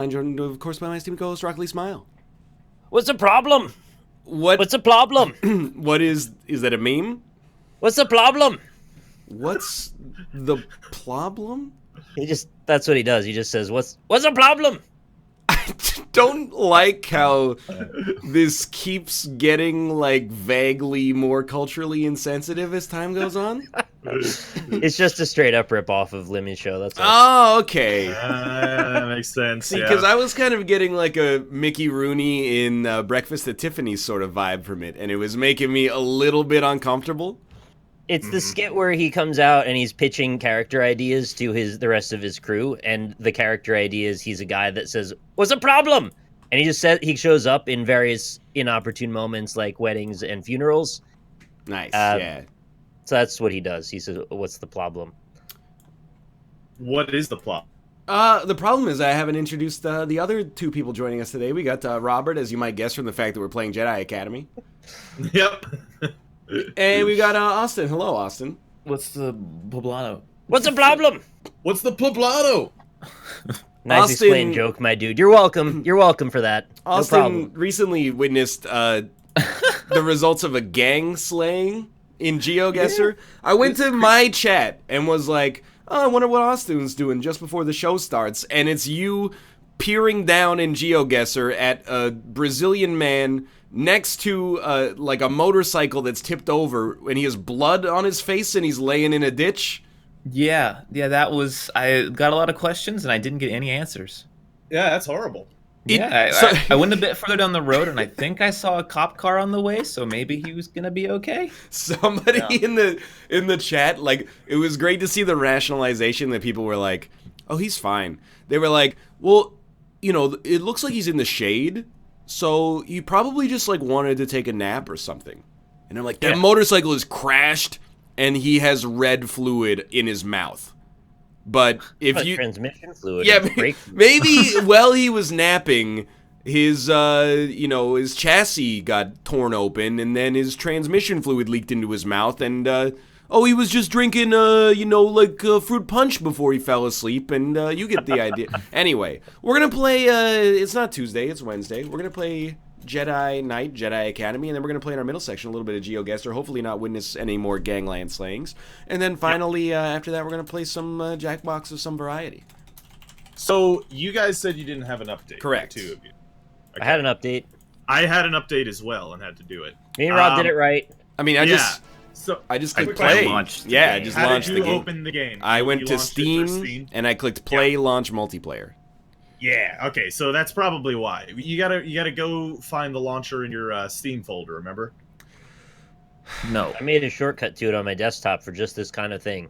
I'm joined, of course, by my esteemed co-host, Rock Lee Smile. What's the problem? What? What's the problem? What is that a meme? What's the problem? What's the problem? That's what he does. He just says, what's the problem? I don't like how this keeps getting, like, vaguely more culturally insensitive as time goes on. It's just a straight up rip off of Limmy's show. That's all. Oh, okay. That makes sense. See, because I was kind of getting like a Mickey Rooney in Breakfast at Tiffany's sort of vibe from it, and it was making me a little bit uncomfortable. It's the skit where he comes out and he's pitching character ideas to the rest of his crew, and the character idea is he's a guy that says, "What's the problem?" And he shows up in various inopportune moments like weddings and funerals. Nice, yeah. So that's what he does. He says, "What's the problem?" What is the plot? The problem is I haven't introduced the other two people joining us today. We got Robert, as you might guess from the fact that we're playing Jedi Academy. Yep. And we got Austin. Hello, Austin. What's the poblano? What's the problem? What's the poblano? Nice Austin, explained joke, my dude. You're welcome. You're welcome for that. Austin No problem. recently witnessed the results of a gang slaying in GeoGuessr. Yeah. I went to my chat and was like, oh, I wonder what Austin's doing just before the show starts. And it's you peering down in GeoGuessr at a Brazilian man next to like a motorcycle that's tipped over, and he has blood on his face and he's laying in a ditch. Yeah, that was... I got a lot of questions and I didn't get any answers. Yeah, that's horrible. I went a bit further down the road and I think I saw a cop car on the way, so maybe he was gonna be okay. Somebody in the chat, like, it was great to see the rationalization that people were like, oh, he's fine. They were like, well, you know, it looks like he's in the shade, so he probably just, like, wanted to take a nap or something. And I'm like, that motorcycle is crashed, and he has red fluid in his mouth. But if you... transmission fluid. Yeah, maybe while he was napping, his, his chassis got torn open, and then his transmission fluid leaked into his mouth, and, he was just drinking, fruit punch before he fell asleep, and you get the idea. Anyway, we're gonna play, it's not Tuesday, it's Wednesday. We're gonna play Jedi Knight, Jedi Academy, and then we're gonna play in our middle section a little bit of GeoGuessr, hopefully not witness any more gangland slayings. And then finally, after that, we're gonna play some Jackbox of some variety. So, you guys said you didn't have an update. Correct. The two of you. Okay. I had an update. I had an update as well and had to do it. Me and Rob did it right. I mean, I just clicked play. I just launched the game. Open the game? I went to Steam, and I clicked play, launch multiplayer. Yeah, okay, so that's probably why. You gotta go find the launcher in your Steam folder, remember? No. I made a shortcut to it on my desktop for just this kind of thing.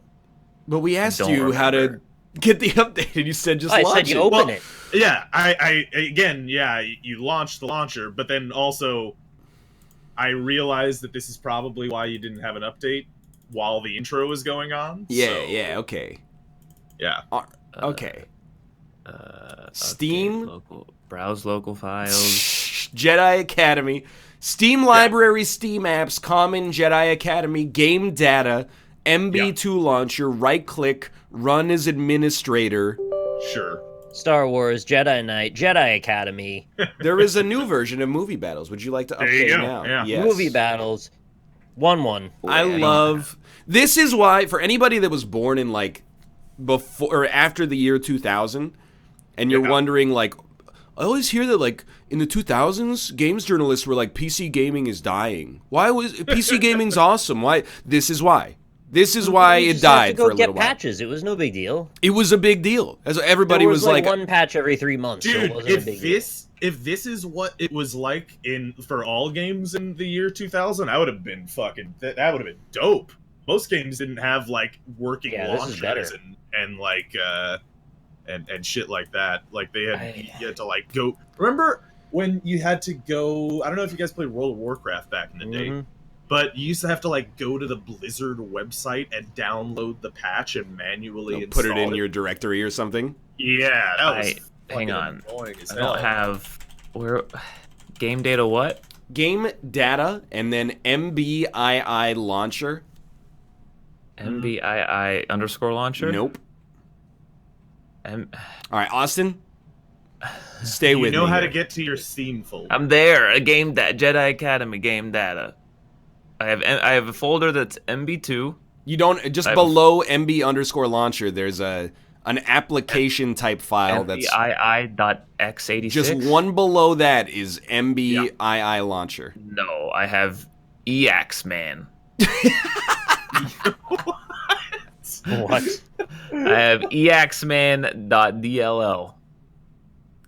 But we asked you how to get the update, and you said just launch it. I said you open it. Yeah, you launched the launcher, but then also I realized that this is probably why you didn't have an update while the intro was going on. Yeah, okay. Yeah. Okay. Steam, browse local files, Jedi Academy, Steam library, Steam apps, common Jedi Academy, game data, MB2 launcher, right click, run as administrator. Sure. Star Wars, Jedi Knight, Jedi Academy. There is a new version of Movie Battles. Would you like to update now? Yeah. Yes. Movie Battles, 1-1. I love. This is why, for anybody that was born in like before or after the year 2000. And you're wondering, like, I always hear that, like, in the 2000s, games journalists were like, PC gaming is dying. Why was PC gaming's awesome? Why? This is why. This is why it died for a little while. Go get patches. It was no big deal. It was a big deal. As everybody was like one patch every 3 months. Dude, so it wasn't a big deal. If this is what it was like for all games in the year 2000, I would have been fucking. That would have been dope. Most games didn't have like working launchers and like. And shit like that. Like they had, you had to like go. Remember when you had to go? I don't know if you guys played World of Warcraft back in the day, but you used to have to like go to the Blizzard website and download the patch and manually put it in your directory or something. Yeah, that was hang on. Annoying as I hell. don't have game data. What game data and then MBII launcher. MBII underscore launcher. Nope. All right, Austin. Stay with me. You know how here. to get to your Steam folder. I'm there. Jedi Academy game data. I have a folder that's MB2. You don't just below MB_launcher. There's an application type file that's MBII.x86. just one below that is MBII launcher. No, I have EAXman. What? I have EAXman.dll.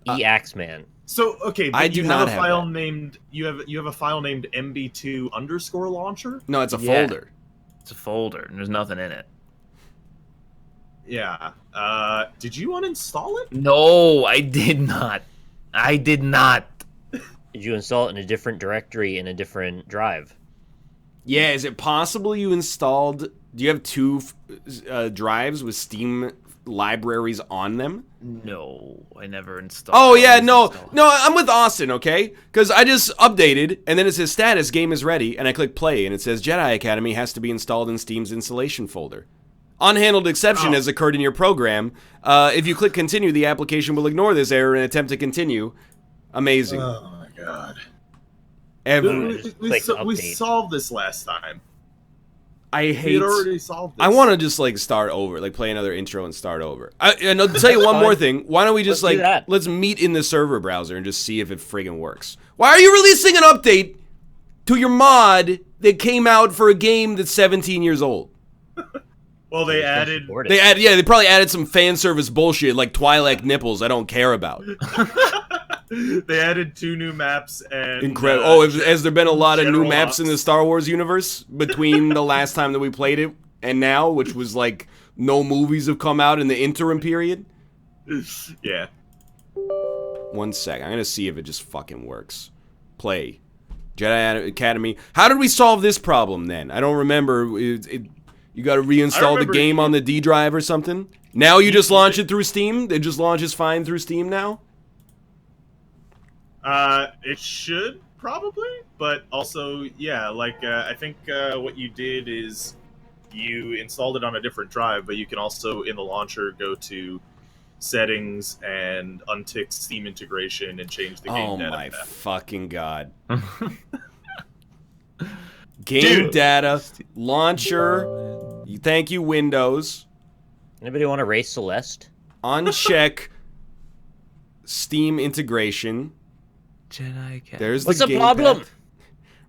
EAXman. So okay, but I do you not have a have file that. named you have a file named MB2_launcher. No, it's a Yeah. folder. It's a folder, and there's nothing in it. Yeah. Did you uninstall it? No, I did not. I did not. Did you install it in a different directory in a different drive? Yeah, is it possible you installed... Do you have two drives with Steam libraries on them? No, I never installed. Oh, yeah, no, I'm with Austin, okay? Because I just updated, and then it says status, game is ready, and I click play, and it says Jedi Academy has to be installed in Steam's installation folder. Unhandled exception has occurred in your program. If you click continue, the application will ignore this error and attempt to continue. Amazing. Oh my god. Click We update. solved this last time. I We hate... had already solved this. I want to just, like, start over, like, play another intro and start over. And I'll tell you one more thing. Why don't we just, Let's do that. let's meet in the server browser and just see if it friggin' works. Why are you releasing an update to your mod that came out for a game that's 17 years old? Well, they added. They probably added some fan service bullshit like Twi'lek nipples I don't care about. They added 2 new maps and. Incredible. Has there been a lot of new General maps in the Ops. Star Wars universe between the last time that we played it and now, which was like no movies have come out in the interim period? Yeah. 1 sec. I'm gonna see if it just fucking works. Play. Jedi Academy. How did we solve this problem then? I don't remember. You gotta reinstall the game on the D drive or something? Now you just launch it through Steam? It just launches fine through Steam now? It should probably, but also, yeah, like I think what you did is you installed it on a different drive, but you can also in the launcher go to settings and untick Steam integration and change the game data. Oh my path. fucking god. Game data, launcher, thank you Windows, Anybody want to race Celeste? uncheck Steam integration. Jedi Academy. There's What's the the game problem? path.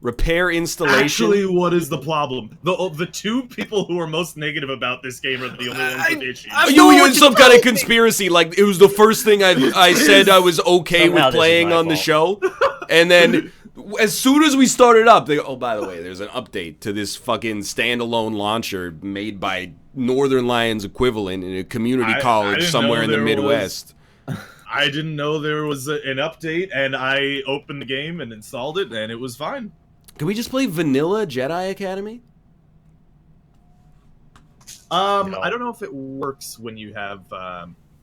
Repair installation. Actually, what is the problem? The 2 people who are most negative about this game are the only ones with issues. You in some kind of conspiracy, like it was the first thing I said I was okay Somehow with this is playing my on the fault. show, and then as soon as we started up, they go, oh, by the way, there's an update to this fucking standalone launcher made by Northernlion's equivalent in a community I college didn't somewhere know in the there Midwest. I didn't know there was an update, and I opened the game and installed it, and it was fine. Can we just play vanilla Jedi Academy? No. I don't know if it works when you have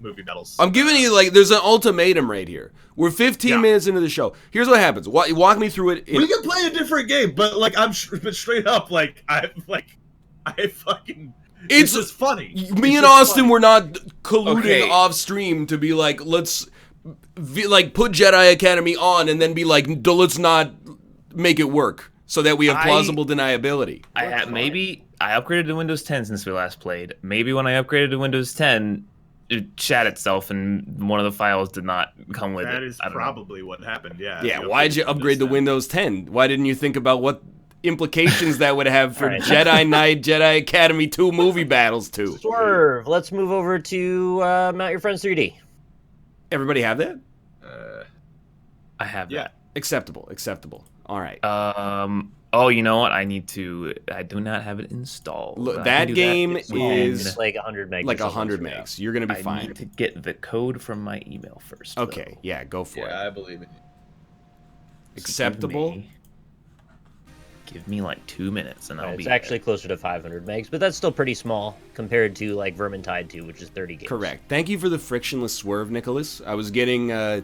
movie battles. I'm giving you, like, there's an ultimatum right here. We're 15 minutes into the show. Here's what happens. Walk me through it. We can play a different game, but like but straight up, like I fucking. It's just funny. Me and Austin were not colluding off stream to be like, let's put Jedi Academy on and then be like, let's not make it work so that we have plausible deniability. Maybe I upgraded to Windows 10 since we last played. Maybe when I upgraded to Windows 10, it shat itself and one of the files did not come with it. That is probably what happened. Yeah. Yeah. Why'd you upgrade to Windows 10? Why didn't you think about what implications that would have for Jedi Knight, Jedi Academy 2 movie battles too? Swerve. Let's move over to Mount Your Friends 3D. Everybody have that? I have that. Acceptable. All right. Oh, you know what? I do not have it installed. Look, that game is like 100 megs. like 100 megs. You're gonna be fine. I need to get the code from my email first. Okay, though. yeah, go for it. I believe it. Acceptable. Give me like 2 minutes and I'll be. It's actually closer to 500 megs, but that's still pretty small compared to like Vermintide 2, which is 30 gigs. Correct. Thank you for the frictionless swerve, Nicholas. I was getting Yeah,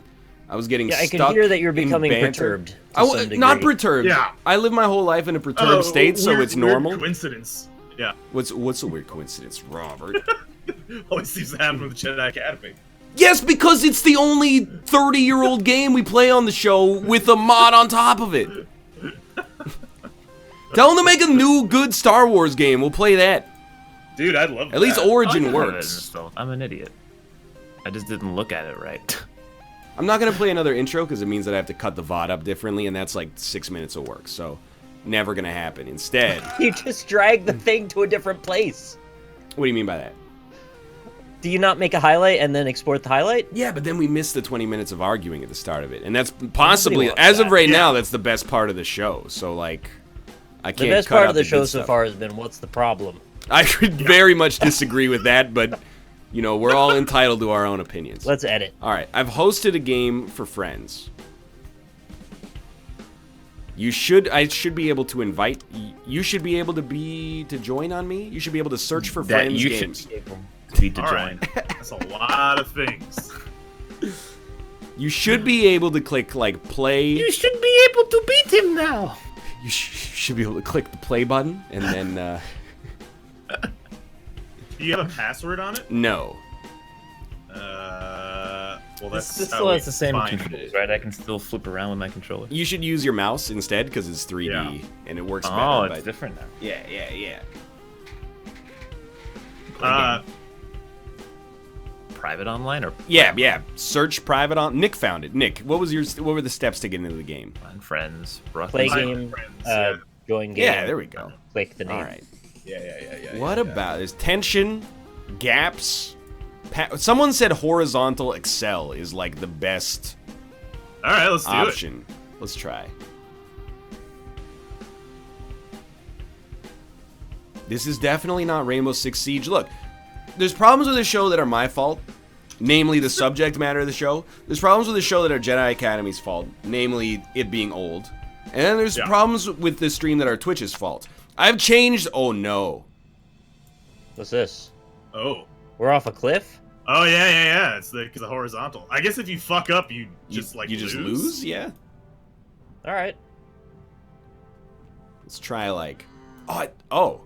I stuck can hear that you're in becoming banter. perturbed. To some degree. Not perturbed. Yeah. I live my whole life in a perturbed state, so it's normal. Weird coincidence. Yeah. What's a weird coincidence, Robert? Always seems to happen with the Jedi Academy. Yes, because it's the only 30-year-old game we play on the show with a mod on top of it. Tell them to make a new good Star Wars game. We'll play that. Dude, I'd love that. At least Origin I have it works. installed. I'm an idiot. I just didn't look at it right. I'm not going to play another intro because it means that I have to cut the VOD up differently, and that's like 6 minutes of work, so never going to happen. Instead... You just drag the thing to a different place. What do you mean by that? Do you not make a highlight and then export the highlight? Yeah, but then we missed the 20 minutes of arguing at the start of it, and that's possibly, wants as of that. right now, that's the best part of the show, so like, I can't The best cut part out of the good show so stuff. far has been, what's the problem? I could very much disagree with that, but, you know, we're all entitled to our own opinions. Let's edit. All right, I've hosted a game for friends. I should be able to invite. You should be able to join on me. You should be able to search for That friends you games. should be to All join. right. That's a lot of things. You should be able to click like play. You should be able to beat him now. You should be able to click the play button and then. Do you have a password on it? No. Well, that's This how still we has the same find controls, it. right? I can still flip around with my controller. You should use your mouse instead because it's 3D Yeah. and it works better. Oh, it's but- different now. Yeah. Private online or Yeah. Search private on. Nick found it. Nick, what were the steps to get into the game? on friends? Play My game, friends, yeah. join game. Yeah, there we go. Click the name. All right. Yeah. What about there's tension, gaps? Someone said horizontal Excel is like the best All right, let's do it. option. Let's try. This is definitely not Rainbow Six Siege. Look, there's problems with the show that are my fault, namely the subject matter of the show. There's problems with the show that are Jedi Academy's fault, namely it being old. And then there's problems with the stream that are Twitch's fault. I've changed. Oh no. What's this? Oh. We're off a cliff? Oh yeah. It's because the horizontal. I guess if you fuck up, you just just lose. Yeah. All right. Let's try like. Oh.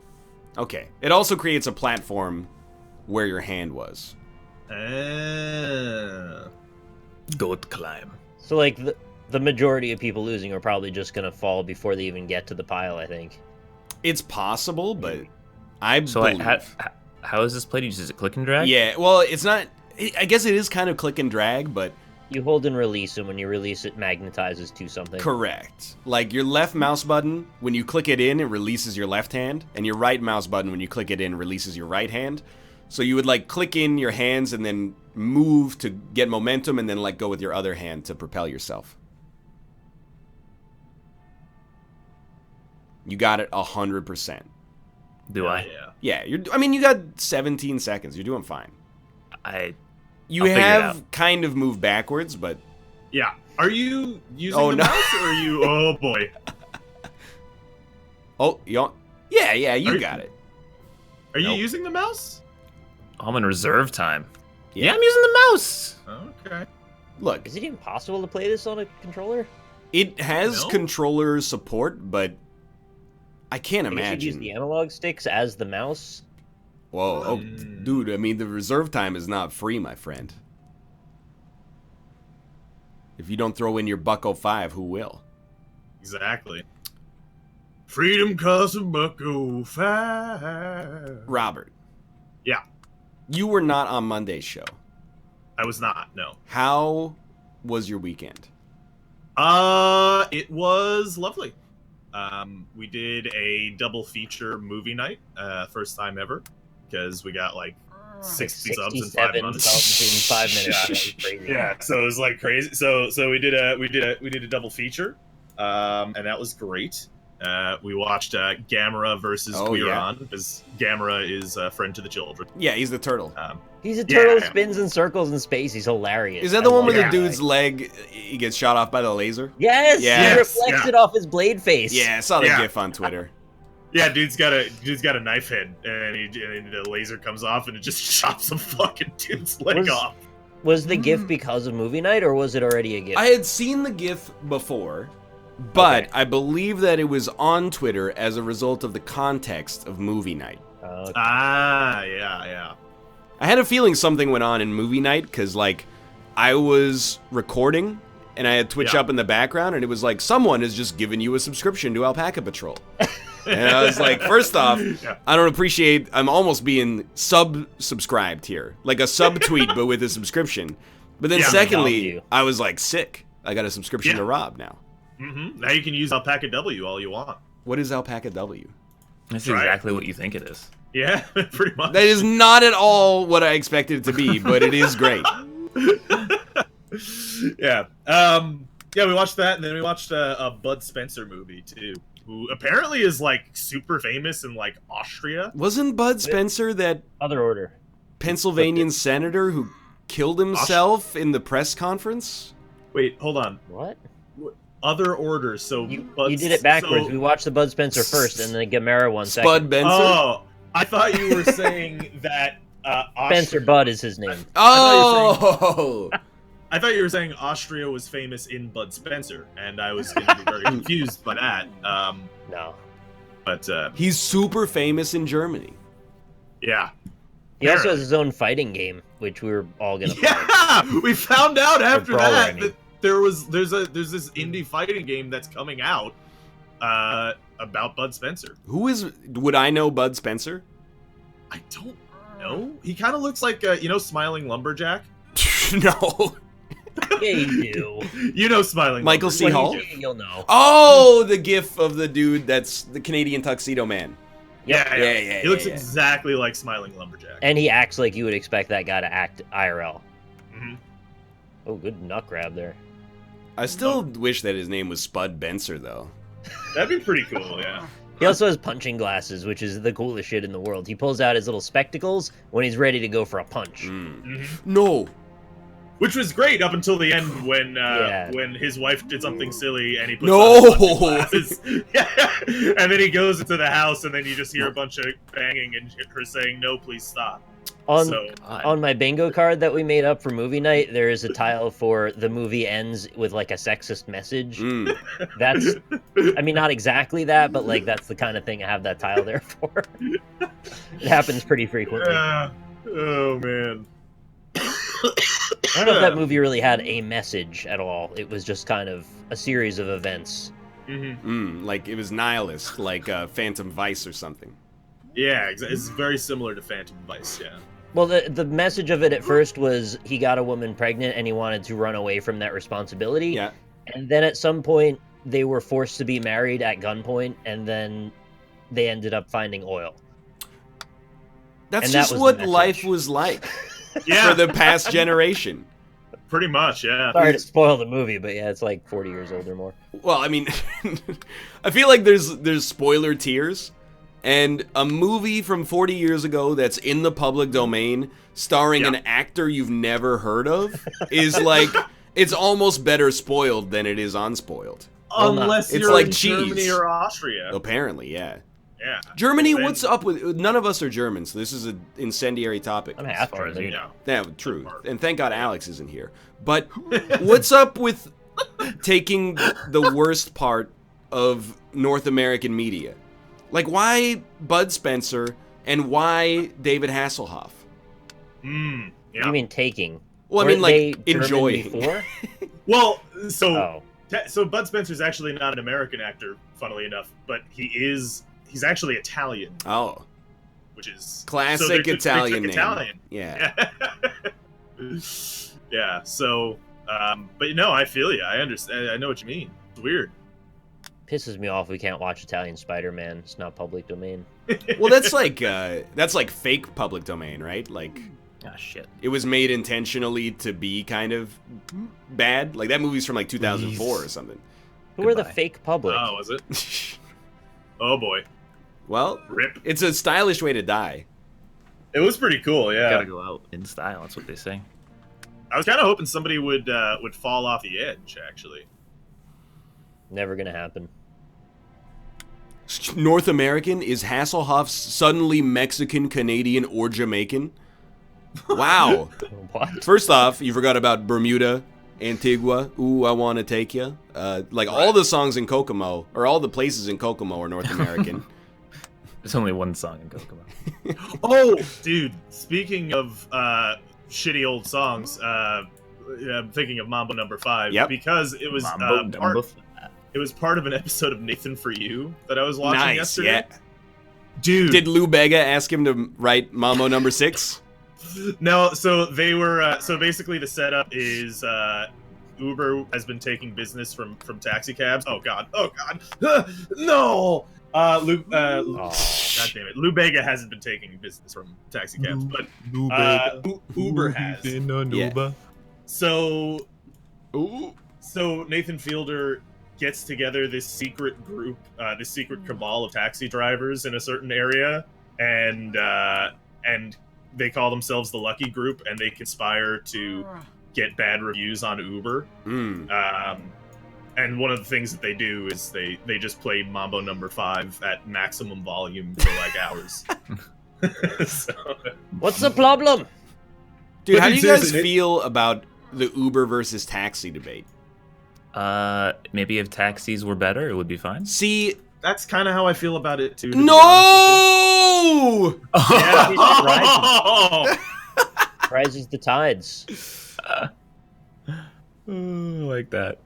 Okay. It also creates a platform where your hand was. Goat climb. So, like, the majority of people losing are probably just going to fall before they even get to the pile, I think. It's possible, but I So believe. how is this played? Is it click and drag? Yeah, well, it's not. I guess it is kind of click and drag, but You hold and release, and when you release it, magnetizes to something. correct. Like your left mouse button, when you click it in, it releases your left hand, and your right mouse button, when you click it in, releases your right hand. So you would like click in your hands and then move to get momentum, and then like go with your other hand to propel yourself. You got it 100%. Do I? Yeah. Yeah, I mean, you got 17 seconds. You're doing fine. You I'll figure it have out. kind of moved backwards, but Yeah. Are you using Oh, the no. mouse or are you? Oh boy. yeah, Are you you- got it. Are you Nope. using the mouse? I'm in reserve time. Yeah. Yeah, I'm using the mouse. Okay. Look, Is it even possible to play this on a controller? it has No? controller support, but I can't I guess you'd use imagine. the analog sticks as the mouse. Whoa, oh, dude! I mean, the reserve time is not free, my friend. If you don't throw in your $1.05, who will? Exactly. Freedom costs $1.05. Robert. Yeah. You were not on Monday's show. I was not. No. How was your weekend? It was lovely. We did a double feature movie night, first time ever, because we got like 60 subs in 5 67 months. subs in 5 minutes. That was crazy. Yeah, so it was like crazy. So we did a double feature, and that was great. We watched Gamera versus Oh, yeah. Quiron, because Gamera is a friend to the children. Yeah, he's the turtle. He's a turtle, Yeah. spins in circles in space. He's hilarious. Is that the I one love where the that dude's guy. leg, he gets shot off by the laser? Yes, Yes, he reflects yeah. it off his blade face. Yeah, I saw the Yeah. gif on Twitter. Yeah, dude's got a knife head, and the laser comes off, and it just chops the fucking dude's leg Was- off. Was the GIF because of movie night, or was it already a GIF? I had seen the gif before, but Okay. I believe that it was on Twitter as a result of the context of movie night. Okay. Ah, yeah. I had a feeling something went on in movie night because, like, I was recording and I had Twitch up in the background, and it was like, someone has just given you a subscription to Alpaca Patrol. And I was like, first off, I don't appreciate, I'm almost being subscribed here. Like a sub-tweet, but with a subscription. But then secondly, I was like, sick. I got a subscription to Rob now. Now you can use Alpaca W all you want. What is Alpaca W? That's exactly what you think it is. Yeah, pretty much. That is not at all what I expected it to be, but it is great. Yeah. We watched that, and then we watched a Bud Spencer movie, too, who apparently is, like, super famous in, like, Austria. Wasn't Bud Spencer that Other Order Pennsylvanian senator who killed himself in the press conference? Wait, hold on. What? Other Order, so... You did it backwards. We watched the Bud Spencer first, and the Gamera one second. Spud Benson? Oh, I thought you were saying that... Spencer Bud is his name. Oh! I thought you were saying Austria was famous in Bud Spencer, and I was going to be very confused by that. No. But, he's super famous in Germany. Yeah. He also has his own fighting game, which we were all going to play. Yeah! We found out after Brawler, that I mean. that there's this indie fighting game that's coming out about Bud Spencer. Would I know Bud Spencer? I don't know. He kind of looks like, Smiling Lumberjack? No. Yeah, you do. You know Smiling Michael C. Lumberjack. Hall? You'll know. Oh, the gif of the dude that's the Canadian Tuxedo Man. Yeah. He looks exactly like Smiling Lumberjack. And he acts like you would expect that guy to act IRL. Mm-hmm. Oh, good nut grab there. I still wish that his name was Spud Bencer, though. That'd be pretty cool, yeah. He also has punching glasses, which is the coolest shit in the world. He pulls out his little spectacles when he's ready to go for a punch. No. Which was great up until the end when his wife did something silly and he puts on punching glasses. And then he goes into the house and then you just hear a bunch of banging and her saying, "No, please stop." On my bingo card that we made up for movie night, there is a tile for the movie ends with like a sexist message. That's, I mean, not exactly that, but like that's the kind of thing I have that tile there for. It happens pretty frequently. Oh man. I don't know if that movie really had a message at all. It was just kind of a series of events. Like it was nihilist, like Phantom Vice or something. Yeah, it's very similar to Phantom Vice, yeah. Well, the message of it at first was he got a woman pregnant and he wanted to run away from that responsibility. Yeah. And then at some point, they were forced to be married at gunpoint, and then they ended up finding oil. That's And just that was what the life was like Yeah, for the past generation. pretty much, yeah. Sorry to spoil the movie, but yeah, it's like 40 years old or more. Well, I mean, I feel like there's spoiler tiers, and a movie from 40 years ago that's in the public domain, starring an actor you've never heard of, is like, it's almost better spoiled than it is unspoiled. Unless It's you're like in cheese. Germany or Austria. Apparently, yeah. Yeah. Germany, Then- what's up with... None of us are German, so this is an incendiary topic. I'm half far as German. you know. Yeah, true. And thank God Alex isn't here. But what's up with taking the worst part of North American media? Like, why Bud Spencer and why David Hasselhoff? Yeah. What do you mean taking? Well, I Weren't mean, like, they German enjoying. before? Well, so Oh. so Bud Spencer's actually not an American actor, funnily enough, but he's actually Italian, Oh, which is classic so they took Italian name. Italian. Yeah. Yeah. So, but no, I feel you. I understand. I know what you mean. It's weird. Pisses me off we can't watch Italian Spider-Man. It's not public domain. Well, that's like fake public domain, right? Like, Ah, shit. it was made intentionally to be kind of bad. Like, that movie's from like 2004 or something. Who are the Goodbye. fake public? Oh, was it? Oh boy. Well, Rip. it's a stylish way to die. It was pretty cool. Yeah. Gotta go out in style. That's what they say. I was kind of hoping somebody would fall off the edge. Actually. Never gonna happen. North American? Is Hasselhoff suddenly Mexican, Canadian, or Jamaican? Wow. What? First off, you forgot about Bermuda, Antigua, Ooh, I Wanna Take Ya. Like, all the songs in Kokomo, or all the places in Kokomo are North American. There's only one song in Kokomo. Oh, dude. Speaking of shitty old songs, I'm thinking of Mambo Number 5 because it was it was part of an episode of Nathan For You that I was watching yesterday. Yeah. Dude, did Lou Bega ask him to write Mambo Number 6? No, so they were so basically the setup is Uber has been taking business from taxi cabs. Oh god. No. God damn it. Lou Bega hasn't been taking business from taxi cabs, but Uber has. Yeah. So Nathan Fielder gets together this secret group, this secret cabal of taxi drivers in a certain area, and they call themselves the Lucky Group, and they conspire to get bad reviews on Uber. And one of the things that they do is they just play Mambo Number 5 at maximum volume for like hours. So, what's the problem? Dude, how do you guys feel about the Uber versus taxi debate? Maybe if taxis were better, it would be fine. See, that's kind of how I feel about it too. No! Yeah, rises the tides. Like that.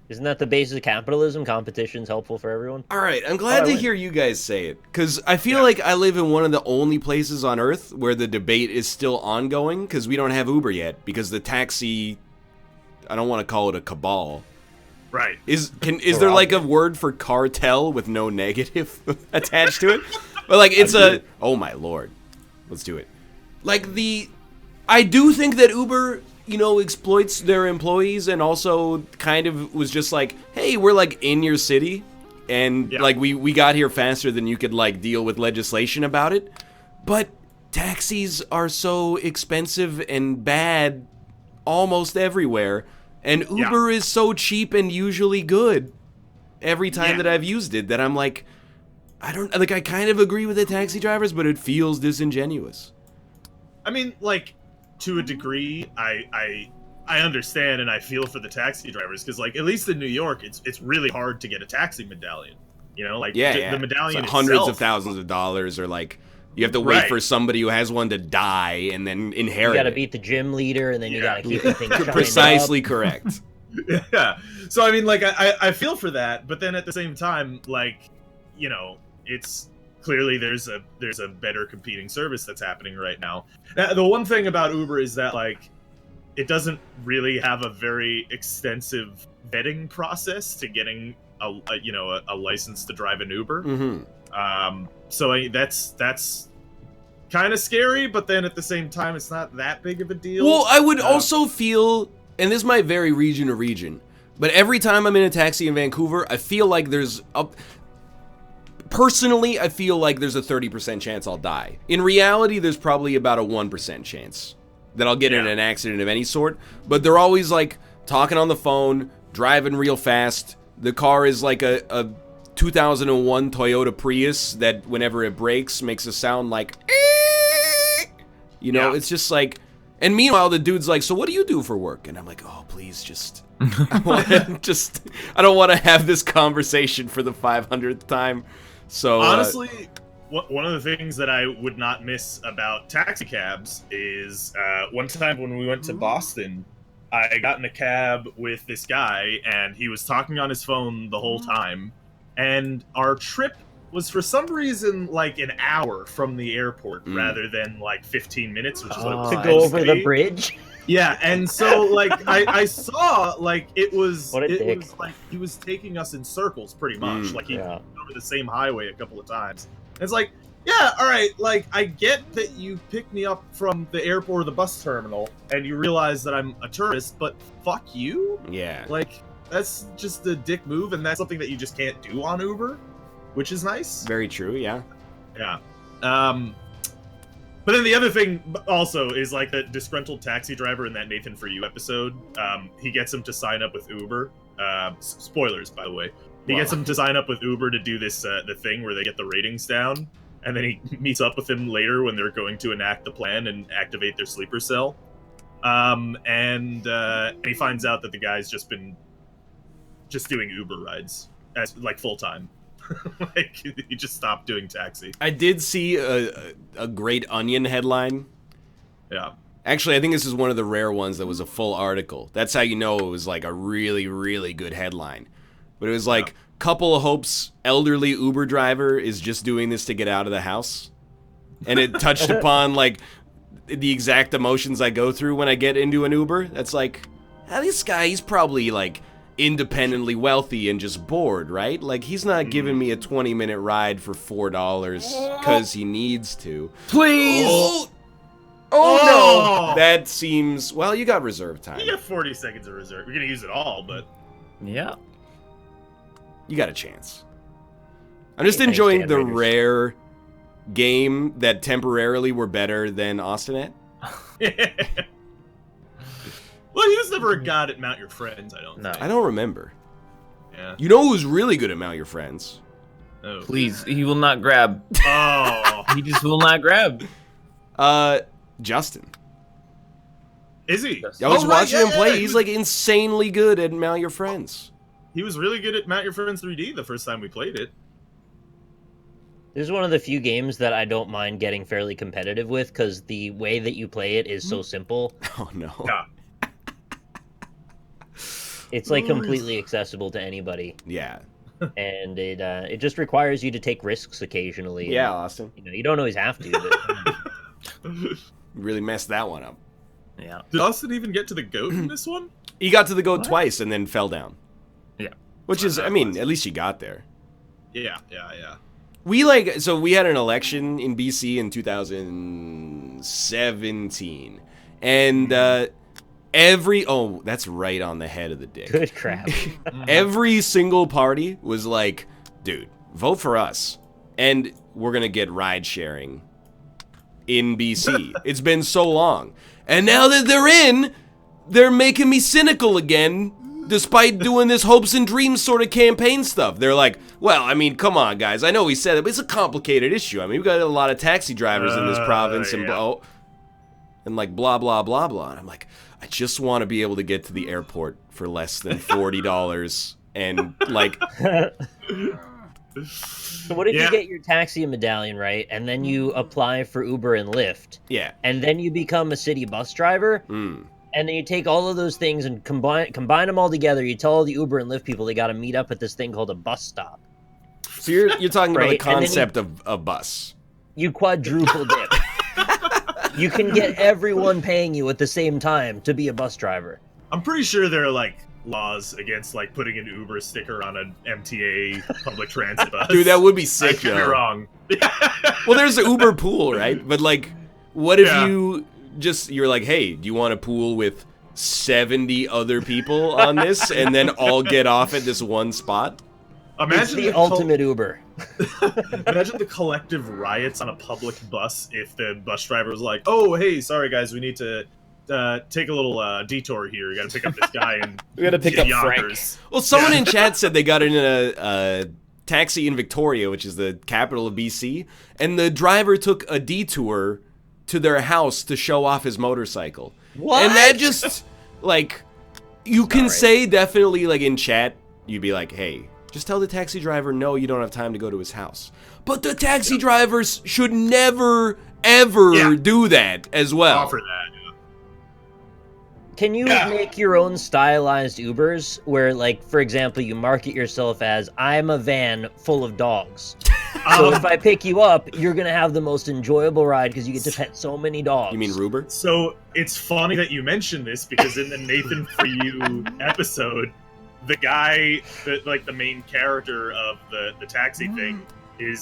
Isn't that the basis of capitalism? Competition's helpful for everyone. All right, I'm glad to hear you guys say it, because I feel like I live in one of the only places on Earth where the debate is still ongoing, because we don't have Uber yet, because the taxi, I don't want to call it a cabal. Right. Is there like a word for cartel with no negative attached to it? But like it's oh my lord. Let's do it. Like I do think that Uber, exploits their employees, and also kind of was just like, hey, we're like in your city, and like we got here faster than you could like deal with legislation about it. But taxis are so expensive and bad almost everywhere. And Uber is so cheap and usually good every time that I've used it that I'm like, I kind of agree with the taxi drivers, but it feels disingenuous. I mean, like, to a degree, I understand and I feel for the taxi drivers, because, like, at least in New York, it's really hard to get a taxi medallion. Like, the medallion it's like hundreds of thousands of dollars, or like, you have to wait for somebody who has one to die and then inherit. You gotta beat the gym leader, and then you gotta keep the thing shined Precisely up. correct. Yeah. So I mean, like, I feel for that, but then at the same time, like, it's clearly there's a better competing service that's happening right now. The one thing about Uber is that, like, it doesn't really have a very extensive vetting process to getting a license to drive an Uber. Mm-hmm. So that's kind of scary, but then at the same time, it's not that big of a deal. Well, I would also feel, and this might vary region to region, but every time I'm in a taxi in Vancouver, I feel like personally, I feel like there's a 30% chance I'll die. In reality, there's probably about a 1% chance that I'll get in an accident of any sort, but they're always like talking on the phone, driving real fast. The car is like a 2001 Toyota Prius that whenever it brakes makes a sound like, it's just like, and meanwhile the dude's like, so what do you do for work? And I'm like, oh, please just, I don't want to have this conversation for the 500th time. So honestly, one of the things that I would not miss about taxi cabs is one time when we went to Boston, I got in a cab with this guy, and he was talking on his phone the whole time. And our trip was, for some reason, like an hour from the airport rather than like 15 minutes, which is what it was to go over the bridge. Yeah, and so like I saw like it was like he was taking us in circles pretty much. Like he went over the same highway a couple of times. And it's like, yeah, all right, like I get that you picked me up from the airport or the bus terminal and you realize that I'm a tourist, but fuck you? Yeah. Like, that's just a dick move, and that's something that you just can't do on Uber, which is nice. Very true, yeah. Yeah. But then the other thing also is, like, the disgruntled taxi driver in that Nathan For You episode, he gets him to sign up with Uber. Spoilers, by the way. He gets him to sign up with Uber to do this the thing where they get the ratings down, and then he meets up with him later when they're going to enact the plan and activate their sleeper cell. And he finds out that the guy's just been doing Uber rides as like full time. Like he just stopped doing taxi. I did see a great Onion headline. Yeah. Actually, I think this is one of the rare ones that was a full article. That's how you know it was like a really, really good headline. But it was like, couple of hopes elderly Uber driver is just doing this to get out of the house. And it touched upon like the exact emotions I go through when I get into an Uber. That's like, this guy, he's probably like independently wealthy and just bored, right? Like he's not giving me a 20-minute ride for $4 because he needs to. Please! Oh no! That seems... Well, you got reserve time. You got 40 seconds of reserve. You're going to use it all, but... Yeah. You got a chance. I'm just enjoying the rare game that temporarily were better than Austinet. Well, he was never a god at Mount Your Friends, I don't think. I don't remember. Yeah. You know who's really good at Mount Your Friends? Oh. Please, he will not grab. Oh. He just will not grab. Justin. Is he? I was watching him play. He He's was, like insanely good at Mount Your Friends. He was really good at Mount Your Friends 3D the first time we played it. This is one of the few games that I don't mind getting fairly competitive with because the way that you play it is so simple. Oh no. Yeah. It's like completely accessible to anybody. Yeah. And it just requires you to take risks occasionally. Yeah, and, Austin. you know, you don't always have to. But... Really messed that one up. Yeah. Did Austin even get to the goat in this one? He got to the goat twice and then fell down. Yeah. Which is, I mean, at least you got there. Yeah. We we had an election in BC in 2017. And that's right on the head of the dick. Good crap. Every single party was like, dude, vote for us. And we're going to get ride sharing in BC. It's been so long. And now that they're making me cynical again, despite doing this hopes and dreams sort of campaign stuff. They're like, well, I mean, come on, guys. I know we said it, but it's a complicated issue. I mean, we've got a lot of taxi drivers in this province and like blah, blah, blah, blah. And I'm like, I just want to be able to get to the airport for less than $40 and like... So what if you get your taxi medallion, right, and then you apply for Uber and Lyft? Yeah. And then you become a city bus driver? And then you take all of those things and combine them all together. You tell all the Uber and Lyft people they got to meet up at this thing called a bus stop. So you're talking about the Right, concept of a bus. You quadruple dip. You can get everyone paying you at the same time to be a bus driver. I'm pretty sure there are like laws against like putting an Uber sticker on an MTA public transit bus. Dude, that would be I sick, could be though. wrong. Well, there's the Uber pool, right? But like, what if you're like, hey, do you want to pool with 70 other people on this and then all get off at this one spot? Imagine It's the ultimate Uber. Imagine the collective riots on a public bus if the bus driver was like, oh, hey, sorry guys, we need to take a little detour here. We gotta pick up this guy and We gotta pick up Yonkers. Frank. Well, someone in chat said they got in a taxi in Victoria, which is the capital of BC, and the driver took a detour to their house to show off his motorcycle. What? And that just, like, you can say definitely, like, in chat, you'd be like, hey, just tell the taxi driver, no, you don't have time to go to his house. But the taxi drivers should never, ever do that as well. Offer that. Can you make your own stylized Ubers where, like, for example, you market yourself as, I'm a van full of dogs. So if I pick you up, you're going to have the most enjoyable ride because you get to pet so many dogs. You mean Ruber? So it's funny that you mentioned this because in the Nathan For You episode, the guy that like the main character of the taxi thing he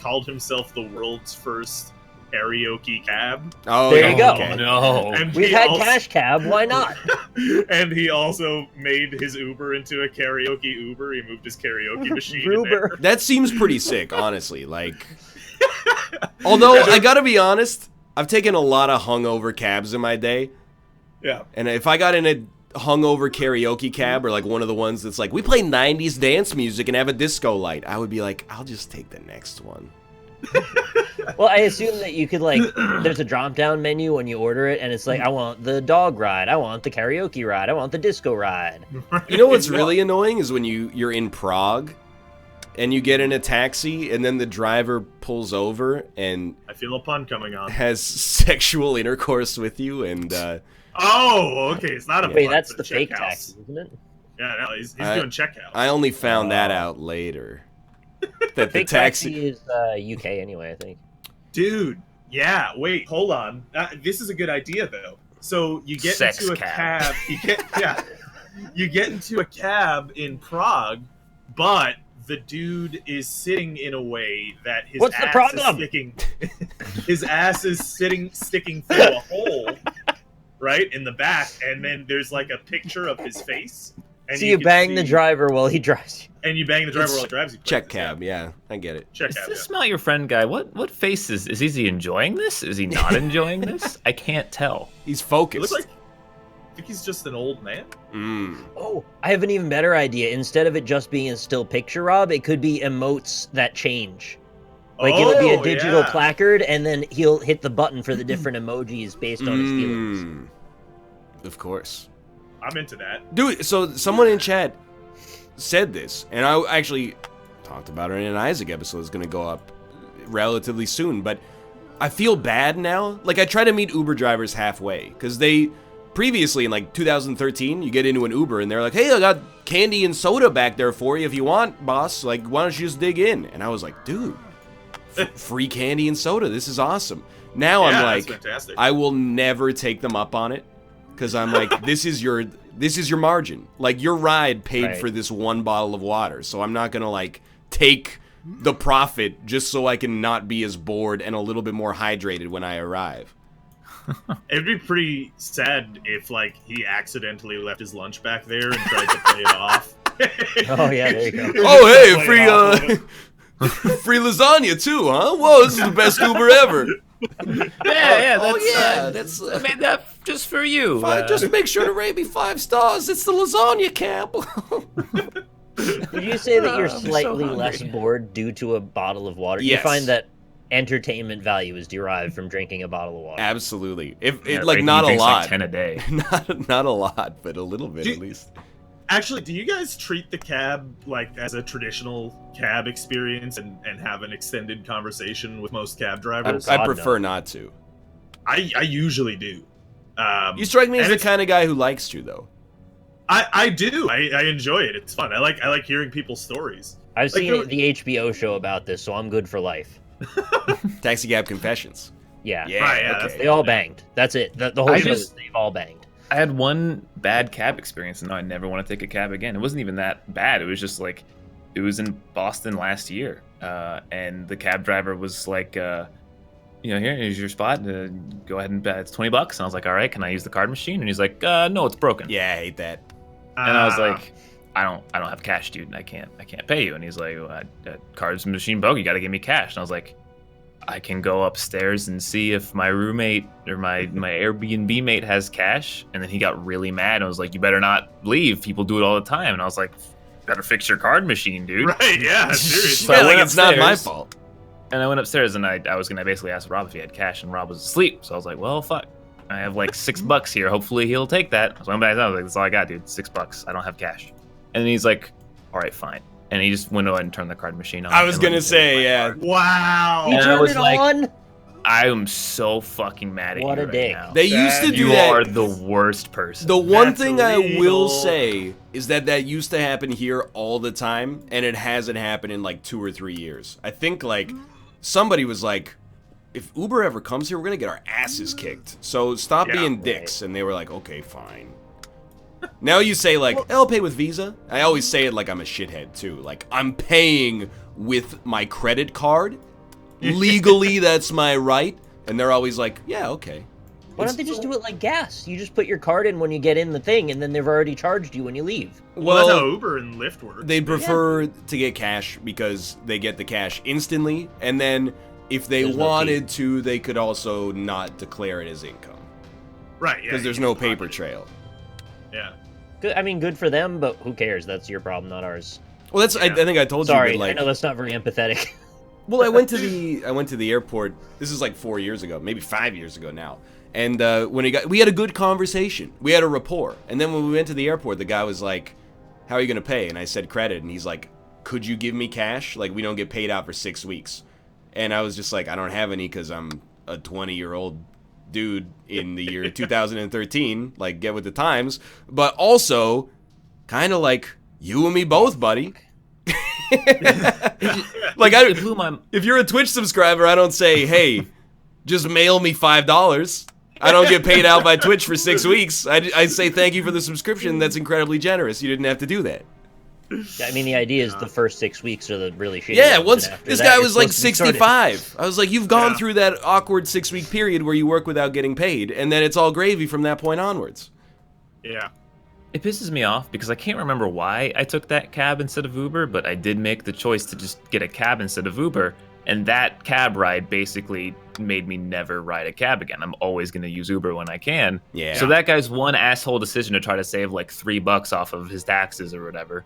called himself the world's first karaoke cab. Oh, there you go. Okay. No. And We've he had also- Cash Cab, why not? And he also made his Uber into a karaoke Uber. He moved his karaoke machine in there. Ruber. That seems pretty sick, honestly. Like, although I gotta be honest, I've taken a lot of hungover cabs in my day, Yeah. and if I got in a hungover karaoke cab or like one of the ones that's like we play 90s dance music and have a disco light, I would be like, I'll just take the next one. Well, I assume that you could, like, there's a drop-down menu when you order it, and it's like, I want the dog ride, I want the karaoke ride, I want the disco ride. You know what's really annoying is when you're in Prague and you get in a taxi, and then the driver pulls over and I feel a pun coming on. has sexual intercourse with you, and Oh, okay. It's not a Wait, pun, that's it's the a fake check house. taxi, isn't it? Yeah, no, he's doing checkhouse. I only found that out later. That the Fake taxi is UK anyway, I think. Dude, yeah. Wait, hold on. This is a good idea though. So you get Sex into a cab. you get into a cab in Prague, but the dude is sitting in a way that his What's the ass problem? is sticking. His ass is sticking through a hole, right in the back, and then there's like a picture of his face. And So you can bang the see- driver while he drives you. and you bang the driver It's while he drives you. check places, cab. Yeah, I get it. Check Is cab. this not your friend guy? What face is he enjoying this? Is he not enjoying this? I can't tell. He's He focused. looks like. I think he's just an old man. Oh, I have an even better idea. Instead of it just being a still picture, Rob, it could be emotes that change. Like it'll be a digital yeah. placard, and then he'll hit the button for the different emojis based on his feelings. Of course. I'm into that. Dude, so someone in chat said this, and I actually talked about it in an Isaac episode. It's going to go up relatively soon, but I feel bad now. Like, I try to meet Uber drivers halfway, because they, previously in like 2013, you get into an Uber, and they're like, hey, I got candy and soda back there for you if you want, boss. Like, why don't you just dig in? And I was like, dude, free candy and soda. This is awesome. Now I'm Yeah, like, that's fantastic. I will never take them up on it, because I'm like, this is your margin. Like, your ride paid Right. for this one bottle of water, so I'm not gonna like take the profit just so I can not be as bored and a little bit more hydrated when I arrive. It'd be pretty sad if, like, he accidentally left his lunch back there and tried to play it off. Oh, yeah, there you go. Oh, hey, Play it free off a little bit. free lasagna too, huh? Whoa, this is the best Uber ever. Yeah, That's I made that just for you. just make sure to rate me 5 stars. It's the lasagna cab. Would you say that you're I'm so slightly hungry. less bored due to a bottle of water? Yes. You find that entertainment value is derived from drinking a bottle of water. Absolutely. If Yeah, it like he not a drinks lot, like 10 a day. not a lot, but a little bit Do- at least. Actually, do you guys treat the cab like as a traditional cab experience and have an extended conversation with most cab drivers? I God, prefer no. not to. I usually do. You strike me as and the it's- kind of guy who likes to, though. I do. I enjoy it. It's fun. I like hearing people's stories. I've Like, seen there- the HBO show about this, so I'm good for life. Taxi cab confessions. Yeah. Yeah, Right, yeah, okay. that's- They all banged. That's it. The whole I show just- is they've all banged. I had one bad cab experience, and now I never want to take a cab again. It wasn't even that bad. It was just like, it was in Boston last year, and the cab driver was like, here's your spot. Go ahead and it's $20. And I was like, all right, can I use the card machine? And he's like, no, it's broken. Yeah, I hate that. And I was like, I don't have cash, dude. I can't pay you. And he's like, card's machine broke. You got to give me cash. And I was like, I can go upstairs and see if my roommate or my Airbnb mate has cash. And then he got really mad and was like, you better not leave. People do it all the time. And I was like, better fix your card machine, dude. right, yeah, seriously. So I Yeah, like went it's not my upstairs. fault. And I went upstairs and I was gonna basically ask Rob if he had cash, and Rob was asleep. So I was like, well, fuck. I have like $6 here. Hopefully he'll take that. So I went back down. I was like, that's all I got, dude. $6. I don't have cash. And then he's like, all right, fine. And he just went ahead and turned the card machine on. I was and let gonna me take say, my yeah. card. Wow. He And I turned was it like, on. I am so fucking mad at What you a right dick. now. They used to That- do You that. are the worst person. The one That's thing I illegal. will say is that used to happen here all the time, and it hasn't happened in like 2 or 3 years. I think like somebody was like, if Uber ever comes here, we're gonna get our asses kicked. So stop Yeah. being dicks. And they were like, okay, fine. Now you say like, I'll pay with Visa. I always say it like I'm a shithead too. Like, I'm paying with my credit card. Legally, that's my right. And they're always like, yeah, okay. Why don't they just do it like gas? You just put your card in when you get in the thing, and then they've already charged you when you leave. Well, that's how Well, Uber and Lyft work. they prefer to get cash because they get the cash instantly. And then if they There's no wanted to, they could also not declare it as income. right, yeah. Because there's you no can paper pocket it. trail. Yeah. Good. I mean, good for them, but who cares? That's your problem, not ours. Well, that's I Yeah. think I told Sorry, you, but like, I know that's not very empathetic. well, I went to the airport. This is like 4 years ago, maybe 5 years ago now. And we had a good conversation. We had a rapport. And then when we went to the airport, the guy was like, "How are you gonna pay?" And I said credit, and he's like, could you give me cash? Like, we don't get paid out for 6 weeks. And I was just like, I don't have any because I'm a 20-year-old dude in the year 2013. Like, get with the times. But also, kind of like, you and me both, buddy. Like, if you're a Twitch subscriber, I don't say, hey, just mail me $5. I don't get paid out by Twitch for 6 weeks. I say thank you for the subscription. That's incredibly generous. You didn't have to do that. I mean, the idea is the first 6 weeks are the really shitty. Yeah, ones, once and after this that, guy you're was like supposed to be 65. I was like, you've gone through that awkward 6-week period where you work without getting paid, and then it's all gravy from that point onwards. Yeah. It pisses me off because I can't remember why I took that cab instead of Uber, but I did make the choice to just get a cab instead of Uber. And that cab ride basically made me never ride a cab again. I'm always going to use Uber when I can. Yeah. So that guy's one asshole decision to try to save like $3 off of his taxes or whatever,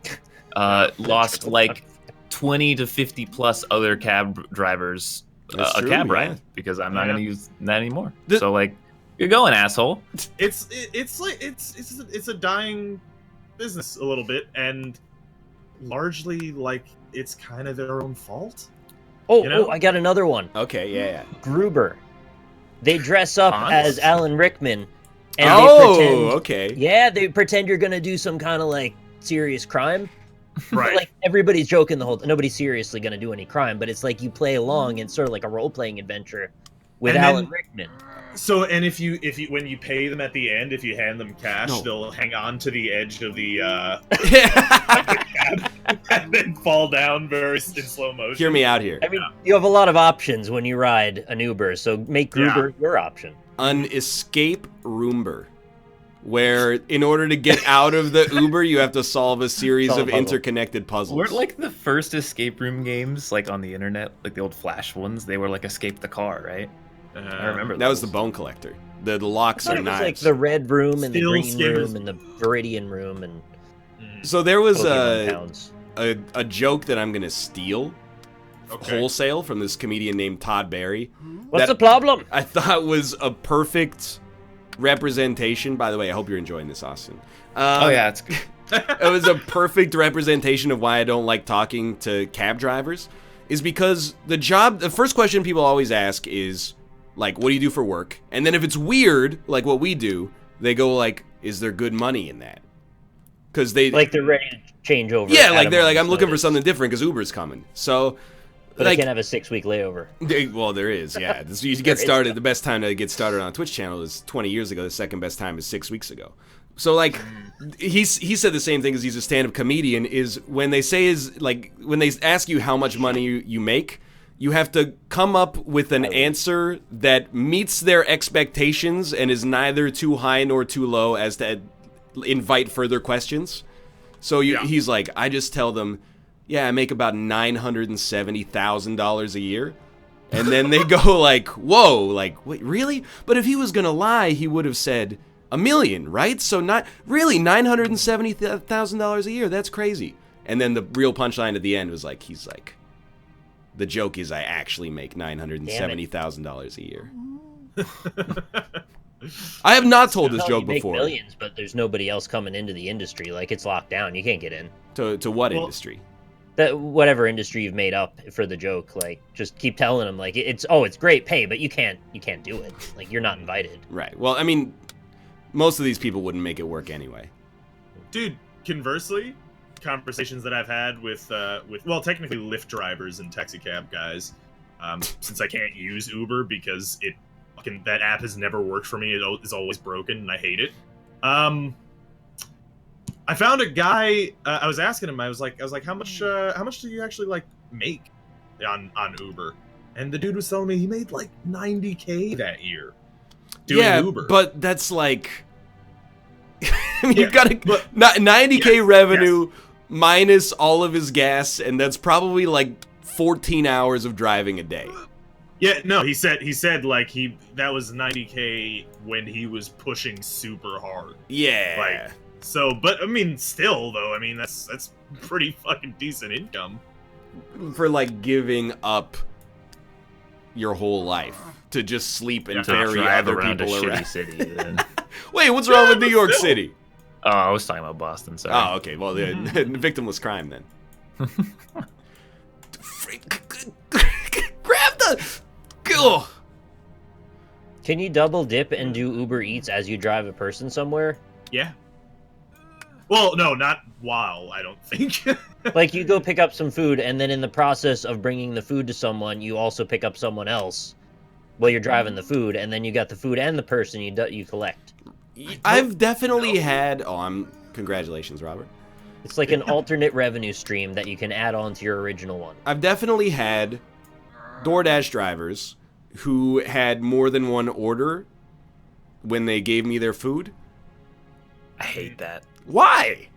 lost like 20 to 50 plus other cab drivers a cab ride because I'm not going to use that anymore. So like, you're going, asshole. It's a dying business a little bit, and largely like it's kind of their own fault. Oh, I got another one. Okay, yeah. Gruber. They dress up as Alan Rickman. And okay. Yeah, they pretend you're gonna do some kind of like serious crime. Right. But, like, everybody's joking the whole time. Nobody's seriously gonna do any crime, but it's like you play along and sort of like a role-playing adventure with Alan Rickman. So, and if you when you pay them at the end, if you hand them cash, they'll hang on to the edge of the cab and then fall down in slow motion. Hear me out here. I mean, you have a lot of options when you ride an Uber, so make Gruber your option. An escape roomber, where in order to get out of the Uber, you have to solve a series of interconnected puzzles. Weren't like the first escape room games like on the internet, like the old Flash ones? They were like escape the car, right? I remember that was the Bone Collector. The locks are knives. Like the red room and the green room and the Viridian room and. So there was a joke that I'm gonna steal wholesale from this comedian named Todd Barry. What's the problem? I thought was a perfect representation. By the way, I hope you're enjoying this, Austin. It's good. It was a perfect representation of why I don't like talking to cab drivers. Is because the first question people always ask is, like, what do you do for work? And then if it's weird, like what we do, they go like, is there good money in that? Because they're ready to change over. Yeah, like they're like, I'm looking for something different because Uber's coming. So, but I can't have a 6-week layover. Well, there is, yeah. You get started. The best time to get started on a Twitch channel is 20 years ago. The second best time is 6 weeks ago. So, like, he said the same thing because he's a stand-up comedian. Is when they say when they ask you how much money you make, you have to come up with an answer that meets their expectations and is neither too high nor too low as to invite further questions. So he's like, I just tell them, I make about $970,000 a year. And then they go like, whoa, like, wait, really? But if he was going to lie, he would have said $1 million, right? So not really $970,000 a year. That's crazy. And then the real punchline at the end was like, he's like, the joke is I actually make $970,000 a year. I have not told this joke before. Millions, but there's nobody else coming into the industry. Like, it's locked down. You can't get in. To what industry? Whatever industry you've made up for the joke. Like, just keep telling them like it's great pay, but you can't do it. Like, you're not invited. Right. Well, I mean, most of these people wouldn't make it work anyway. Dude, conversely, conversations that I've had with technically Lyft drivers and taxi cab guys, since I can't use Uber because that app has never worked for me. It is always broken and I hate it. I found a guy. I was asking him. I was like, how much do you actually like make on Uber? And the dude was telling me he made like $90K that year doing Uber. But that's like, I mean, you gotta $90K revenue minus all of his gas, and that's probably like 14 hours of driving a day. Yeah, no, he said like that was $90K when he was pushing super hard. Yeah. Like, so, but I mean, still though, I mean that's pretty fucking decent income for like giving up your whole life to just sleep and ferry other people around. City, then. Wait, what's wrong with New York City? Oh, I was talking about Boston. Sorry. Oh, okay. Well, victimless crime then. Grab the... Ugh. Can you double dip and do Uber Eats as you drive a person somewhere? Yeah. Well, no, not while, I don't think. Like, you go pick up some food, and then in the process of bringing the food to someone, you also pick up someone else while you're driving the food, and then you got the food and the person you collect. I've definitely had... Congratulations, Robert. It's like an alternate revenue stream that you can add on to your original one. I've definitely had DoorDash drivers who had more than one order when they gave me their food. I hate that. Why?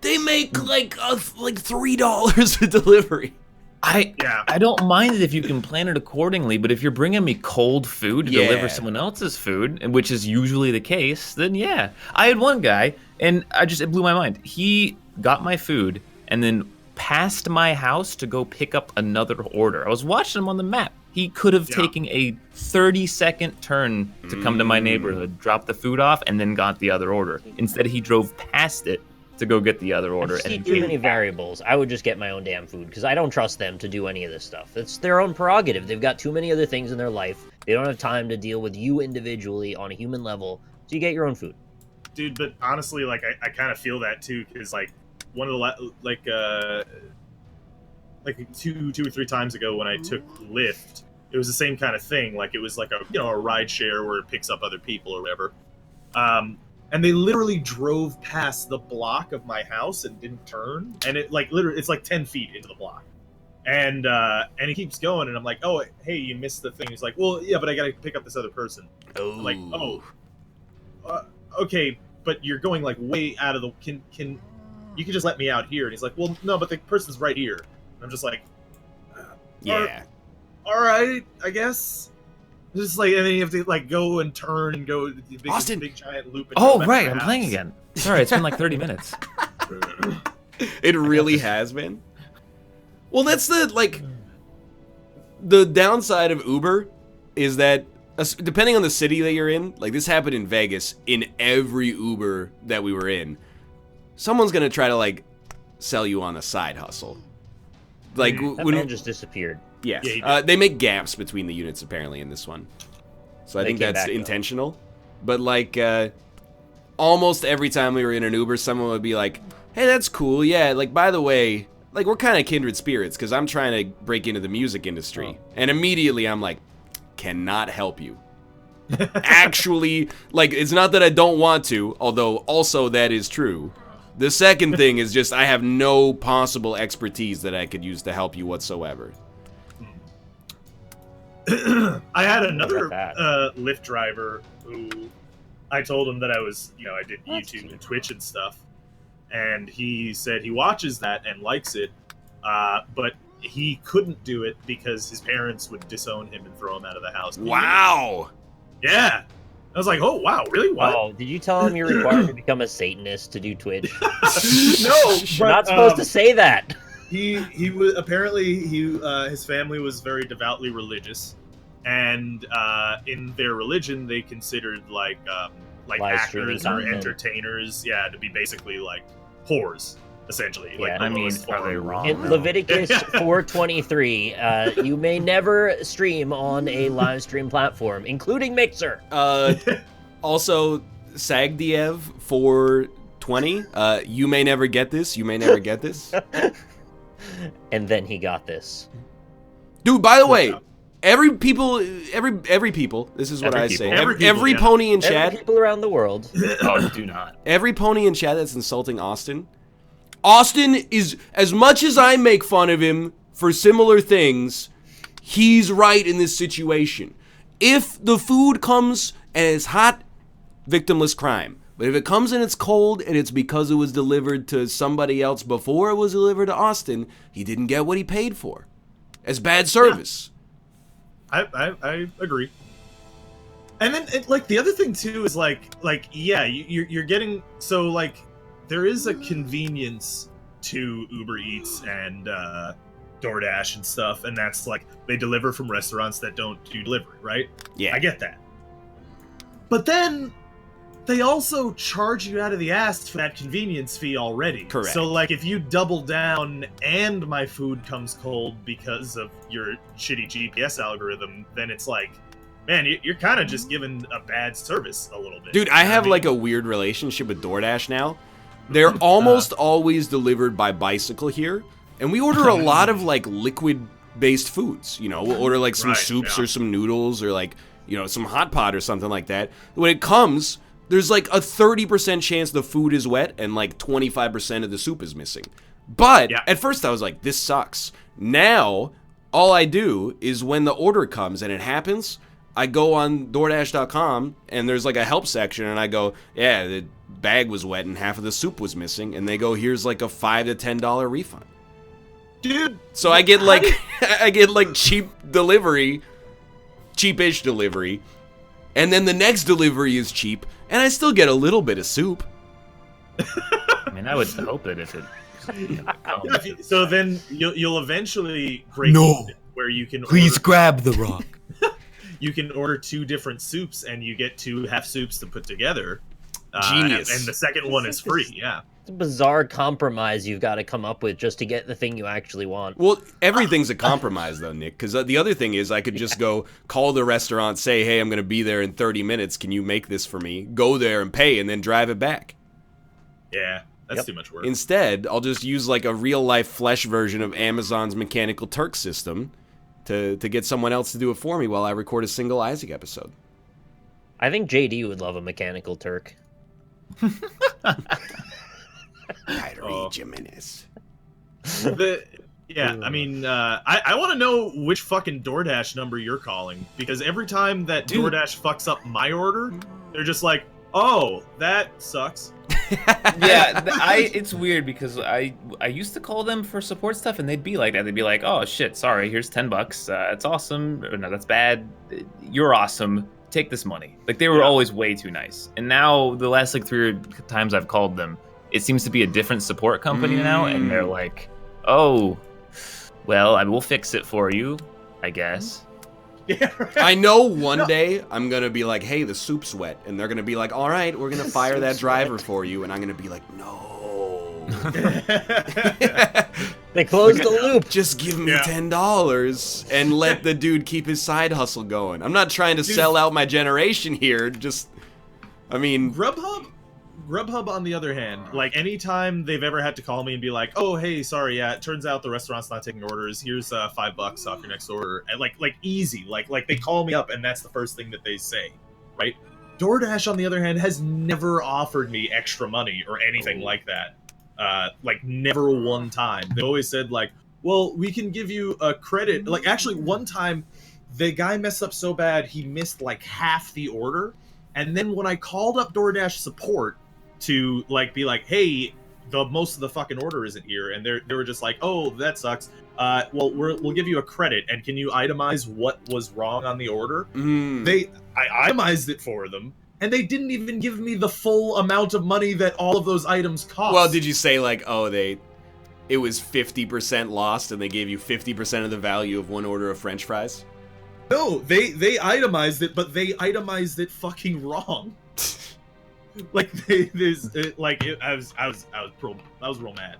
They make like $3 a delivery. I don't mind it if you can plan it accordingly, but if you're bringing me cold food to deliver someone else's food, which is usually the case, then yeah. I had one guy, and it blew my mind. He got my food and then passed my house to go pick up another order. I was watching him on the map. He could have taken a 30-second turn to come to my neighborhood, drop the food off, and then got the other order. Instead, he drove past it to go get the other order. I see too many variables. I would just get my own damn food because I don't trust them to do any of this stuff. It's their own prerogative. They've got too many other things in their life. They don't have time to deal with you individually on a human level, so you get your own food. Dude, but honestly, like, I kind of feel that too, because like one of the like 2 or 3 times ago when I took Lyft, it was the same kind of thing. Like, it was like a ride share where it picks up other people or whatever. And they literally drove past the block of my house and didn't turn. And it literally, it's like 10 feet into the block. And he keeps going, and I'm like, oh, hey, you missed the thing. He's like, well, yeah, but I gotta pick up this other person. I'm like, okay, but you're going like way out of the. Can you can just let me out here? And he's like, well, no, but the person's right here. And I'm just like, yeah. All right, I guess. Just like, and then you have to like go and turn and go Austin. big giant loop. Oh right, I'm playing again. Sorry, it's been like 30 minutes. It really has been. Well, that's the downside of Uber is that depending on the city that you're in, like this happened in Vegas, in every Uber that we were in, someone's gonna try to like sell you on a side hustle. Like that man just disappeared. Yes. Yeah, they make gaps between the units apparently in this one. So I think that's intentional. But like almost every time we were in an Uber, someone would be like, hey, that's cool. Yeah, like by the way, like we're kind of kindred spirits because I'm trying to break into the music industry. And immediately I'm like, cannot help you. Actually, like it's not that I don't want to, although also that is true. The second thing is just I have no possible expertise that I could use to help you whatsoever. I had another Lyft driver who I told him that I was, I did YouTube and Twitch and stuff. And he said he watches that and likes it, but he couldn't do it because his parents would disown him and throw him out of the house. Wow! Yeah! I was like, oh, wow, really? What? Oh, did you tell him you're required to become a Satanist to do Twitch? No! You're not supposed to say that! He was apparently his family was very devoutly religious, and in their religion they considered like actors or entertainers, to be basically like whores, essentially. Yeah, like I mean, are they wrong? In Leviticus 4:23, you may never stream on a live stream platform, including Mixer. Also, Sagdiev 420, you may never get this. You may never get this. And then he got this. Dude, by the way, every people, this is what I say. Every pony in chat. Every people around the world. Oh, do not. Every pony in chat that's insulting Austin. Austin is, as much as I make fun of him for similar things, he's right in this situation. If the food comes and it's hot, victimless crime. But if it comes and it's cold and it's because it was delivered to somebody else before it was delivered to Austin, he didn't get what he paid for. As bad service. Yeah. I agree. And then like the other thing too is you're getting, so like there is a convenience to Uber Eats and DoorDash and stuff, and that's like they deliver from restaurants that don't do delivery, right? Yeah. I get that. But then they also charge you out of the ass for that convenience fee already. Correct. So, like, if you double down and my food comes cold because of your shitty GPS algorithm, then it's like, man, you're kind of just giving a bad service a little bit. Dude, I have like a weird relationship with DoorDash now. They're almost always delivered by bicycle here, and we order a lot of like liquid-based foods. You know, we'll order like some soups or some noodles or like, you know, some hot pot or something like that. When it comes, there's like a 30% chance the food is wet and like 25% of the soup is missing. But at first I was like, this sucks. Now, all I do is when the order comes and it happens, I go on DoorDash.com and there's like a help section and I go, yeah, the bag was wet and half of the soup was missing. And they go, here's like a $5 to $10 refund. Dude. So I get like, I get like cheapish delivery. And then the next delivery is cheap, and I still get a little bit of soup. I mean, I would hope that if it... So then you'll eventually break even where you can grab the rock. You can order 2 different soups, and you get 2 half soups to put together. Genius. And the second one is free, yeah. It's a bizarre compromise you've got to come up with just to get the thing you actually want. Well, everything's a compromise, though, Nick, because the other thing is I could just go call the restaurant, say, hey, I'm going to be there in 30 minutes. Can you make this for me? Go there and pay, and then drive it back. Yeah, that's too much work. Instead, I'll just use like a real-life flesh version of Amazon's Mechanical Turk system to get someone else to do it for me while I record a single Isaac episode. I think JD would love a Mechanical Turk. Kyrie Jimenez. I mean, I want to know which fucking DoorDash number you're calling, because every time that DoorDash fucks up my order, they're just like, oh, that sucks. Yeah, it's weird because I used to call them for support stuff and they'd be like that. They'd be like, oh shit, sorry, here's $10. It's awesome. Or, no, that's bad. You're awesome. Take this money. Like, they were always way too nice. And now the last like 3 times I've called them, it seems to be a different support company now, and they're like, oh, well, I will fix it for you, I guess. Yeah, right. I know one day I'm going to be like, hey, the soup's wet. And they're going to be like, all right, we're going to fire that driver for you. And I'm going to be like, no. They closed the loop. Just give me $10 and let the dude keep his side hustle going. I'm not trying to sell out my generation here. Just, I mean... Grubhub, on the other hand, like, anytime they've ever had to call me and be like, oh, hey, sorry, it turns out the restaurant's not taking orders, here's $5 off your next order, and like easy, like they call me up and that's the first thing that they say, right? DoorDash, on the other hand, has never offered me extra money or anything like that. Like, never one time. They've always said, like, well, we can give you a credit. Like, actually, one time, the guy messed up so bad, he missed, like, half the order, and then when I called up DoorDash support to like be like, hey, most of the fucking order isn't here, and they were just like, oh, that sucks. Well, we'll give you a credit, and can you itemize what was wrong on the order? I itemized it for them, and they didn't even give me the full amount of money that all of those items cost. Well, did you say like, oh, it was 50% lost, and they gave you 50% of the value of one order of French fries? No, they itemized it, but they itemized it fucking wrong. Like, I was real mad,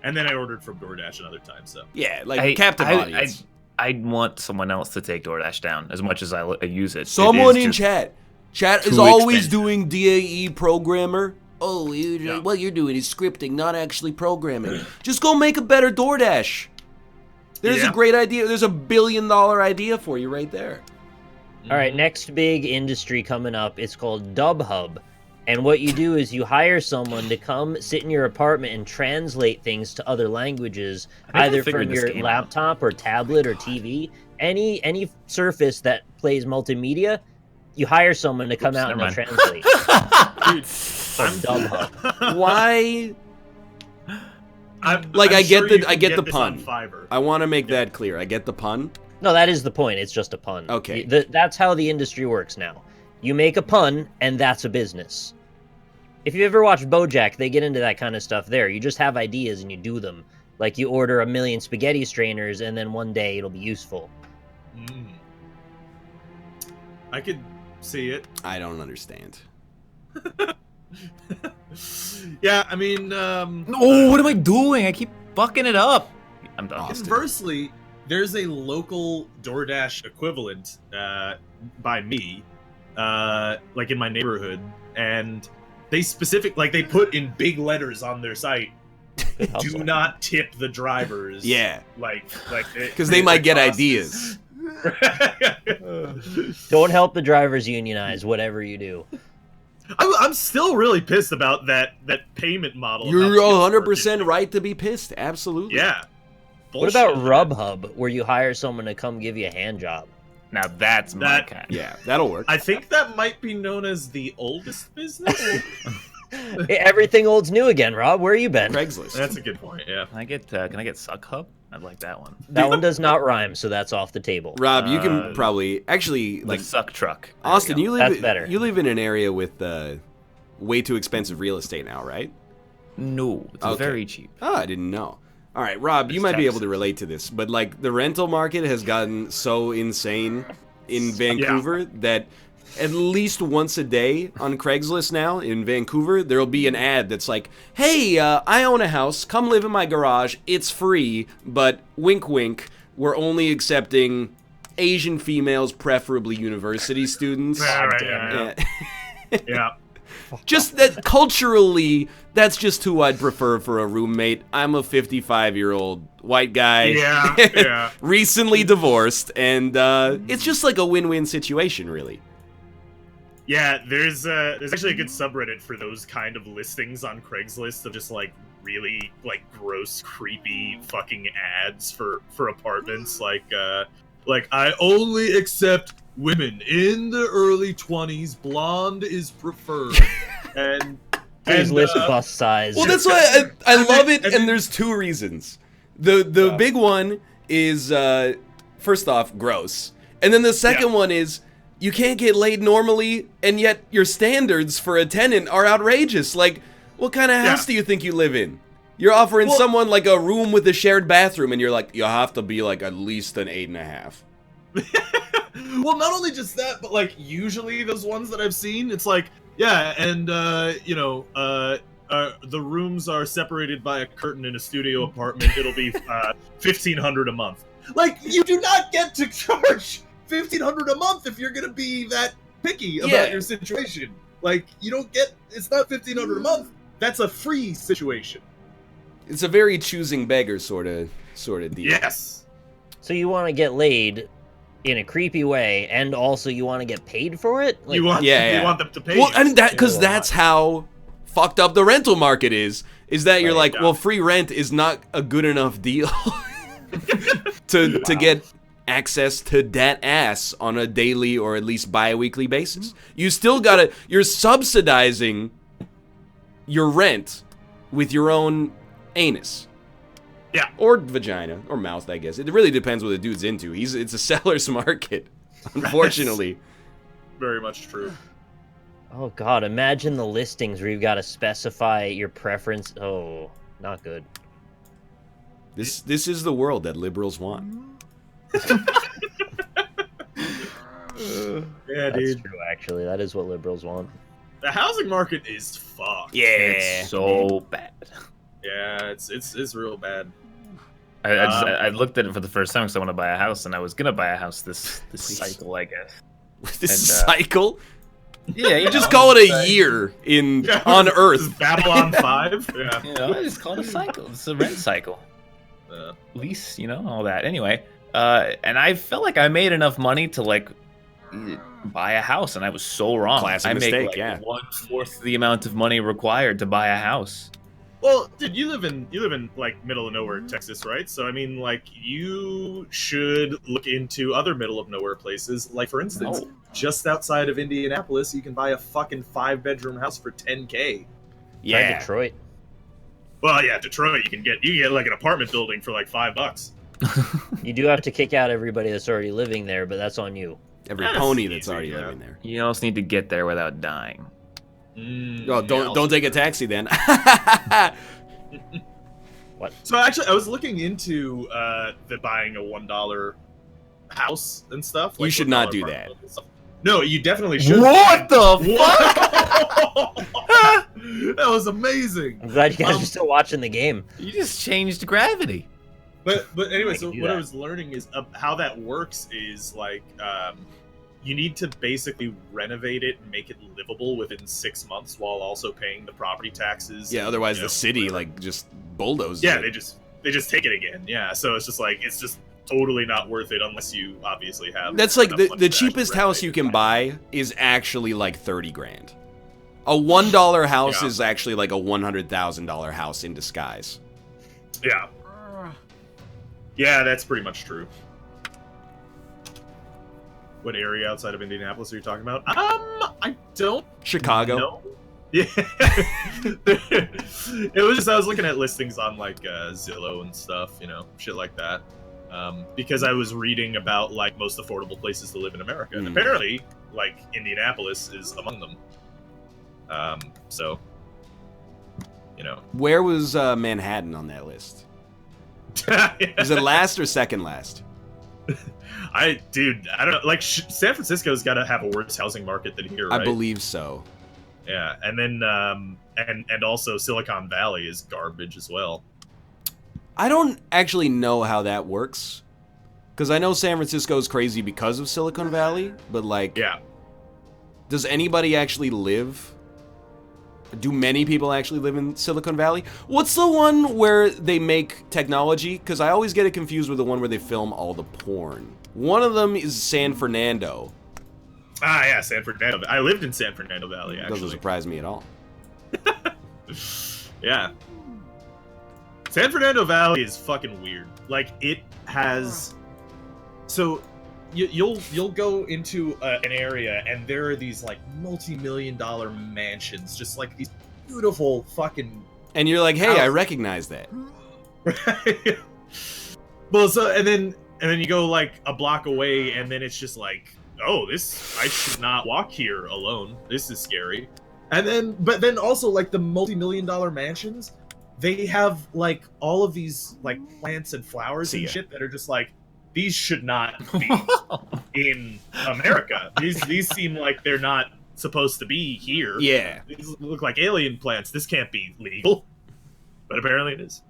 and then I ordered from DoorDash another time. So yeah, like captive audience. I'd want someone else to take DoorDash down as much as I use it. Someone in chat is always doing DAE programmer. Oh, what you're doing is scripting, not actually programming. Just go make a better DoorDash. There's a great idea. There's a $1 billion idea for you right there. All right, next big industry coming up. It's called DubHub. And what you do is you hire someone to come sit in your apartment and translate things to other languages, either from your laptop or tablet or TV. Any surface that plays multimedia, you hire someone to come out and translate. Dude, DubHub. Why? I get the pun. I want to make that clear. I get the pun. No, that is the point. It's just a pun. Okay. That's how the industry works now. You make a pun, and that's a business. If you ever watched BoJack, they get into that kind of stuff there. You just have ideas and you do them. Like, you order 1 million spaghetti strainers, and then one day it'll be useful. I could see it. I don't understand. Yeah, I mean, No, what am I doing? I keep fucking it up. I'm done. Conversely, there's a local DoorDash equivalent by me, like in my neighborhood, and they they put in big letters on their site, do not tip the drivers. Yeah. Because they might get ideas. Don't help the drivers unionize, whatever you do. I'm still really pissed about that payment model. You're 100% right to be pissed. Absolutely. Yeah. What about RubHub, where you hire someone to come give you a hand job? Now that's my kind. Yeah, that'll work. I think that might be known as the oldest business. Everything old's new again, Rob. Where you been? Craigslist. That's a good point. Yeah. Can I get Suck Hub? I'd like that one. That one does not rhyme, so that's off the table. Rob, you can probably actually like Suck Truck. Austin, you live. That's better. You live in an area with way too expensive real estate now, right? No, it's very cheap. Oh, I didn't know. All right, Rob, you might be able to relate to this, but like the rental market has gotten so insane in Vancouver that at least once a day on Craigslist now in Vancouver, there'll be an ad that's like, hey, I own a house. Come live in my garage. It's free, but wink, wink, we're only accepting Asian females, preferably university students. Yeah. Just that culturally, that's just who I'd prefer for a roommate. I'm a 55-year-old white guy, recently divorced, and it's just like a win-win situation, really. Yeah, there's actually a good subreddit for those kind of listings on Craigslist of just like really like gross, creepy fucking ads for apartments. Like I only accept women in the early 20s. Blonde is preferred. and Please list bust size. Well, that's why I love it, and there's two reasons. The big one is first off gross, and then the second one is you can't get laid normally, and yet your standards for a tenant are outrageous. Like, what kind of house do you think you live in? You're offering someone like a room with a shared bathroom, and you're like, you have to be like at least an 8.5. Well, not only just that, but like usually those ones that I've seen, it's like, and the rooms are separated by a curtain in a studio apartment. It'll be $1,500 a month. Like, you do not get to charge $1,500 a month if you're gonna be that picky about your situation. Like, you don't get. It's not $1,500 a month. That's a free situation. It's a very choosing beggar sort of deal. Yes. So you want to get laid in a creepy way, and also you want to get paid for it? Like, you want them to pay. Well, you. and because that's how fucked up the rental market is that you're like, well, free rent is not a good enough deal to get access to that ass on a daily or at least bi-weekly basis. You still you're subsidizing your rent with your own anus. Yeah. Or vagina, or mouth, I guess. It really depends what the dude's into. It's a seller's market, unfortunately. Very much true. Oh god, imagine the listings where you've got to specify your preference. Oh, not good. This is the world that liberals want. Yeah, That's dude. true, actually. That is what liberals want. The housing market is fucked. Yeah. It's so bad. Yeah, it's real bad. I looked at it for the first time because I want to buy a house, and I was gonna buy a house this cycle, I guess. This cycle? Yeah, you just call it a year on Earth. Babylon 5? Yeah. You know, I just call it a cycle. It's a rent cycle. Lease, all that. Anyway, and I felt like I made enough money to like buy a house, and I was so wrong. Classic I mistake, make like 1/4 the amount of money required to buy a house. Well, dude, you live in like middle of nowhere, Texas, right? So I mean, like, you should look into other middle of nowhere places. Like, for instance, just outside of Indianapolis, you can buy a fucking 5-bedroom house for $10K. Yeah, try Detroit. Well, yeah, Detroit, you get like an apartment building for like $5. You do have to kick out everybody that's already living there, but that's on you. Every pony that's already living there. You also need to get there without dying. Don't take a taxi then. What? So actually, I was looking into the buying a $1 house and stuff. You should not do that. No, you definitely should. What the fuck? That was amazing. I'm glad you guys are still watching the game. You just changed gravity. But anyway, so what that. I was learning is how that works is like you need to basically renovate it and make it livable within 6 months while also paying the property taxes. Yeah, and, otherwise you know, the city whatever. like just bulldozes Yeah, it. they just take it again. Yeah, so it's just totally not worth it unless you obviously have. That's like enough money the to actually cheapest house renovate you it. can buy is actually like 30 grand. A $1 house Yeah. is actually like a $100,000 house in disguise. Yeah. Yeah, that's pretty much true. What area outside of Indianapolis are you talking about? I don't Chicago. know. Yeah. It was just I was looking at listings on like Zillow and stuff, you know, shit like that. Because I was reading about like most affordable places to live in America, and apparently, like Indianapolis is among them. So, you know, Where was Manhattan on that list? Is it last or second last? I don't know. Like San Francisco's got to have a worse housing market than here, right? I believe so. Yeah, and then and also Silicon Valley is garbage as well. I don't actually know how that works. Because I know San Francisco is crazy because of Silicon Valley, but like, Yeah. does anybody actually live? Do many people actually live in Silicon Valley? What's the one where they make technology? Because I always get it confused with the one where they film all the porn. One of them is San Fernando. Ah, yeah, San Fernando. I lived in San Fernando Valley, Doesn't actually. surprise me at all. Yeah. San Fernando Valley is fucking weird. Like, it has... So, you'll go into an area, and there are these, like, multi-million-dollar mansions. Just, like, these beautiful fucking... And you're like, hey, I recognize that. Right? Well, so, and then you go, like, a block away, and then it's just like... Oh, I should not walk here alone. This is scary. But then also, like, the multi-million-dollar mansions, they have, like, all of these, like, plants and flowers and shit that are just like, these should not be in America. These seem like they're not supposed to be here. Yeah. These look like alien plants. This can't be legal. But apparently it is.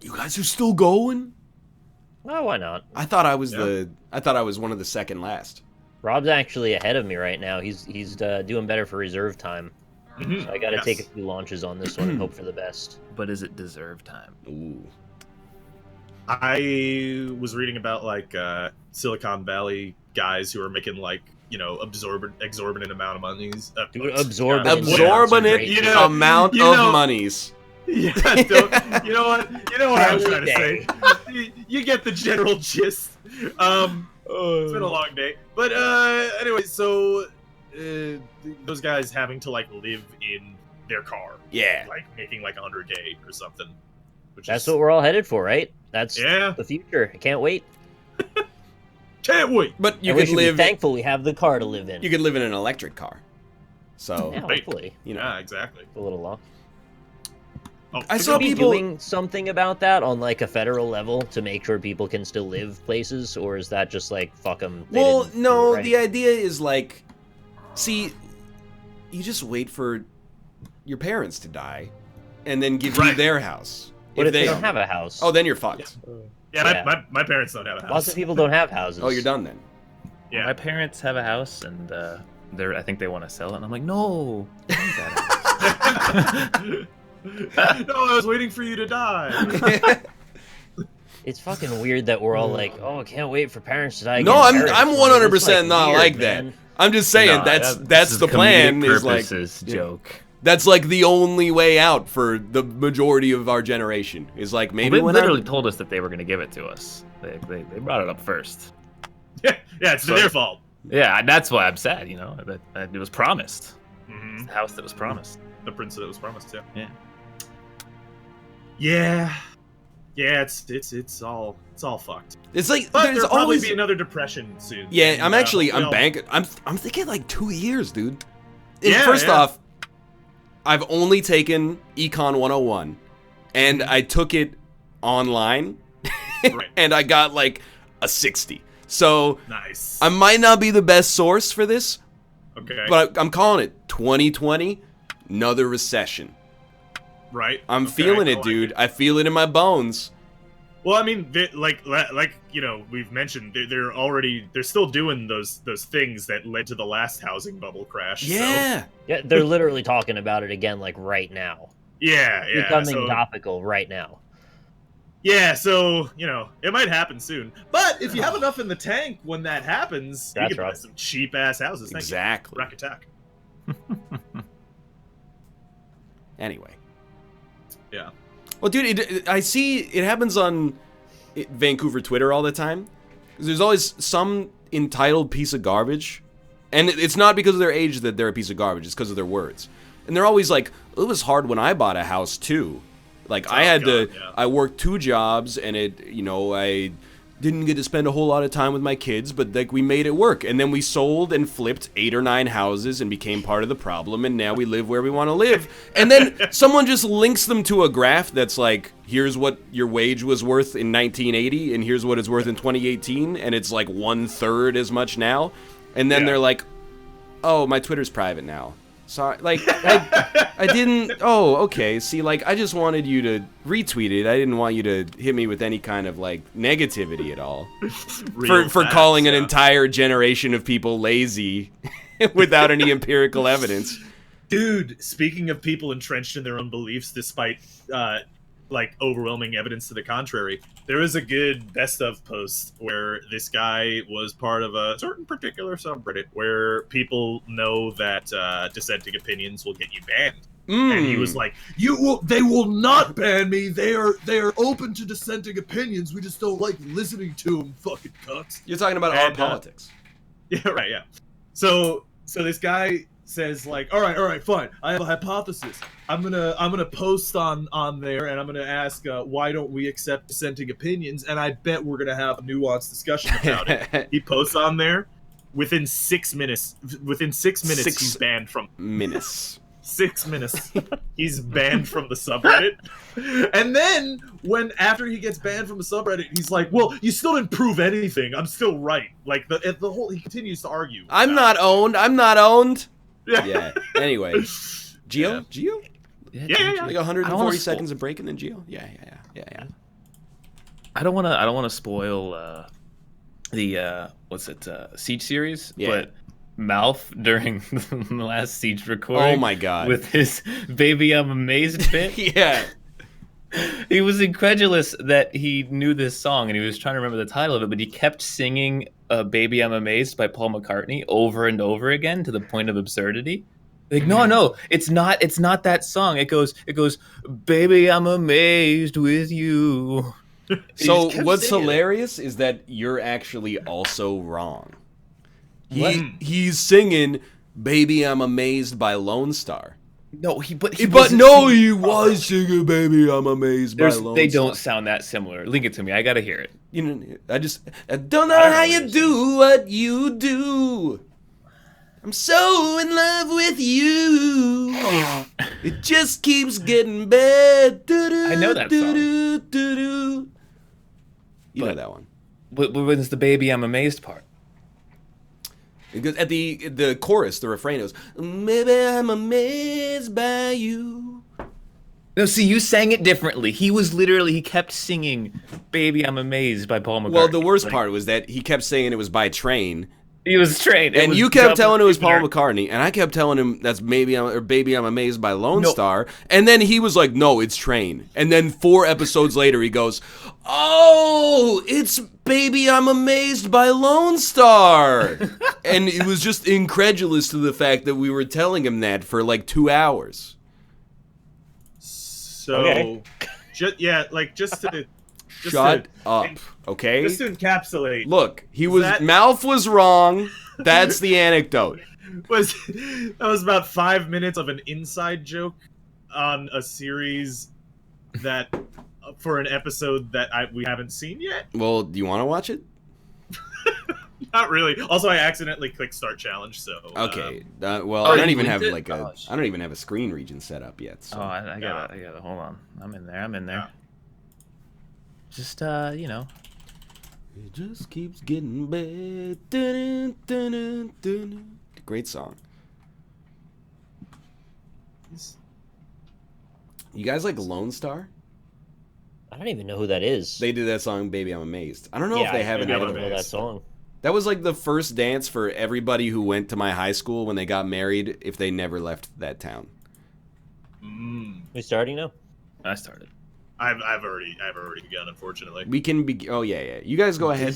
You guys are still going? Well, why not? I thought I was one of the second last. Rob's actually ahead of me right now. He's doing better for reserve time. Mm-hmm. So I got to take a few launches on this one and hope for the best. But is it deserve time? Ooh. I was reading about like Silicon Valley guys who are making like, you know, exorbitant amount of monies. Absorbent amount of monies. Yeah, you know what I'm trying to say. You get the general gist. It's been a long day, but anyway, so those guys having to like live in their car, Yeah. like making like 100K or something. That's what we're all headed for, right? That's Yeah. the future. I can't wait. Can't wait. But you And we could should live. be thankful we have the car to live in. You could live in an electric car. So Yeah, hopefully. you know. Yeah, exactly. A little luck. Oh, I Should saw we be people. doing something about that on like a federal level to make sure people can still live places, or is that just like fuck them? Well, no. The idea is like, see, you just wait for your parents to die, and then give you their house. What if they don't have a house? Oh, then you're fucked. Yeah, my parents don't have a house. Lots of people don't have houses. Oh, you're done then. Yeah. My parents have a house, and I think they want to sell it, and I'm like, no. I need that house. No, I was waiting for you to die. It's fucking weird that we're all like, oh, I can't wait for parents to die. No, again. I'm Parents, 100% it's, not weird, like that. man. I'm just saying No, that's this is the plan. comedic Is like purposes joke. that's like the only way out for the majority of our generation. Is like maybe They when literally I'm, told us that they were going to give it to us. They brought it up first. Yeah, it's their fault. Yeah, that's why I'm sad. You know that it was promised. Mm-hmm. It's the house that was promised. The prince that was promised. Yeah. Yeah, it's all fucked. it's like But there's there'll probably always be another depression soon. yeah. And, I'm actually hopefully I'm I'll- banking. I'm thinking like 2 years, dude. And Yeah, first yeah. off, I've only taken Econ 101, and I took it online, Right. and I got like a 60. So Nice. I might not be the best source for this, Okay. but I'm calling it 2020, another recession. Right. I'm feeling it, like dude. I feel it in my bones. Well, I mean, like you know, we've mentioned they're still doing those things that led to the last housing bubble crash. Yeah. So. Yeah, they're literally talking about it again, like right now. Yeah. Becoming topical right now. Yeah, so, you know, it might happen soon. But if you have enough in the tank when that happens, you can buy some cheap-ass houses. Thank Exactly. you. Rack Attack. Anyway. Yeah. Well, dude, I see it happens on Vancouver Twitter all the time. There's always some entitled piece of garbage. And it's not because of their age that they're a piece of garbage. It's because of their words. And they're always like, it was hard when I bought a house, too. Like, I worked 2 jobs, and I didn't get to spend a whole lot of time with my kids, but, like, we made it work. And then we sold and flipped 8 or 9 houses and became part of the problem, and now we live where we want to live. And then someone just links them to a graph that's like, here's what your wage was worth in 1980, and here's what it's worth in 2018, and it's, like, 1/3 as much now. And then they're like, oh, my Twitter's private now. Sorry, like, I didn't, oh, okay, see, like, I just wanted you to retweet it. I didn't want you to hit me with any kind of, like, negativity at all. for calling an entire generation of people lazy without any empirical evidence. Dude, speaking of people entrenched in their own beliefs despite, like, overwhelming evidence to the contrary, there is a good best of post where this guy was part of a certain particular subreddit where people know that dissenting opinions will get you banned. And he was like, they will not ban me. They are open to dissenting opinions. We just don't like listening to them, fucking cucks. You're talking about our politics. Yeah, right, yeah. So this guy says, like, all right, fine. I have a hypothesis. I'm gonna post on there, and I'm gonna ask, why don't we accept dissenting opinions? And I bet we're gonna have a nuanced discussion about it. He posts on there. Within 6 minutes, he's banned from 6 minutes. He's banned from the subreddit. And then after he gets banned from the subreddit, he's like, well, you still didn't prove anything. I'm still right. Like the whole, he continues to argue. I'm not owned. Yeah. Anyway, Geo? Yeah. Like 140 seconds of break and then Geo? Yeah. I don't want to spoil the Siege series, but Mouth during the last Siege recording. Oh my god. With his Baby I'm Amazed bit. Yeah. He was incredulous that he knew this song and he was trying to remember the title of it, but he kept singing Baby I'm Amazed by Paul McCartney over and over again to the point of absurdity. Like, no, it's not that song. It goes, Baby I'm amazed with you. So what's hilarious is that you're actually also wrong. He's singing Baby I'm Amazed by Lone Star. No, he was singing Baby I'm Amazed by Lone Star. They don't sound that similar. Link it to me. I gotta hear it. You know, I don't know how you do what you do. I'm so in love with you. It just keeps getting better. I know that song. You know that one. But when's the Baby I'm Amazed part? Because at the chorus, the refrain goes, maybe I'm amazed by you. No, see, you sang it differently. He kept singing Baby I'm Amazed by Paul McCartney. Well, the worst part was that he kept saying it was by Train. He was Train. And you kept telling him it was Paul McCartney, and I kept telling him that's Baby I'm Amazed by Lone Star. And then he was like, no, it's Train. And then 4 episodes later, he goes, oh, it's Baby I'm Amazed by Lone Star. And it was just incredulous to the fact that we were telling him that for like 2 hours. So, just to... Shut up, okay? Just to encapsulate. Look, Malf was wrong. That's the anecdote. That was about 5 minutes of an inside joke on a series that, for an episode that we haven't seen yet. Well, do you want to watch it? Not really. Also, I accidentally clicked start challenge, so. Okay. I don't even have I don't even have a screen region set up yet. So. Oh, I gotta. Hold on. I'm in there. Yeah. Just, you know. It just keeps getting better. Dun, dun, dun, dun, dun. Great song. You guys like Lone Star? I don't even know who that is. They did that song, Baby I'm Amazed. I don't know if they have it. I don't know that song. That was like the first dance for everybody who went to my high school when they got married if they never left that town. We starting now? I started. I've already begun, unfortunately. We can be. Oh yeah. You guys go ahead.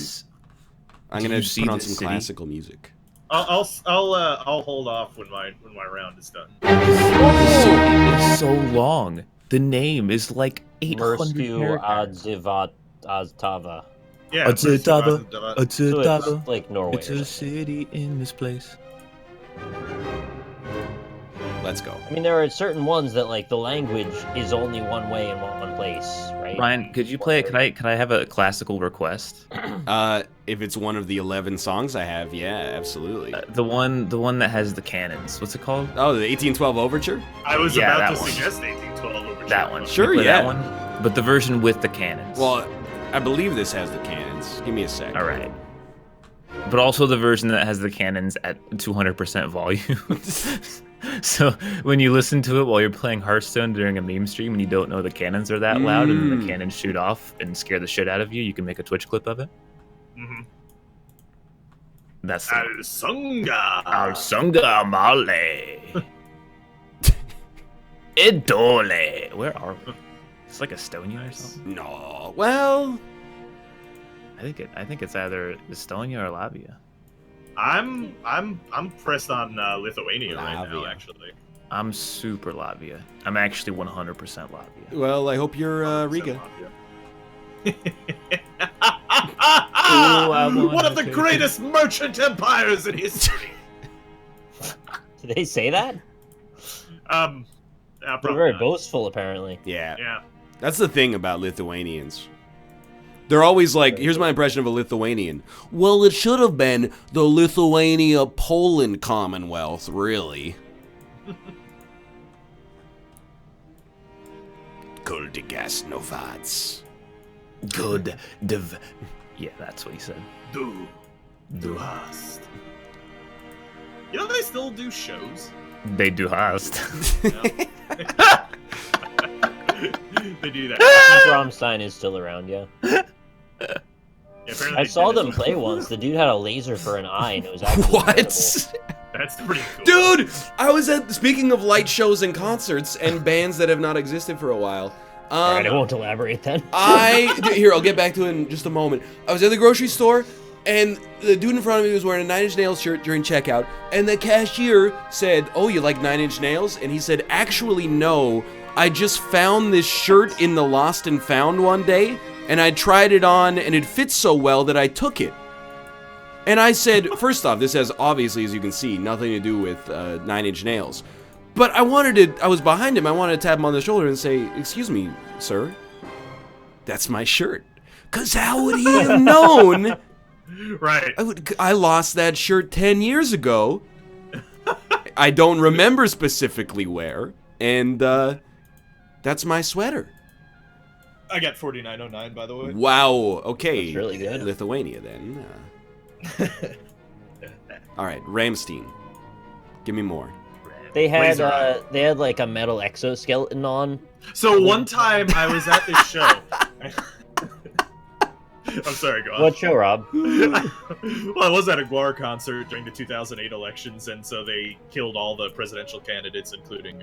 I'm gonna put on some city? classical music. I'll hold off when my round is done. It's so long. The name is like 800 characters. Aztava. Yeah, So it's like Norway. It's a city in this place. Let's go. I mean, there are certain ones that like the language is only one way in one place, right? Ryan, could you play it? Could I have a classical request? If it's one of the 11 songs I have, yeah, absolutely. The one that has the cannons. What's it called? Oh, the 1812 Overture? I was Yeah, about that to one. suggest 1812 Overture. That one. Sure, Can you play yeah. that one, but the version with the cannons. Well, I believe this has the cannons. Give me a sec. All right. But also the version that has the cannons at 200% volume. So when you listen to it while you're playing Hearthstone during a meme stream and you don't know the cannons are that loud and then the cannons shoot off and scare the shit out of you, you can make a Twitch clip of it. Mm-hmm. That's the Al-Sunga. Male. Idole. Where are we? It's like Estonia or something. No. Well, I think it's either Estonia or Latvia. I'm pressed on Lithuania right now, Latvia. actually. I'm super Latvia. I'm actually 100% Latvia. well, I hope you're Riga. One of the greatest merchant empires in history. Did they say that? Yeah, They're probably very not. boastful, apparently. Yeah. Yeah. That's the thing about Lithuanians. They're always like, here's my impression of a Lithuanian. Well, it should have been the Lithuania-Poland Commonwealth, really. Kuldigas Novats. Good Yeah, that's what he said. Du hast. You know they still do shows. They do hast. They do that. Rammstein is still around, yeah. Yeah, apparently I they saw did them it. play once. The dude had a laser for an eye, and it was actually What? incredible. That's pretty cool. Dude, I was at, speaking of light shows and concerts and bands that have not existed for a while. Alright, I won't elaborate then. Here, I'll get back to it in just a moment. I was at the grocery store, and the dude in front of me was wearing a 9 Inch Nails shirt during checkout, and the cashier said, "Oh, you like 9 Inch Nails?" And he said, "Actually, no. I just found this shirt in the Lost and Found one day, and I tried it on, and it fits so well that I took it." And I said, first off, this has obviously, as you can see, nothing to do with 9 Inch Nails. But I was behind him, I wanted to tap him on the shoulder and say, "Excuse me, sir, that's my shirt." Because how would he have known? Right. I lost that shirt 10 years ago. I don't remember specifically where, and that's my sweater. I got 4909, by the way. Wow, okay. That's really good. Lithuania, then. Alright, Ramstein. Give me more. They had Laser eye. they had like a metal exoskeleton on. So one time I was at this show. I'm sorry, go on. What show, Rob? Well, I was at a Guar concert during the 2008 elections, and so they killed all the presidential candidates, including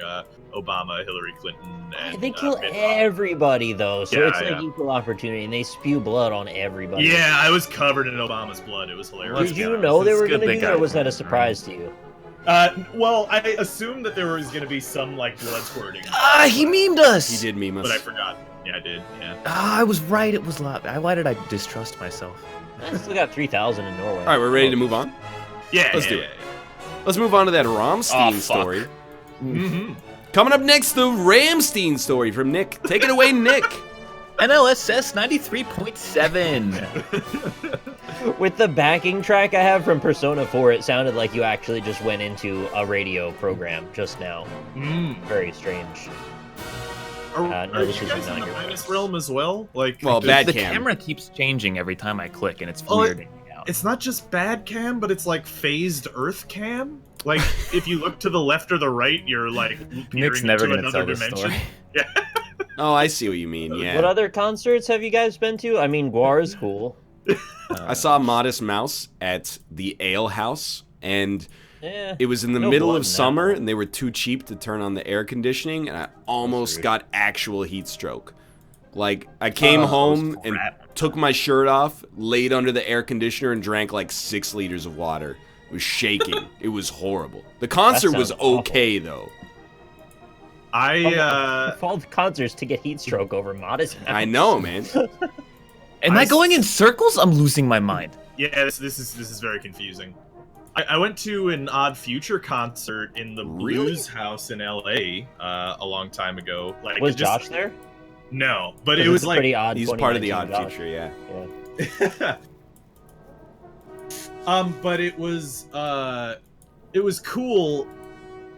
Obama, Hillary Clinton, and They kill Mitt Romney. everybody though, so Yeah, it's like yeah. equal opportunity, and they spew blood on everybody. Yeah, I was covered in Obama's blood. It was hilarious. Did you know they It's were good gonna they do got that, or was it. that a surprise to you? Well, I assumed that there was going to be some like blood squirting, He memed us. He did meme us. but I forgot. Yeah, I did. Yeah. I was right. It was Latvia. Why did I distrust myself? I still got 3,000 in Norway. Alright, we're ready to move on? Yeah. Let's do it. Let's move on to that Ramstein Oh, fuck. story. Mm-hmm. Coming up next, the Ramstein story from Nick. Take it away, Nick. NLSS 93.7. With the backing track I have from Persona 4, it sounded like you actually just went into a radio program just now. Very strange. Are this you is guys not in the your minus voice. realm as well? Like, Well, does- bad The cam. camera keeps changing every time I click, and it's Oh, weirding me out. It's not just bad cam, but it's like phased Earth cam. Like, if you look to the left or the right, you're like Nick's peering never into gonna another tell this dimension. story. Yeah. Oh, I see what you mean. Yeah. What other concerts have you guys been to? I mean, Guar is cool. I saw Modest Mouse at the Ale House, and Yeah. it was in the No middle blood of in that summer, one. and they were too cheap to turn on the air conditioning, and I almost rude. got actual heat stroke. Like, I came Oh, home and crap. took my shirt off, laid under the air conditioner, and drank like 6 liters of water. It was shaking. It was horrible. The concert was sounds awful. okay, though. Of all the concerts to get heat stroke over Modest Mouse. I know, man. Am I going in circles? I'm losing my mind. Yeah, this is very confusing. I went to an Odd Future concert in the Really? Blues House in LA a long time ago. Like, Was it just- Josh there? No, but 'Cause it it's was a like pretty odd. He's part of the Odd 2019 Future, yeah. Josh. Yeah. but it was cool.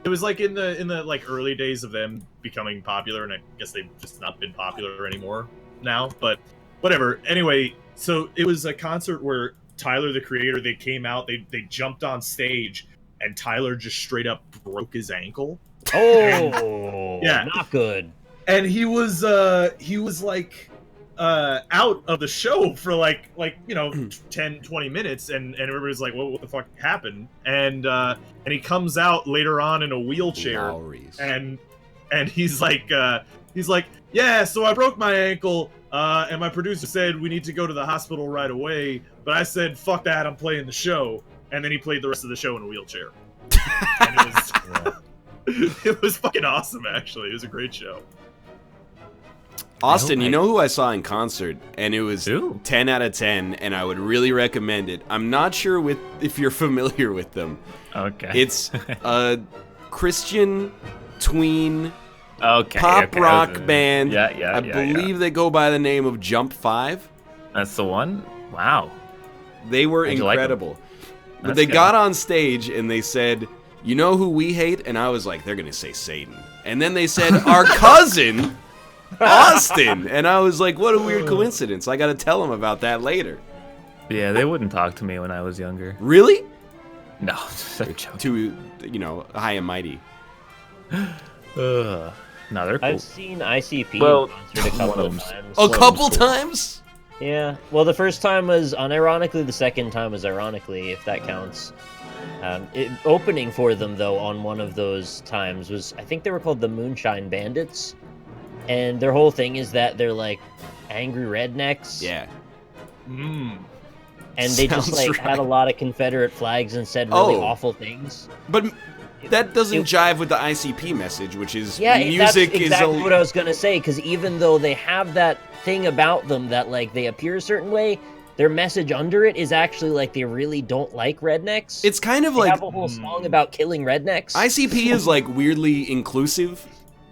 It was like in the like early days of them becoming popular, and I guess they've just not been popular anymore now. But whatever. Anyway, so it was a concert where Tyler, the creator, they came out, they jumped on stage, and Tyler just straight up broke his ankle. Oh, Yeah. not good. And he was like out of the show for like 10 20 minutes, and everybody's like, what the fuck happened? And he comes out later on in a wheelchair, Lowry's. and he's like yeah, so I broke my ankle, and my producer said we need to go to the hospital right away, but I said fuck that, I'm playing the show. And then he played the rest of the show in a wheelchair. And it was it was fucking awesome, actually. It was a great show. Austin, I you hope know who I saw in concert, and it was Who? 10 out of 10, and I would really recommend it. I'm not sure if you're familiar with them. Okay. It's a Christian tween okay. pop okay. rock band. Yeah. I believe they go by the name of Jump 5. That's the one. Wow. They were How'd you like 'em? incredible. But That's they good. got on stage and they said, "You know who we hate?" And I was like, "They're gonna say Satan." And then they said, "Our cousin, Austin." And I was like, "What a weird coincidence." I got to tell him about that later. Yeah, they wouldn't talk to me when I was younger. Really? No, they're joking. Too, high and mighty. No, they're cool. I've seen ICP Well, in concert a couple one of of them's- times. A couple times? Yeah. Well, the first time was unironically. The second time was ironically, if that counts. Opening for them, though, on one of those times was, I think they were called the Moonshine Bandits. And their whole thing is that they're like angry rednecks. Yeah. And they just Sounds like had a right. lot of Confederate flags and said really Oh. awful things. But that doesn't It- jive with the ICP message, which is Yeah, music that's exactly is what I was gonna say. Because even though they have that thing about them that like they appear a certain way, their message under it is actually like they really don't like rednecks. it's kind of they like have a whole song about killing rednecks. ICP is like weirdly inclusive,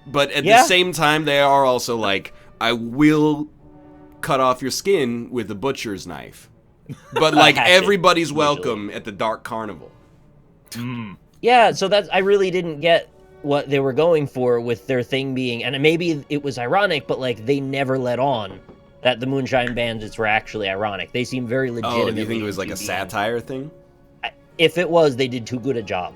but at Yeah. the same time they are also like, I will cut off your skin with a butcher's knife. But like Hatchet, everybody's usually. welcome at the Dark Carnival. Yeah, so that's I really didn't get what they were going for with their thing being, and maybe it was ironic, but like they never let on that the Moonshine Bandits were actually ironic. They seem very Oh, legitimately. you think it was like a into being- satire thing? If it was, they did too good a job.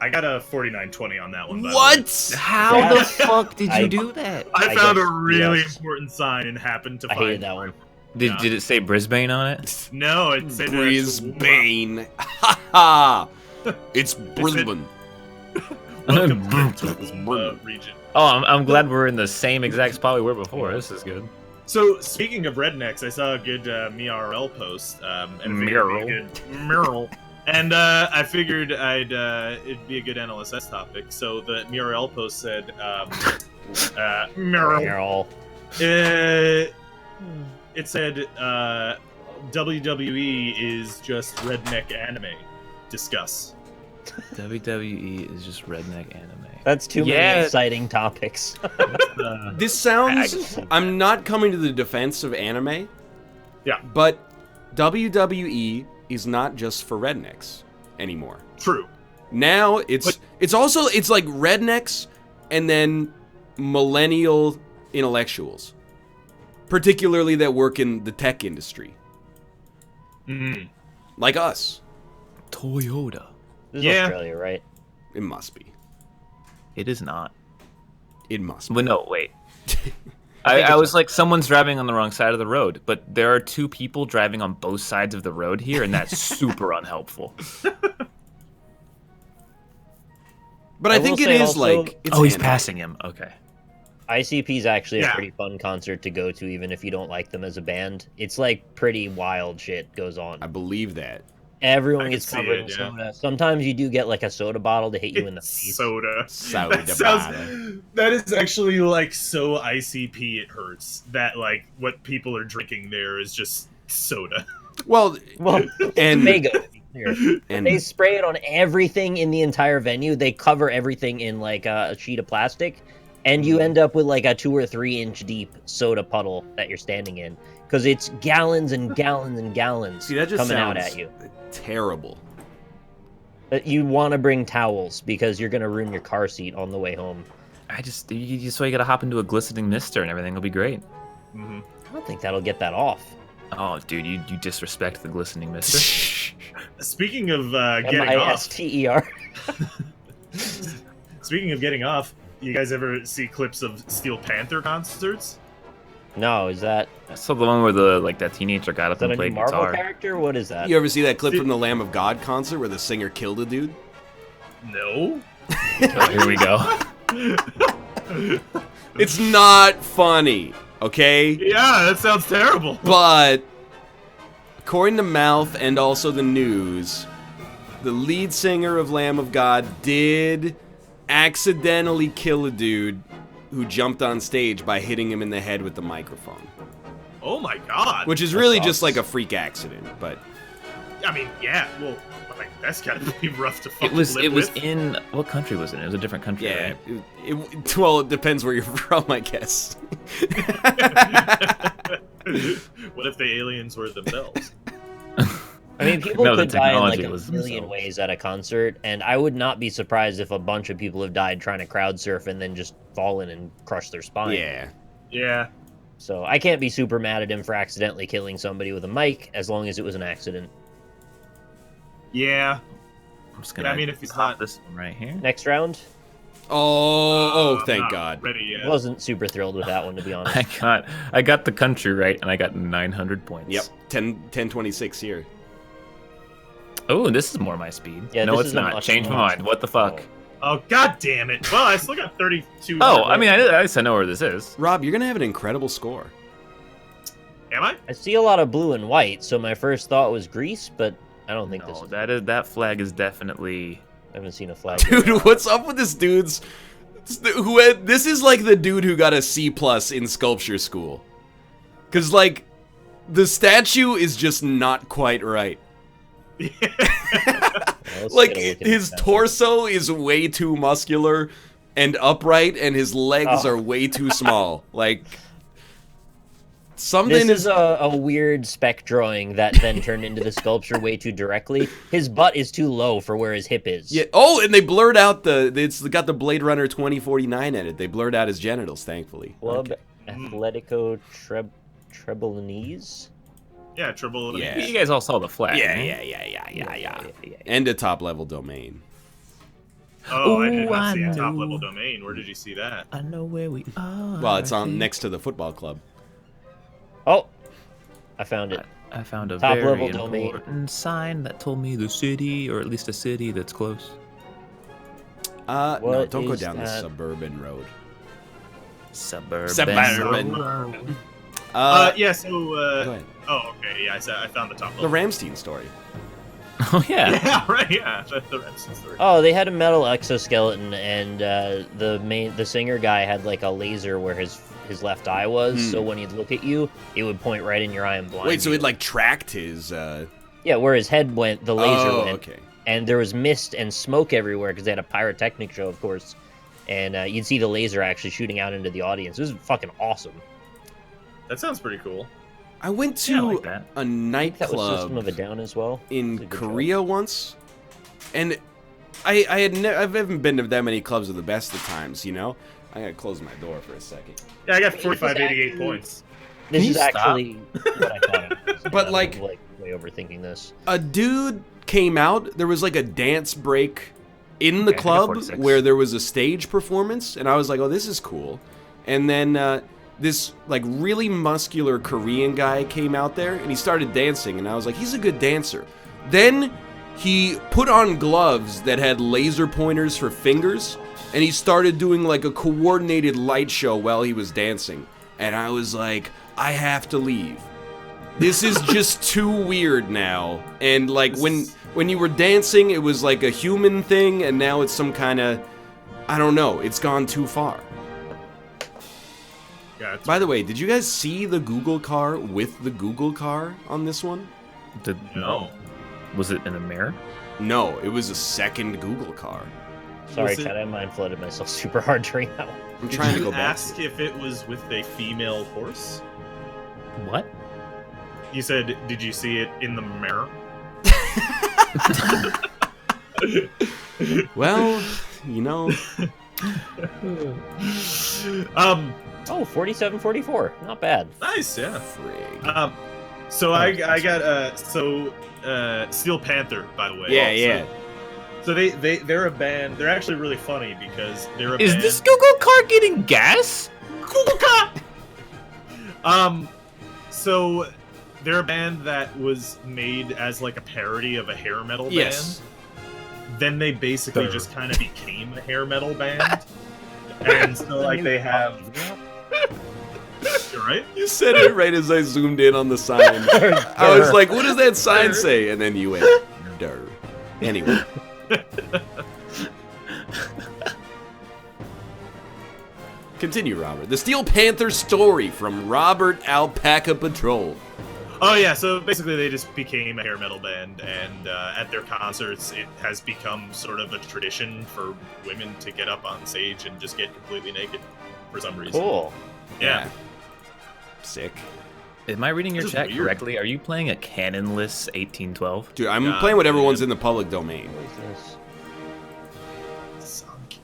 I got a 49-20 on that one. by the way. What? How Yeah. the fuck did I- you do that? I I found guess, a really yes. important sign and happened to I find hated that one. Did, Yeah. did it say Brisbane on it? No, it said Brisbane. Ha ha! It's Brisbane. Welcome to the region. Oh, I'm glad we're in the same exact spot we were before. This is good. So, speaking of rednecks, I saw a good MRL post. And I figured it'd be a good- Mural. And I figured it'd be a good NLSS topic. So the MRL post said, Mural. Meryl. It said, WWE is just redneck anime. Discuss. WWE is just redneck anime. That's too Yeah. many exciting topics. This I sounds. can see I'm not coming to the defense of anime. Yeah. But WWE is not just for rednecks anymore. True. Now it's like rednecks and then millennial intellectuals, particularly that work in the tech industry. Mm. Like us. Toyota. This is Australia, right? It must be. It is not. It must be. But no, wait. I was like, someone's driving on the wrong side of the road, but there are two people driving on both sides of the road here, and that's super unhelpful. But I think it is also, like... It's he's handy. passing him. Okay. ICP is actually a pretty fun concert to go to, even if you don't like them as a band. It's like pretty wild shit goes on. I believe that. Everyone gets covered in soda. Sometimes you do get like a soda bottle to hit you in the face. Soda. Soda That that is actually like so ICP it hurts. That like what people are drinking there is just soda. Well, and Mega. and They spray it on everything in the entire venue. They cover everything in like a sheet of plastic, and you end up with like a 2 or 3 inch deep soda puddle that you're standing in, because it's gallons and gallons and gallons see, that just coming out sounds at you. terrible. But you want to bring towels because you're gonna ruin your car seat on the way home. So you gotta hop into a glistening mister and everything will be great. Mm-hmm. I don't think that'll get that off. Oh, dude, you disrespect the glistening mister. Speaking of getting off, M-I-S-T-E-R. speaking of getting off, you guys ever see clips of Steel Panther concerts? No, is that I saw the one where that teenager got up a and new played Marvel guitar. character? What is that? You ever see that clip from the Lamb of God concert where the singer killed a dude? No. Oh, here we go. It's not funny, okay? Yeah, that sounds terrible. But according to Mouth and also the news, the lead singer of Lamb of God did accidentally kill a dude who jumped on stage by hitting him in the head with the microphone. Oh my god. Which is really just like a freak accident, but I mean, yeah, well, like, that's gotta be rough to fucking It was live with. in what country was it? It was a different country. yeah, Right? well, it depends where you're from, I guess. What if the aliens were themselves? I mean, people No, the could die in like technology a was million themselves. ways at a concert, and I would not be surprised if a bunch of people have died trying to crowd surf and then just fallen and crushed their spine. Yeah. Yeah. So I can't be super mad at him for accidentally killing somebody with a mic, as long as it was an accident. Yeah. I'm just gonna. Yeah, I mean, if he's pop not- this one right here. Next round, Oh, thank not God. Ready yet. wasn't super thrilled with that one, to be honest. I got the country right, and I got 900 points. Yep, 1026 here. Oh, this is more my speed. Yeah, no, this it's is a not. much Change my more- mind. What the fuck? Oh, god damn it. Well, I still got 32. Oh, I mean, at least I know where this is. Rob, you're gonna have an incredible score. Am I? I see a lot of blue and white, so my first thought was Greece, but I don't think this No, is. that flag is definitely. I haven't seen a flag. Dude, what's up with this dude's... This is like the dude who got a C+ in sculpture school. Because, like, the statue is just not quite right. Let's Like, get a look at his this. torso is way too muscular and upright, and his legs Oh. are way too small. Like, something This is a weird spec drawing that then turned into the sculpture way too directly. His butt is too low for where his hip is. Yeah. Oh, and they blurred out it's got the Blade Runner 2049 in it. They blurred out his genitals, thankfully. Club Okay. Atletico Treblinese. Yeah, triple. Yeah. You guys all saw the flag. Yeah, right? yeah. And a top level domain. Oh, I did Ooh, not see I a top know. level domain. Where did you see that? I know where we are. Well, it's on next to the football club. Oh, I found it. I found a Top very level domain. important sign that told me the city, or at least a city that's close. No, What don't go is down the that? suburban road. Suburban. Suburban. Yeah. So. Go ahead. Oh, okay. Yeah, I found the top The level. Ramstein story. Oh yeah. Yeah, right. Yeah, the Ramstein story. Oh, they had a metal exoskeleton, and the singer guy had like a laser where his left eye was. So when he'd look at you, it would point right in your eye and blind Wait, so you. it like tracked his. Yeah, where his head went, the laser Oh, went. okay. And there was mist and smoke everywhere because they had a pyrotechnic show, of course. And you'd see the laser actually shooting out into the audience. It was fucking awesome. That sounds pretty cool. I went to Yeah, I like that. a That was System nightclub of a Down as well. It's a in good Korea once, and I haven't been to that many clubs at the best of times, you know. I gotta close my door for a second. Yeah, I got 4588 points. This Can is you stop? actually what I thought it was. But, I'm, like- way overthinking this. A dude came out. There was like a dance break in the Okay, I got club 46. where there was a stage performance, and I was like, "Oh, this is cool." And then this like really muscular Korean guy came out there, and he started dancing, and I was like, "He's a good dancer." Then he put on gloves that had laser pointers for fingers, and he started doing like a coordinated light show while he was dancing, and I was like, "I have to leave. This is just too weird now." And like when you were dancing, it was like a human thing, and now it's some kind of, I don't know, it's gone too far. Yeah, it's By the way, did you guys see the Google car with the Google car on this one? no. Was it in a mirror? No, it was a second Google car. Sorry, Was it- Chad, I mind flooded myself super hard during that one. I'm Did trying to you go back. ask if it was with a female horse? What? You said, did you see it in the mirror? Well, you know, Oh, 47-44. Not bad. Nice, yeah. frig. So I got Steel Panther, by the way. Yeah, So- yeah. So they're a band. They're actually really funny because they're a Is band. this Google car getting gas? Google car? So they're a band that was made as like a parody of a hair metal Yes. band. Then they basically just kind of became a hair metal band. And so like they have. You're right. You said it right as I zoomed in on the sign. I was like, what does that sign say? And then you went, "Durr." Anyway. Continue, Robert. The Steel Panther story from Robert Alpaca Patrol. Oh yeah, so basically they just became a hair metal band, and at their concerts it has become sort of a tradition for women to get up on stage and just get completely naked for some reason. Cool. Yeah. Sick. Am I reading your This is chat weird. correctly? Are you playing a canonless 1812? Dude, I'm God, playing whatever man. one's in the public domain. What is this?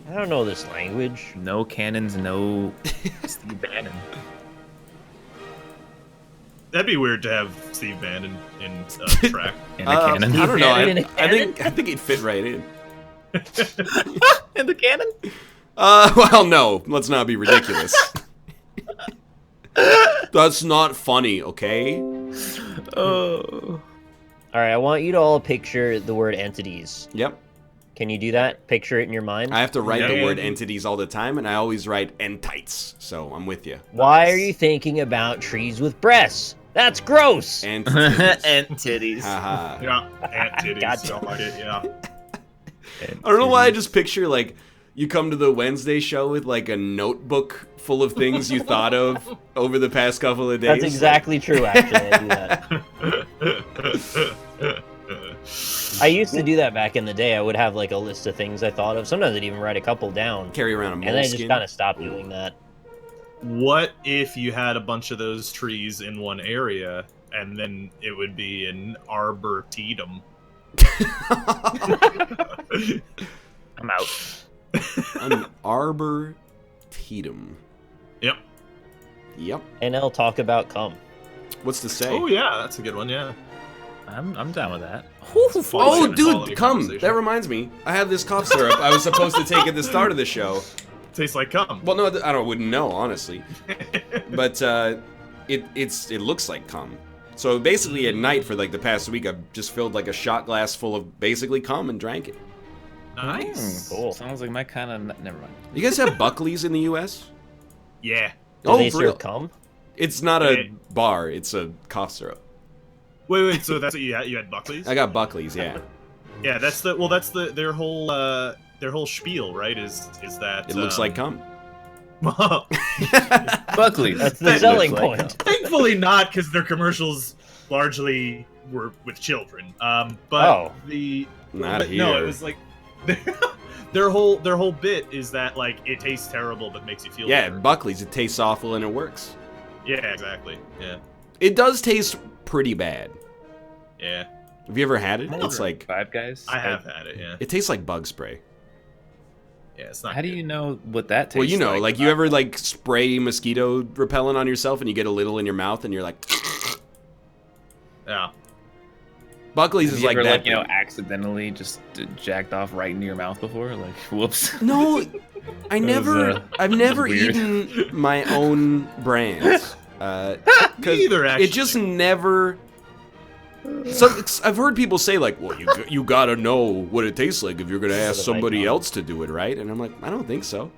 I don't know this language. No cannons, no Steve Bannon. That'd be weird to have Steve Bannon in track. And a cannon. I don't know. Bannon in a I think he'd fit right in. And the cannon? Well, no. Let's not be ridiculous. That's not funny, okay? Oh. All right, I want you to all picture the word entities. Yep. Can you do that? Picture it in your mind. I have to write the Yeah. word entities all the time, and I always write entites, so I'm with you. Why are you thinking about trees with breasts? That's gross. Entities. And titties. Haha. Yeah, ant titties. Gotcha. Don't like it. Yeah. I don't know why I just picture, like, you come to the Wednesday show with, like, a notebook full of things you thought of over the past couple of days. That's exactly true, actually. I do that. I used to do that back in the day. I would have, like, a list of things I thought of. Sometimes I'd even write a couple down. Carry around a And then I just moleskin. kind of stopped doing that. What if you had a bunch of those trees in one area, and then it would be an arboretum? I'm out. An arboretum. Yep. Yep. And I'll talk about cum. What's to say? Oh yeah, that's a good one. Yeah. I'm down with that. Oh, Quality dude, come. conversation. That reminds me. I have this cough syrup I was supposed to take at the start of the show. Tastes like cum. Well, no, wouldn't know, honestly. But it looks like cum. So basically at night for like the past week, I've just filled like a shot glass full of basically cum and drank it. Nice. Cool. Sounds like my kind of. Never mind. You guys have Buckley's in the U.S.? Yeah. Do they for serve real? cum? It's not a Yeah. bar. It's a cough syrup. Wait. So that's what you had? You had Buckley's? I got Buckley's, yeah. Yeah. That's their whole spiel, right? Is that It looks like cum. Buckley. That's the selling point. Thankfully not, because their commercials largely were with children. But Oh. Not but here. No, it was like their whole bit is that like it tastes terrible but makes you feel Yeah, better. Buckley's. It tastes awful and it works. Yeah, exactly. Yeah. It does taste pretty bad. Yeah. Have you ever had it? Never. It's like Five Guys. I have had it, yeah. it tastes like bug spray. Yeah, it's not. How do you know what that tastes Well, you know, like you ever like spray mosquito repellent on yourself and you get a little in your mouth and you're like, Yeah. Buckley's Have is you like ever, that. accidentally just jacked off right into your mouth before? Like, whoops. No, I've never weird. eaten my own brands. Me either, actually. It just never. So I've heard people say like, "Well, you gotta know what it tastes like if you're gonna ask somebody else to do it, right?" And I'm like, I don't think so.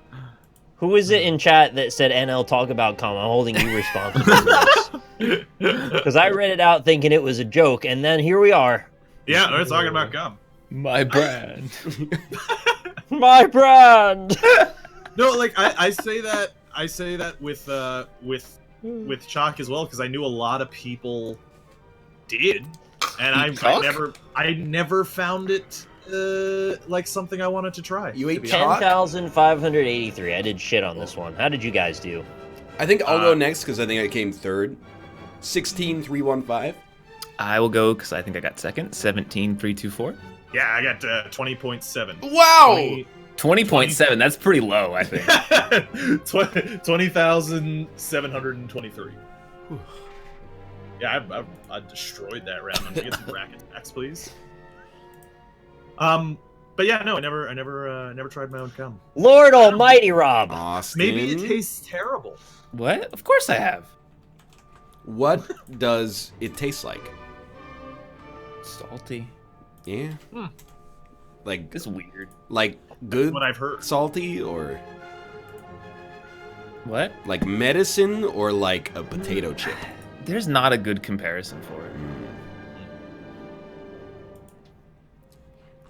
Who is it in chat that said NL talk about cum? I'm holding you responsible for this. Because I read it out thinking it was a joke, and then here we are. Yeah, we're talking about cum. My brand. My brand. No, like I say that with Chalk as well, because I knew a lot of people did, and I never found it like something I wanted to try. You ate chalk? 10,583. I did shit on this one. How did you guys do? I think I'll go next because I think I came third. 16,315. I will go because I think I got second. 17,324. Yeah, I got 20.7. Wow. 20.7. That's pretty low, I think. 20,723. Yeah, I destroyed that round. Can we get some bracket next, please? But yeah, no, I never tried my own cum. Lord Almighty, Rob. Austin. Maybe it tastes terrible. What? Of course I have. What does it taste like? Salty. Yeah. Like It's weird. like good What I've heard. salty or What? like medicine or like a potato chip? There's not a good comparison for it.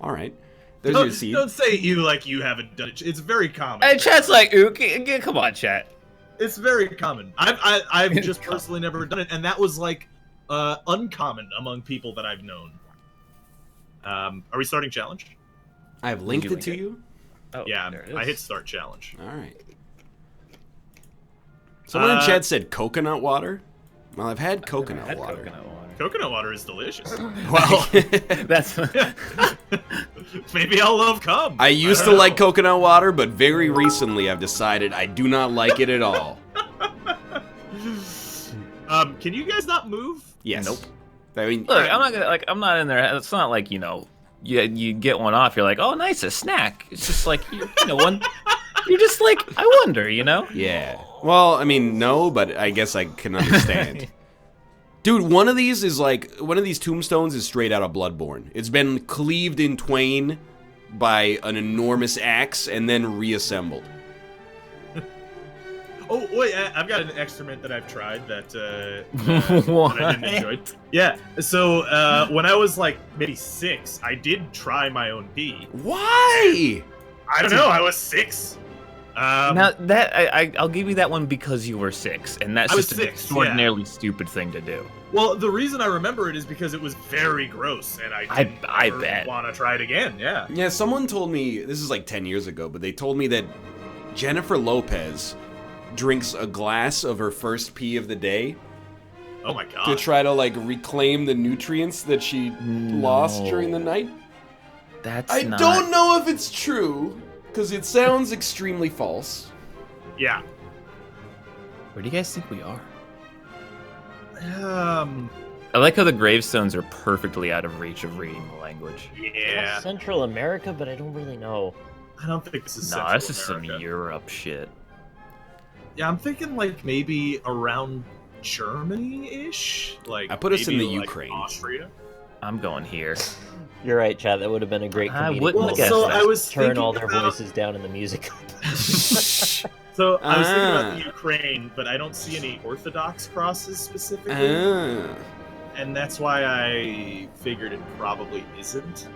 All right. There's your seed. Don't say you like you haven't done it. It's very common. Hey, chat's like, ooh, come on, chat. It's very common. I've just personally never done it, and that was like uncommon among people that I've known. Are we starting challenge? I've linked Did you it to link you. Oh, Yeah, there it I is. hit start challenge. All right. Someone in chat said coconut water. Well, I've had coconut Had water. coconut water. Coconut water is delicious. Well, That's Maybe I'll love cum. I used to like coconut water, but very recently I've decided I do not like it at all. Can you guys not move? Yes. Nope. I mean, Look, I'm not in there. It's not like, you get one off, you're like, oh, nice, a snack. It's just like, one. You're just like, I wonder, yeah. Well, I mean, no, but I guess I can understand. Dude, one of these tombstones is straight out of Bloodborne. It's been cleaved in twain by an enormous axe and then reassembled. Oh, wait, I've got an excrement that I've tried that I didn't enjoy. Yeah, so when I was like maybe 6, I did try my own pee. Why? I don't know, I was 6. Now that I'll give you that one because you were 6, and that's I was just an 6, extraordinarily stupid thing to do. Well, the reason I remember it is because it was very gross, and I bet. want to try it again. Yeah. Yeah, someone told me, this is like 10 years ago, but they told me that Jennifer Lopez drinks a glass of her first pee of the day Oh my god. to try to like reclaim the nutrients that she lost during the night. I don't know if it's true, because it sounds extremely false. Yeah. Where do you guys think we are? Um. I like how the gravestones are perfectly out of reach of reading the language. Yeah. Central America, but I don't really know. I don't think this is. No, Central this is some America. Europe shit. Yeah, I'm thinking like maybe around Germany-ish. Like I put us in maybe, the like, Ukraine. Austria. I'm going here. You're right, Chad. That would have been a great I comedic wouldn't moment. guess so that. I was Turn all their thinking about- voices down in the music. So I was thinking Ah. about the Ukraine, but I don't see any Orthodox crosses specifically, Ah. and that's why I figured it probably isn't.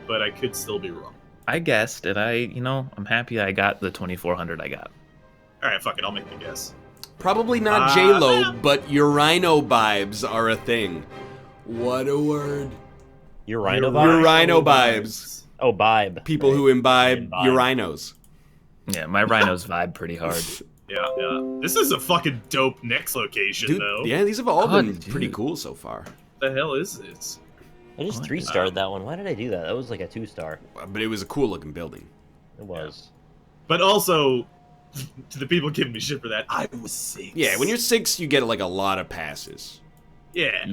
But I could still be wrong. I guessed, and I'm happy I got the 2400 I got. All right, fuck it, I'll make the guess. Probably not J-Lo, yeah. but Urino-bibes are a thing. What a word. Your rhino vibe? Urino-bibes. Oh, bibe. People who imbibe Imbibe. urinos. Yeah, my rhinos vibe pretty hard. Yeah, yeah. This is a fucking dope next location, Dude, though. yeah, these have all God, been pretty dude. cool so far. What the hell is this? I just What? 3-starred that one. Why did I do that? That was like a 2-star. But it was a cool looking building. It was. Yeah. But also, to the people giving me shit for that, I was 6. Yeah, when you're 6, you get like a lot of passes. Yeah.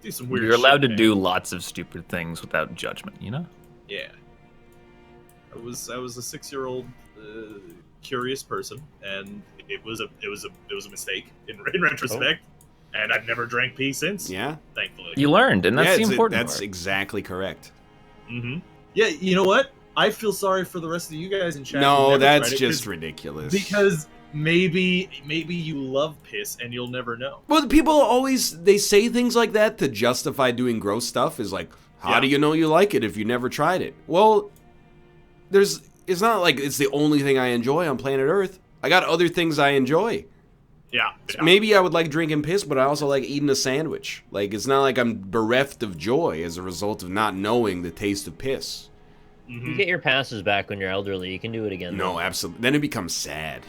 Do some weird You're allowed shit, to do lots of stupid things without judgment, you know? Yeah. I was a 6-year-old curious person, and it was a mistake in retrospect. And I've never drank pee since. Yeah. Thankfully. You learned, and that's the important That's part. exactly correct. Mm-hmm. Yeah, you know what? I feel sorry for the rest of you guys in chat. No, that's just ridiculous. Because maybe you love piss and you'll never know. Well, people they say things like that to justify doing gross stuff. Is like, how do you know you like it if you never tried it? Well, it's not like it's the only thing I enjoy on planet Earth. I got other things I enjoy. Yeah. Maybe I would like drinking piss, but I also like eating a sandwich. Like, it's not like I'm bereft of joy as a result of not knowing the taste of piss. Mm-hmm. You get your passes back when you're elderly. You can do it again. No, absolutely. Then it becomes sad.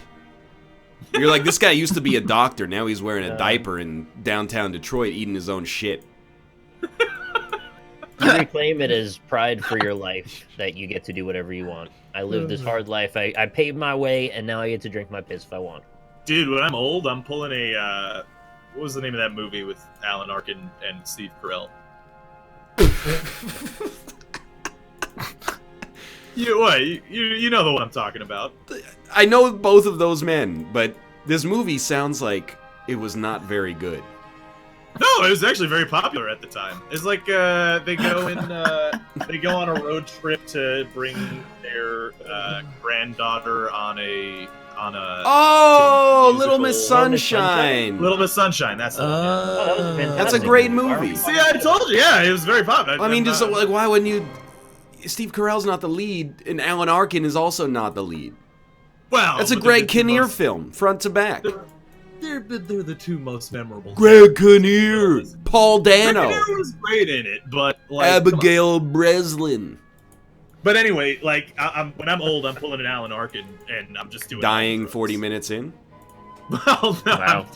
You're like, this guy used to be a doctor. Now he's wearing a diaper in downtown Detroit eating his own shit. You reclaim it as pride for your life that you get to do whatever you want. I lived this hard life. I paved my way, and now I get to drink my piss if I want. Dude, when I'm old, I'm pulling a, what was the name of that movie with Alan Arkin and Steve Carell? You know the one I'm talking about. I know both of those men, but this movie sounds like it was not very good. No, it was actually very popular at the time. It's like they go on a road trip to bring their granddaughter on a Little Miss Sunshine. Little Miss Sunshine. That's the one. that was fantastic. That's a great movie. See, I told you. Yeah, it was very popular. I mean, just like, why wouldn't you? Steve Carell's not the lead, and Alan Arkin is also not the lead. Well, That's a Greg Kinnear film, front to back. They're the two most memorable. Greg Kinnear, Paul Dano, Greg Kinnear was great in it, but like, Abigail Breslin. But anyway, like when I'm old, I'm pulling an Alan Arkin, and I'm just doing Dying 40 minutes in. Well, no, Wow.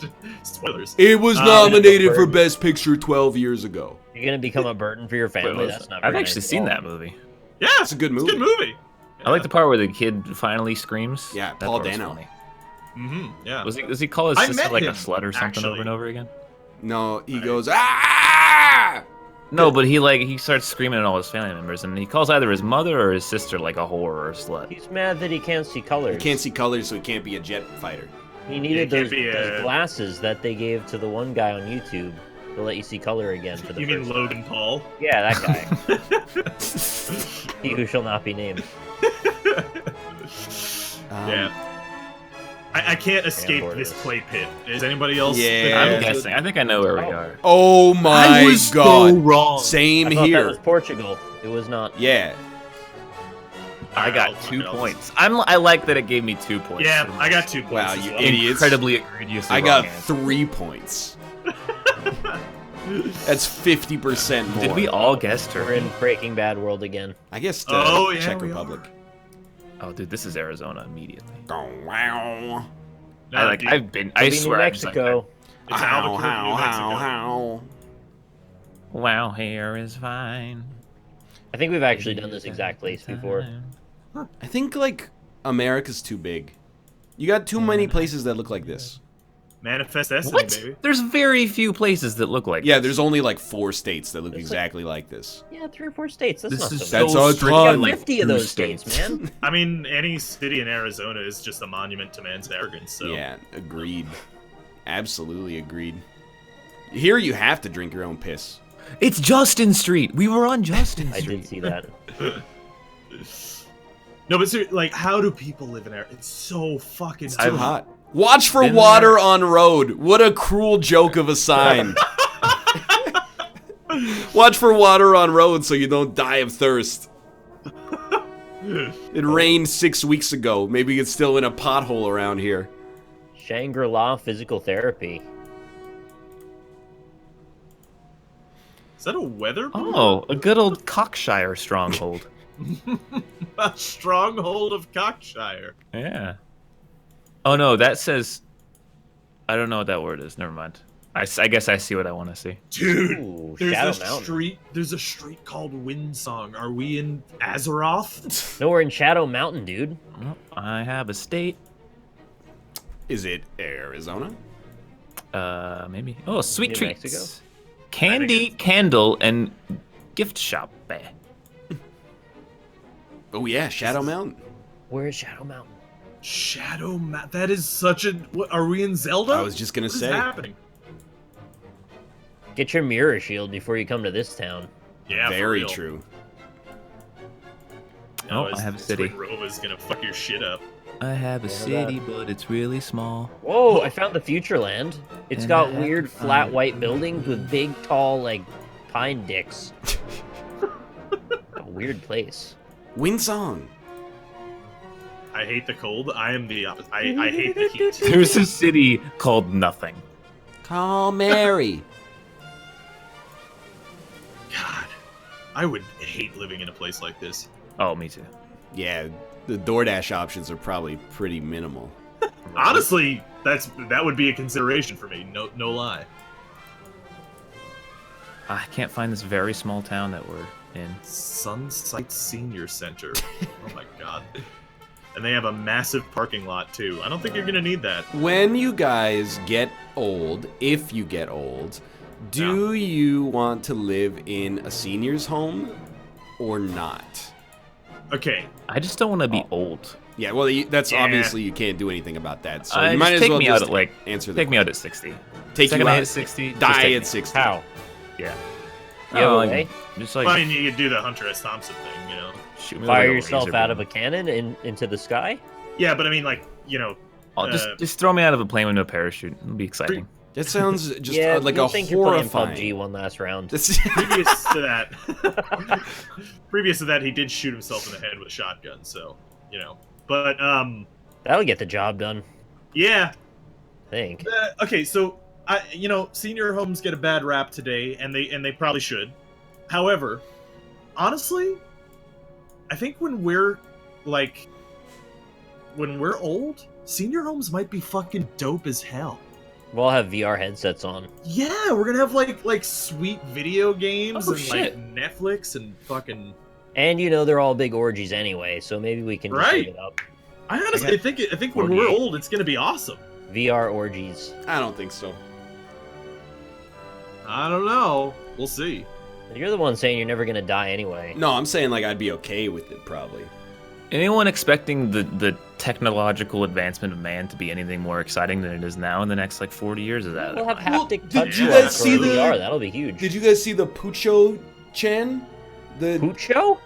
Spoilers. It was nominated for Best Picture 12 years ago. You're gonna become a burden for your family. That's not. I've very actually nice seen at all. that movie. Yeah, It's a good movie. It's a good movie. I like the part where the kid finally screams. Yeah, That Paul part was Dano. funny. Mm-hmm. Yeah. Does he call his I sister met like a him, slut or something over actually. and over again? No, he goes, ah! No, but he starts screaming at all his family members, and he calls either his mother or his sister like a whore or a slut. He's mad that he can't see colors. He can't see colors, so he can't be a jet fighter. He needed Yeah, it can't those be a- glasses that they gave to the one guy on YouTube to let you see color again for the You first mean time. Logan Paul? Yeah, that guy. He who shall not be named. Yeah. I can't escape bored of this this. play pit. Is anybody else? Yeah. I'm guessing. I think I know where we are. Oh my god. wrong. Same I thought that here. was Portugal. It was not. Yeah. I got 2 points. I like that it gave me 2 points. Yeah, I got 2 points. Wow, as you well. idiot. Incredibly egregiously I got wrong answer. 3 points. That's 50% more. Did we all guess We're Turkey? in Breaking Bad world again. I guess Oh, yeah, Czech we Republic. Oh, dude, this is Arizona immediately. Oh, wow. No, dude, I Maybe swear New I just like, Mexico. it's Albuquerque, New Mexico. wow, hair is fine. I think we've actually done this exact place before. I think, like, America's too big. You got too many places that look like this. Manifest Destiny, What? baby. There's very few places that look like Yeah, this. there's only, like, 4 states that look There's, exactly like this. Yeah, 3 or 4 states. That's This not is so so bad. That's a strict, ton. like 50 of two those states, man. I mean, any city in Arizona is just a monument to man's arrogance. So. Yeah, agreed. Absolutely agreed. Here you have to drink your own piss. It's Justin Street. We were on Justin I Street. did see that. No, but seriously, like, how do people live in Arizona? It's so fucking It's too hot. hot. Watch for Been water there. on road. What a cruel joke of a sign. Watch for water on road so you don't die of thirst. It rained 6 weeks ago. Maybe it's still in a pothole around here. Shangri-La Physical Therapy. Is that a weather? balloon? Oh, a good old Cockshire stronghold. A stronghold of Cockshire. Yeah. Oh no, that says. I don't know what that word is. Never mind. I guess I see what I want to see. Dude, Ooh, there's Shadow a Mountain. street. There's a street called Windsong. Are we in Azeroth? No, we're in Shadow Mountain, dude. Well, I have a state. Is it Arizona? Maybe. Oh, sweet New treats. Mexico? Candy, candle, and gift shop. Oh yeah, Shadow Mountain. Where is Shadow Mountain? That is such a. What, are we in Zelda? I was just gonna What is say. happening? Get your mirror shield before you come to this town. Yeah, for Very real. true. Oh, I have a city. Rova's gonna fuck your shit up. I have a Yeah, city, but it's really small. Whoa, I found the future land. It's And got I have weird to flat find- white buildings with big, tall, like, pine dicks. A weird place. Windsong. I hate the cold. I am the opposite. I hate the heat. There's a city called Nothing. Call Mary. God, I would hate living in a place like this. Oh, me too. Yeah, the DoorDash options are probably pretty minimal. Honestly, that would be a consideration for me. No lie. I can't find this very small town that we're in. Sunsight Senior Center. Oh my god. And they have a massive parking lot too. I don't think you're gonna need that. When you guys get old, if you get old, do you want to live in a senior's home or not? Okay. I just don't want to be old. Yeah, well, that's Yeah. obviously you can't do anything about that. So Just you might as take well me just out at like answer the take me out at 60. Take Second you I out hit 60. just Die take at me. 60. How? Yeah. You have a like, way? just like I mean, you could do the Hunter S. Thompson thing, you know. shoot me with, Fire like, a yourself laser out of beam. a cannon into the sky? Yeah, but I mean, like, you know, Oh, just throw me out of a plane with no parachute. It'll be exciting. That sounds just yeah, like you'll a think you're playing horrifying. PUBG one last round. That's- previous to that, he did shoot himself in the head with a shotgun. So, you know, but That'll get the job done, yeah. I think. Okay, so senior homes get a bad rap today, and they probably should. However, honestly, I think when we're old, senior homes might be fucking dope as hell. We'll all have VR headsets on. Yeah, we're gonna have like sweet video games Oh, and shit. like Netflix and fucking. And they're all big orgies anyway, so maybe we can just Right. live it up. I honestly think when we're old, it's gonna be awesome. VR orgies. I don't think so. I don't know. We'll see. You're the one saying you're never gonna die anyway. No, I'm saying like I'd be okay with it probably. Anyone expecting the technological advancement of man to be anything more exciting than it is now in the next like 40 years? Is that? We'll have Well, haptic did touch you for guys see the- VR. That'll be huge. Did you guys see the Poocho Chan? The Poocho?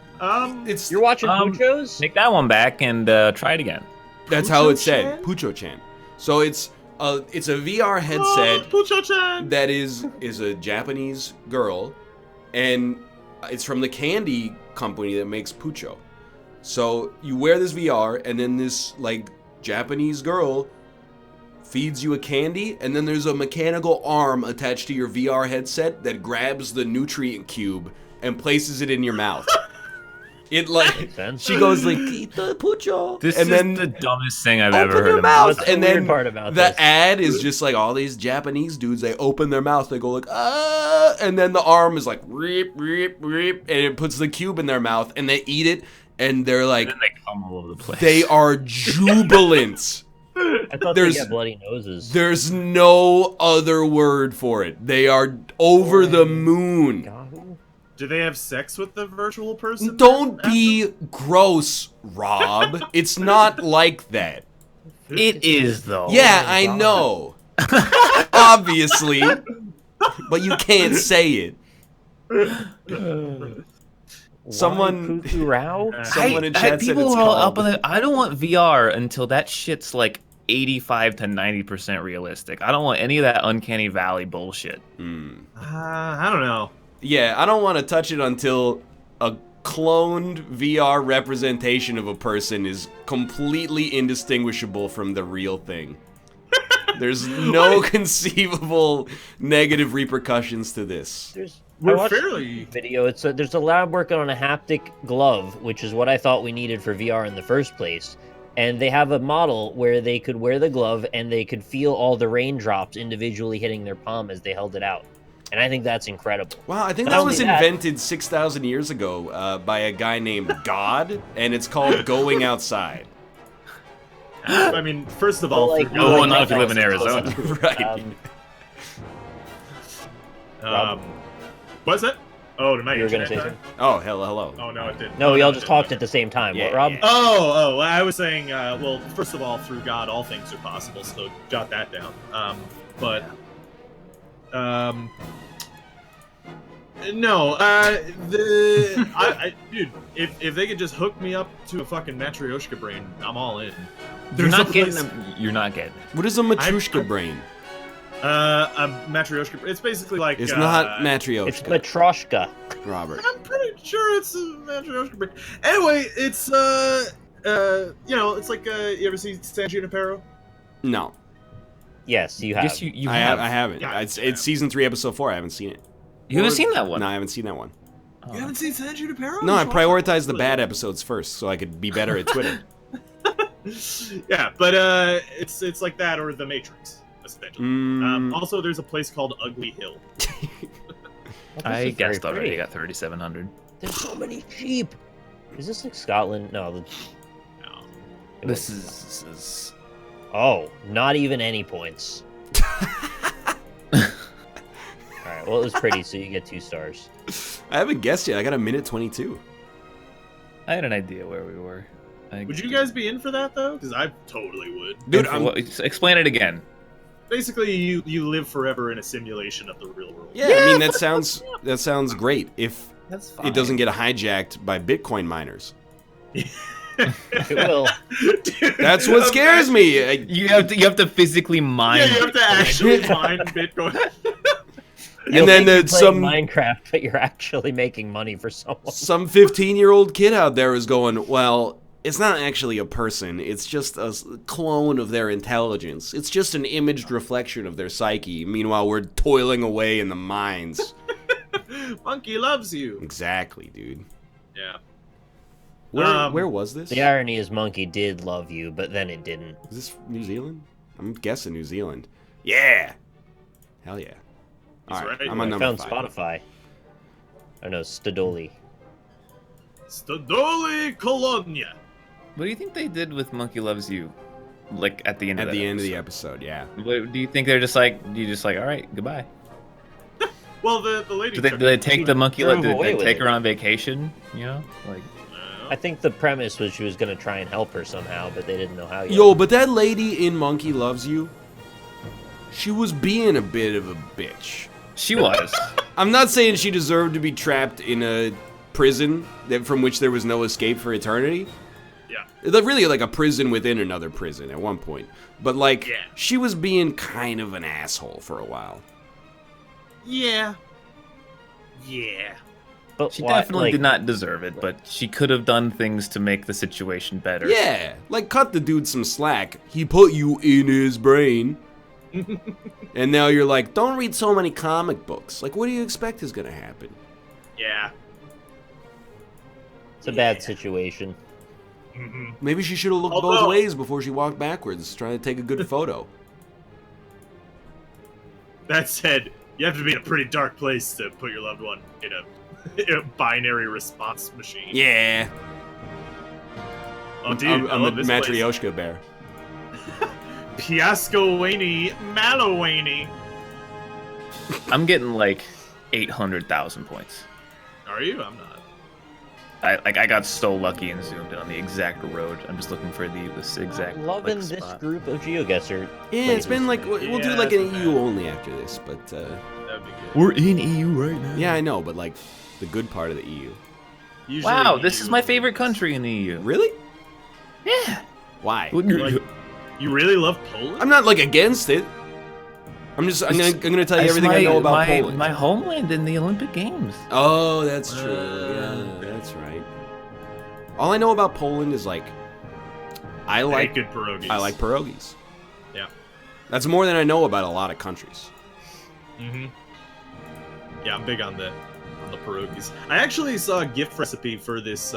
it's You're watching Um, Poochos? Take that one back and try it again. that's how it's Poocho-chan? said, Poocho Chan. So it's a VR headset Poocho-chan! that is a Japanese girl, and it's from the candy company that makes Poocho. So you wear this VR, and then this like Japanese girl feeds you a candy, and then there's a mechanical arm attached to your VR headset that grabs the nutrient cube and places it in your mouth. It like Makes sense. she goes like eat the Poocho, This and is then the dumbest thing I've open ever heard your in my mouth, life. What's the and weird then part about the this? ad is just like all these Japanese dudes. They open their mouth, they go like and then the arm is like reep reep reep, and it puts the cube in their mouth, and they eat it, and they're like And then they come all over the place. they are jubilant. I thought there's- they get bloody noses. There's no other word for it. They are over the moon. God. Do they have sex with the virtual person? Don't be gross, Rob. It's not like that. It is though. Yeah, I know. Obviously. But you can't say it. Someone- Poo Rao? Someone in chat said people it's are all up called. on it. I don't want VR until that shit's like 85 to 90% realistic. I don't want any of that uncanny valley bullshit. I don't know. Yeah, I don't want to touch it until a cloned VR representation of a person is completely indistinguishable from the real thing. There's no conceivable negative repercussions to this. I We're watched fairly. a video. There's a lab working on a haptic glove, which is what I thought we needed for VR in the first place. And they have a model where they could wear the glove and they could feel all the raindrops individually hitting their palm as they held it out. And I think that's incredible. Wow, I think Not that only was invented 6,000 years ago by a guy named God, and it's called going outside. I mean, first of all, Well, like, Oh, not if you live in Arizona. Right. What's that? Oh, did my You were gonna internet say die? something? Oh, hello. Oh, no, it didn't. No, Oh, we all it just didn't. talked at the same time. Yeah, What, Rob? yeah. Oh, I was saying, well, first of all, through God, all things are possible, so jot that down. No, dude, if they could just hook me up to a fucking Matryoshka brain, I'm all in. You're There's not a getting place- them. You're not getting. What is a Matrushka brain? A Matryoshka. It's basically like. It's not Matryoshka, It's Matroshka. Robert. I'm pretty sure it's a Matryoshka brain. Anyway, it's it's like you ever see San Junipero? No, Yes, you have. Yes, you I have. haven't. Yeah, It's season 3, episode 4. I haven't seen it. You haven't seen that one. No, I haven't seen that one. You haven't seen San Junipero? No, I You should watch it. prioritized the bad episodes first so I could be better at Twitter. Yeah, but it's like that or The Matrix, essentially. Also, there's a place called Ugly Hill. I This is guessed very already. pretty. I got 3,700. There's so many sheep. Is this like Scotland? No. No. This is. Oh, not even any points. Alright, well, it was pretty, so you get 2 stars. I haven't guessed yet. I got a minute 22. I had an idea where we were. Would you guys be in for that though? Because I totally would. Dude, explain it again. Basically, you live forever in a simulation of the real world. yeah, I mean that sounds great if That's fine. it doesn't get hijacked by Bitcoin miners. It will. Dude, That's what scares me. You have to physically mine. Yeah, you have to actually mine Bitcoin. You'll then think you're some playing Minecraft, but you're actually making money for someone. some 15-year-old kid out there is going, well, it's not actually a person. It's just a clone of their intelligence. It's just an imaged reflection of their psyche. Meanwhile, we're toiling away in the mines. Monkey loves you. Exactly, dude. Yeah. Where was this? The irony is Monkey did love you, but then it didn't. Is this New Zealand? I'm guessing New Zealand. Yeah. Hell yeah. He's All right, right. I'm on I number found 5. Spotify. Oh no, Stadoli. Stadoli Colonia. What do you think they did with Monkey Loves You? Like at the end At of the that end of the episode? episode, yeah. What, do you think they're just like? You just like, all right, goodbye. Well, the lady. Do they take the monkey? Drove Like, did away they with take it. her on vacation? You know, like. I think the premise was she was going to try and help her somehow, but they didn't know how yet. Yo, but that lady in Monkey Loves You, she was being a bit of a bitch. She was. I'm not saying she deserved to be trapped in a prison from which there was no escape for eternity. Yeah. Really like a prison within another prison at one point. But like, Yeah. she was being kind of an asshole for a while. Yeah. Yeah. But She why- definitely like, did not deserve it, but she could have done things to make the situation better. Yeah, like cut the dude some slack. He put you in his brain. And now you're like, don't read so many comic books. Like, what do you expect is gonna happen? Yeah. It's a bad situation. Mm-hmm. Maybe she should have looked both Although- ways before she walked backwards, trying to take a good photo. That said, you have to be in a pretty dark place to put your loved one in a binary response machine. Yeah. Oh, dude, I'm I a love this place. Matryoshka bear. Piasco-Waney, Mallowaney. I'm getting like 800,000 points. Are you? I'm not. I got so lucky and zoomed in on the exact road. I'm just looking for this exact. Loving like, this spot. group of GeoGuessr. Yeah, it's been like, we'll do Yeah, like an that's EU bad. only after this, but That'd be good. We're in EU right now. yeah, I know, but like the good part of the EU. Usually Wow, this EU is my favorite country in the EU. Really? Yeah. Why? Like, you really love Poland? I'm not like against it. I'm gonna tell you everything I know about Poland. My homeland in the Olympic Games. Oh, that's true. Yeah, that's right. All I know about Poland is like I like good pierogies. pierogies. Yeah. That's more than I know about a lot of countries. Mm-hmm. Yeah, I'm big on the pierogies. I actually saw a gift recipe for this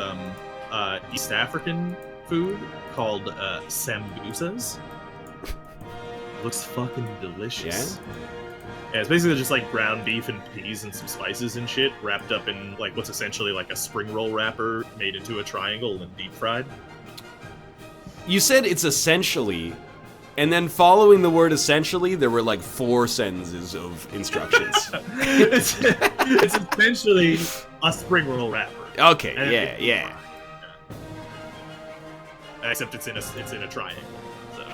East African food called sambusas. Looks fucking delicious. Yeah, it's basically just like ground beef and peas and some spices and shit wrapped up in like what's essentially like a spring roll wrapper made into a triangle and deep fried. You said it's essentially, and then following the word essentially, there were like 4 sentences of instructions. it's essentially a spring roll wrapper. Okay, yeah. Except it's in a triangle. So.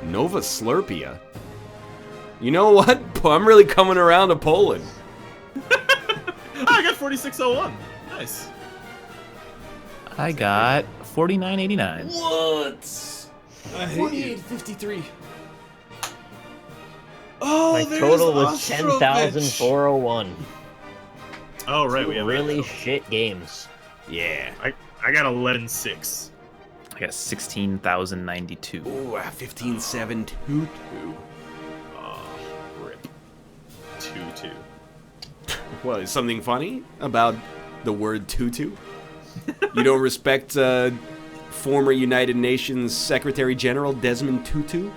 Nova Slurpia. You know what? I'm really coming around to Poland. I got 4601. Nice. I got 49.89. What? 48.53. Oh, my total was 10,401. Oh, right. We have really shit games. Yeah. I got 11.6. I got 16,092. Ooh, 15.722. Rip. 2-2. What, is something funny about the word tutu? You don't respect former United Nations Secretary General Desmond Tutu?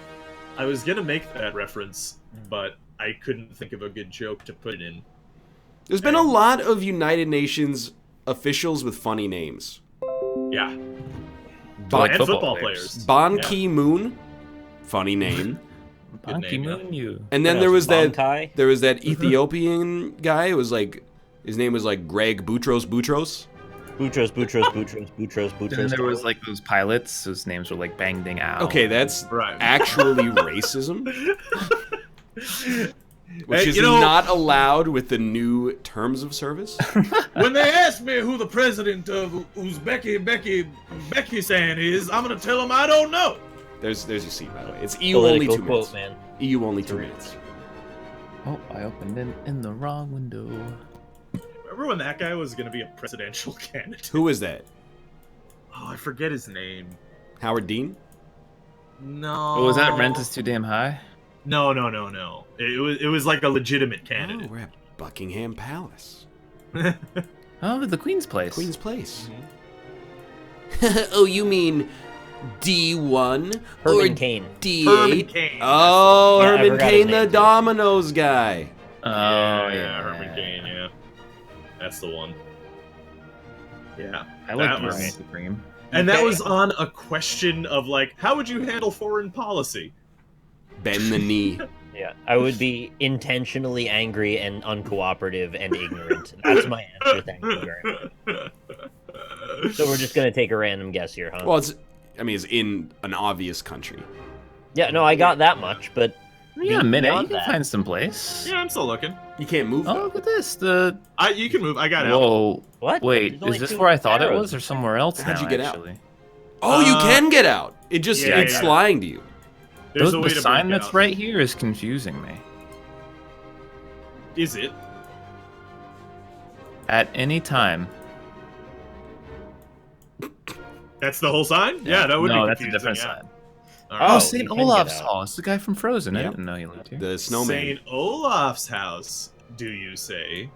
I was gonna make that reference, but I couldn't think of a good joke to put it in. There's been a lot of United Nations officials with funny names. Yeah. Like and football players. Ban Ki-moon, funny name. Ban Ki-moon, you. And then there was that Bankai. Ethiopian guy. It was like his name was like Greg Boutros. Boutros. And then there was like those pilots whose names were like Bang Ding Ao. Okay, that's Right. actually racism. Which is not allowed with the new terms of service. When they ask me who the president of Uzbekistan is, I'm gonna tell them I don't know. There's your seat, by the way. It's EU only 2 minutes. Quote, man. EU only 2 minutes. Oh, I opened it in the wrong window. Remember when that guy was gonna be a presidential candidate? Who was that? Oh, I forget his name. Howard Dean? No. Oh, was that Rent is Too Damn High? No. It was like a legitimate Oh, candidate. we're at Buckingham Palace. Oh, the Queen's Place. Queen's Place. Oh, you mean D1 Herman or Cain. D8? Herman Cain. Oh, Yeah, I Herman forgot Cain, his the name, too. Domino's guy. Oh, yeah, Herman Cain, yeah. That's the one. Yeah. I like that Ryan was- Supreme. And that was on a question of, like, how would you handle foreign policy? Bend the knee. Yeah, I would be intentionally angry and uncooperative and ignorant. That's my answer. Thank you very much. So we're just gonna take a random guess here, huh? Well, it's in an obvious country. Yeah, no, I got that much, but Yeah, a minute. You beyond can that- find some place. Yeah, I'm still looking. You can't move. Oh, though. look at this. You can move. I got out. Whoa. what? Wait, There's only is this 2 where I thought it arrows. was or somewhere else How'd now, you get out? actually? Oh, you can get out. It's yeah. lying to you. There's a way The to sign break that's out. right here is confusing me. Is it? At any time. That's the whole sign? Yeah, that would be No, that's a confusing, different yeah. sign. All Oh, right. Oh, you St. can get Olaf's out. Hall. It's the guy from Frozen. I Yep. didn't know he lived here. The snowman. St. Olaf's house, do you say?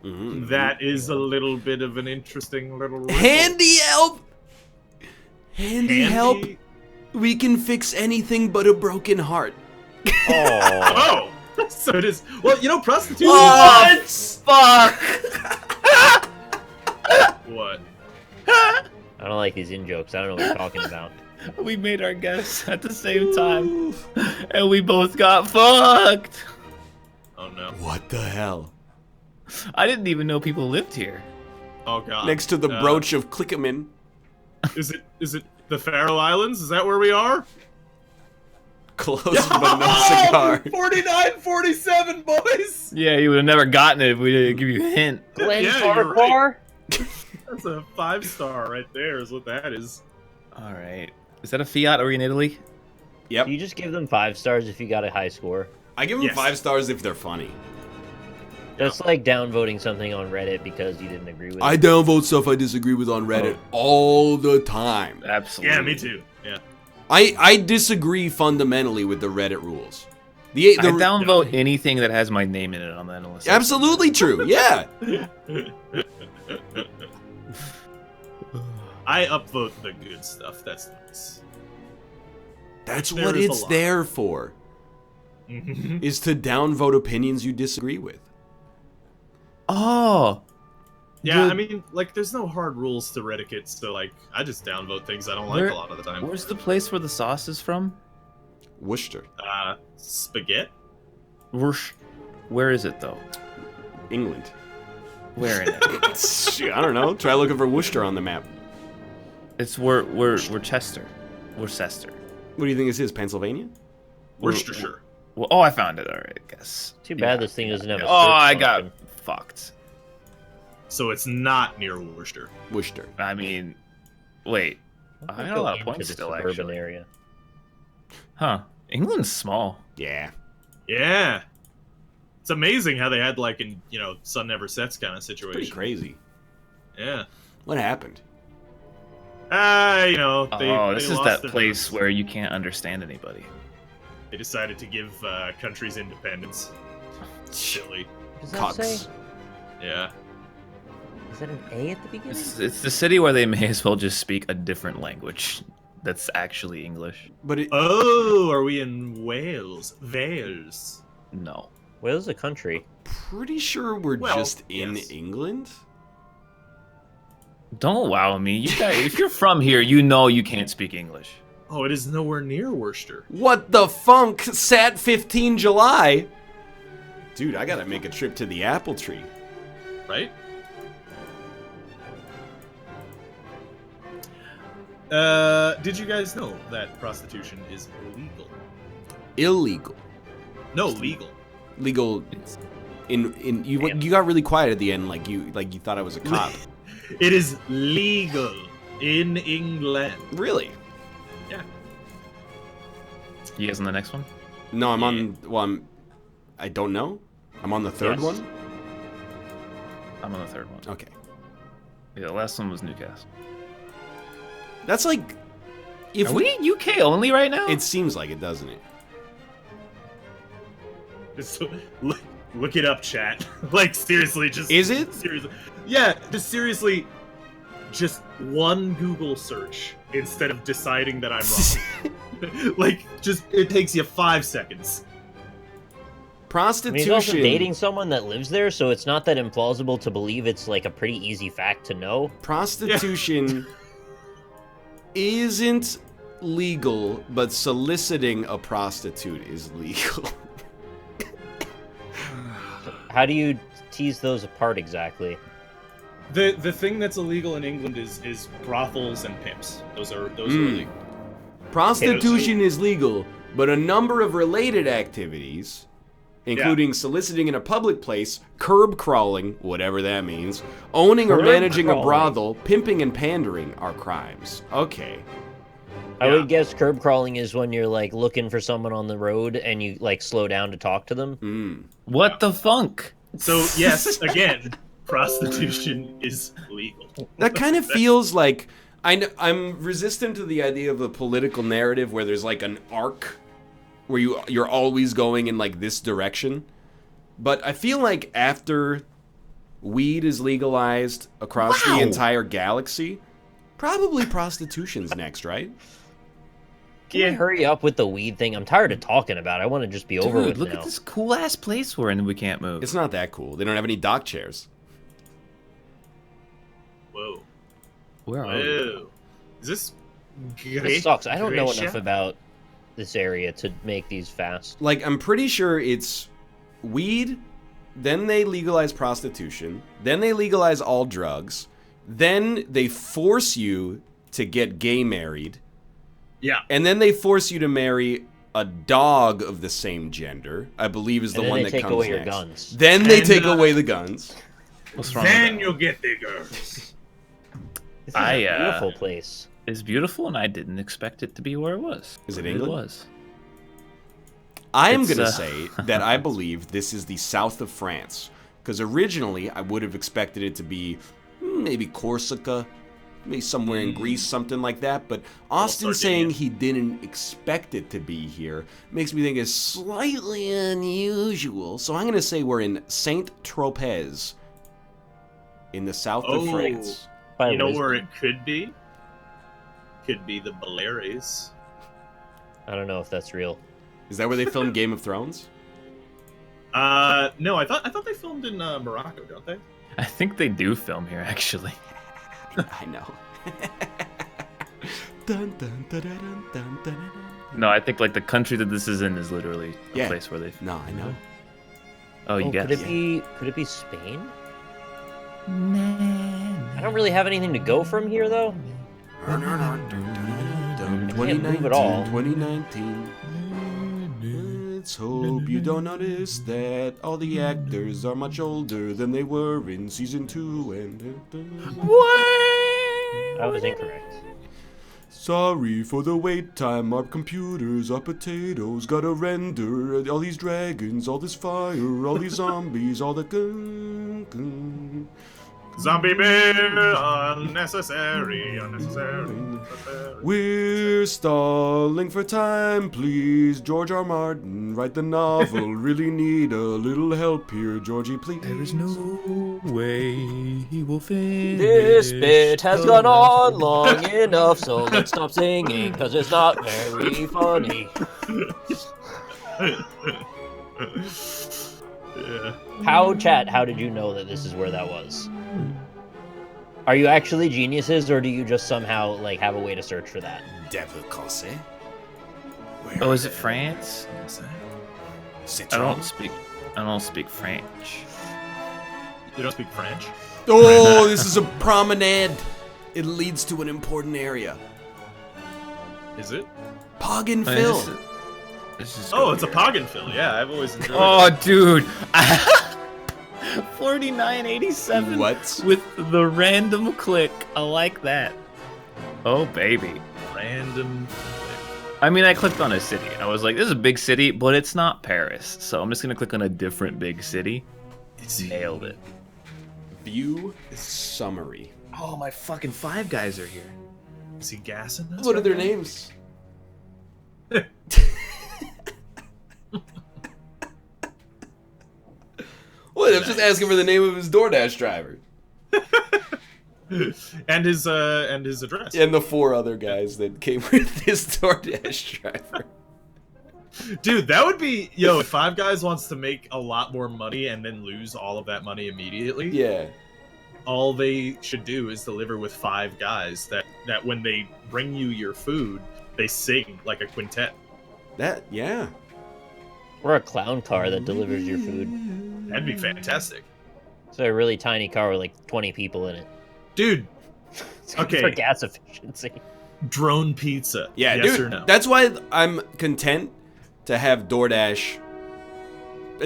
Mhm. That is a little bit of an interesting little riddle. Handy help. Handy help. We can fix anything but a broken heart. Oh, Oh! So it is. Well, you know, prostitution. What? Fuck! What? I don't like these in jokes. I don't know what you're talking about. We made our guess at the same time, and we both got fucked. Oh no. What the hell? I didn't even know people lived here. Oh god. Next to the brooch of Clickaman. Is it the Faroe Islands? Is that where we are? Close, but no cigar. 49-47, boys. Yeah, you would have never gotten it if we didn't give you a hint. Glenn Yeah, you're Farquhar? That's a 5-star right there. Is what that is. All right. Is that a Fiat? Are we in Italy? Yep. Do you just give them 5 stars if you got a high score? I give them Yes. 5 stars if they're funny. That's like downvoting something on Reddit because you didn't agree with I it. downvote stuff I disagree with on Reddit all the time. Absolutely. Yeah, me too. Yeah. I disagree fundamentally with the Reddit rules. I downvote anything that has my name in it on that list. Absolutely true. Yeah. I upvote the good stuff. That's nice. That's There what is a it's lot. there for. Is to downvote opinions you disagree with. Oh. Yeah, I mean, like, there's no hard rules to Reddit, so, like, I just downvote things I don't like a lot of the time. Where's the place where the sauce is from? Worcester. Spaghetti? Where is it, though? England. Where in it? Shit, I don't know. Try looking for Worcester on the map. It's Worcester. Worcester. What do you think this is? Pennsylvania? Worcestershire. Well, oh, I found it already, I guess. Too bad this thing doesn't have a Oh, I search got function. fucked. So it's not near Worcester. Worcester. I mean, wait. I got a lot of Into points the still, suburban actually. area. Huh. England's small. Yeah. Yeah. It's amazing how they had, like, an, sun never sets kind of situation. Pretty crazy. Yeah. What happened? They This is lost that their place votes. where you can't understand anybody. They decided to give countries independence. Silly. What does that Cucks. say? Yeah. Is that an A at the beginning? It's the city where they may as well just speak a different language that's actually English. But it, Oh, are we in Wales? Wales. No. Wales is a country. pretty sure we're Well, just in yes. England. Don't wow me. You guys, if you're from here, you know you can't speak English. Oh, it is nowhere near Worcester. What the funk? Sat 15 July? Dude, I gotta make a trip to the apple tree. Right? Did you guys know that prostitution is illegal? Illegal. No, legal. Legal. In you got really quiet at the end, like you thought I was a cop. It is legal in England. Really? Yeah. You guys on the next one? No, I'm on. Well, I don't know. I'm on the third Yes. one. I'm on the third one. Okay. Yeah, the last one was Newcastle. That's like. If Are we UK only right now? It seems like it, doesn't it? Just look it up, chat. Like, seriously, just... Is it? Seriously. Yeah, just seriously, just one Google search instead of deciding that I'm wrong. Like, just, it takes you 5 seconds. I mean, Prostitution. he's also dating someone that lives there, so it's not that implausible to believe it's like a pretty easy fact to know. Prostitution isn't legal, but soliciting a prostitute is legal. How do you tease those apart exactly? The thing that's illegal in England is brothels and pimps. Those are illegal. Prostitution is legal, but a number of related activities, including soliciting in a public place, curb crawling, whatever that means, owning or Curb managing a crawling. brothel, pimping and pandering are crimes. Okay. I would guess curb crawling is when you're like looking for someone on the road and you like slow down to talk to them. What the funk? So, yes, again, prostitution is legal. That kind of feels like I'm resistant to the idea of a political narrative where there's like an arc where you're always going in like this direction. But I feel like after weed is legalized across the entire galaxy, probably prostitution's next, right? Can you hurry up with the weed thing? I'm tired of talking about it. I want to just be over Dude, with look now. at this cool ass place we're in and we can't move. It's not that cool. They don't have any dock chairs. Whoa. Where are we? Whoa. Is this... This sucks. I don't know Gracia? enough about this area to make these fast. Like, I'm pretty sure it's weed, then they legalize prostitution, then they legalize all drugs, then they force you to get gay married, Yeah. and then they force you to marry a dog of the same gender, I believe is the And then one they that take comes away your next. guns. Then they And, take away the guns. What's wrong Then with you'll get the girls. This is I, a beautiful place. that? It's beautiful and I didn't expect it to be where it was. Is it But England? It was. I am It's, going to say that I believe this is the south of France, because originally I would have expected it to be maybe Corsica, maybe somewhere in Greece, something like that. But Austin saying he didn't expect it to be here makes me think it's slightly unusual. So I'm going to say we're in Saint-Tropez in the south of France. By You know Lisbon. where it could be? Could be the Baleares. I don't know if that's real. Is that where they filmed Game of Thrones? No, I thought they filmed in Morocco, don't they? I think they do film here, actually. I know. Dun, dun, dun, dun, dun, dun, dun. No, I think like the country that this is in is literally a place where they. No, I know. Oh, you guess. Could it be Spain? I don't really have anything to go from here though. 2019, at all. 2019. Let's hope you don't notice that all the actors are much older than they were in season 2. And I was incorrect. sorry for the wait time. Our computers are potatoes. Gotta render all these dragons, all this fire, all these zombies, all the gun. Zombie bear, unnecessary. We're stalling for time, please. George R. Martin, write the novel. Really need a little help here, Georgie, please. There is no way he will finish. This bit has gone on long enough, so let's stop singing, because it's not very funny. Yeah. How did you know that this is where that was? Are you actually geniuses, or do you just somehow like have a way to search for that? Devil Cosse. Oh, is it France? I don't speak French. You don't speak French? Oh, this is a promenade. It leads to an important area. Is it? Poggin Phil. It's a Poggenville. Yeah, I've always enjoyed Oh, dude. 4987. What? With the random click. I like that. Oh, baby. random. I mean, I clicked on a city. I was like, this is a big city, but it's not Paris. So I'm just going to click on a different big city. It's nailed it. View summary. Oh, my fucking Five Guys are here. Is he gassing us? What are their names? What? I'm just asking for the name of his DoorDash driver. and his address. And the 4 other guys that came with his DoorDash driver. Dude, that would be if Five Guys wants to make a lot more money and then lose all of that money immediately. Yeah. All they should do is deliver with 5 guys that when they bring you your food, they sing like a quintet. Yeah. Or a clown car that delivers your food. That'd be fantastic. It's a really tiny car with like 20 people in it. Dude. It's good Okay. for gas efficiency. Drone pizza. Yeah, yes dude, or no? that's why I'm content to have DoorDash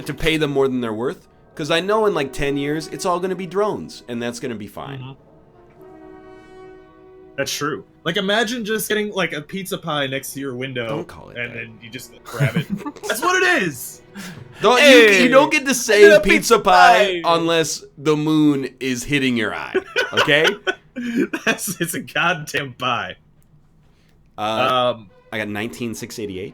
to pay them more than they're worth. Because I know in like 10 years, it's all going to be drones, and that's going to be fine. Mhm. That's true. Like, imagine just getting like a pizza pie next to your window, Don't call it and that. then you just grab it. That's what it is. You don't get to say pizza pie unless the moon is hitting your eye, okay? It's a goddamn pie. I got 19,688.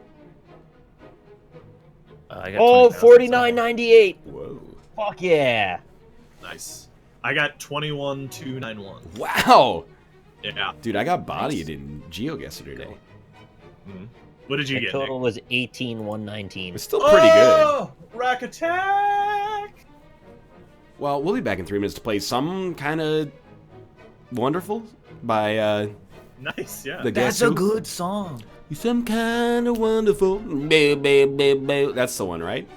I got Oh, 20,000. $49.98. Whoa. Fuck yeah. Nice. I got 21,291. Wow. Yeah. Dude, I got bodied in GeoGuessr today. Mhm. What did you The get? total Nick? was 18,119. It's still pretty good. Oh, Rack Attack! Well, we'll be back in 3 minutes to play Some Kind of Wonderful by Nice, yeah. the Guess That's a Who. good song. Some kind of wonderful. That's the one, right?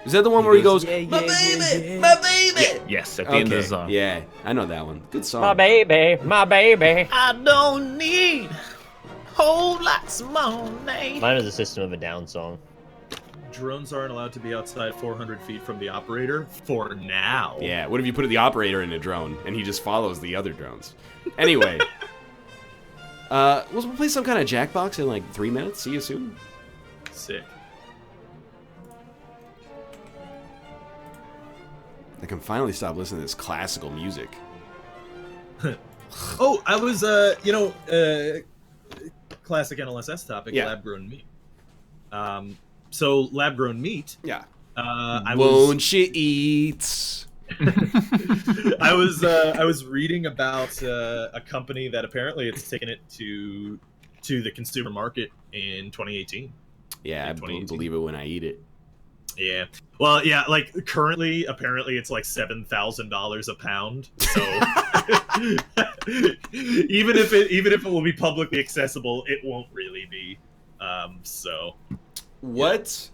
Is that the one where he goes, "Yeah, my yeah, baby, yeah, yeah." my baby? Yes, at the end of the Okay, song. yeah, I know that one. Good song. My baby, my baby. I don't need whole lots of money. Mine is a System of a Down song. Drones aren't allowed to be outside 400 feet from the operator for now. Yeah, what if you put the operator in a drone and he just follows the other drones? Anyway, we'll play some kind of Jackbox in like 3 minutes. See you soon. Sick. I can finally stop listening to this classical music. Oh, I was, classic NLSS topic, Yeah. lab-grown meat. So lab-grown meat. Yeah. I Won't was she eat? I was reading about a company that apparently it's taken it to the consumer market in 2018. Yeah, I believe it when I eat it. Yeah. Well, yeah, like currently, apparently it's like $7,000 a pound. So even if it will be publicly accessible, it won't really be. So what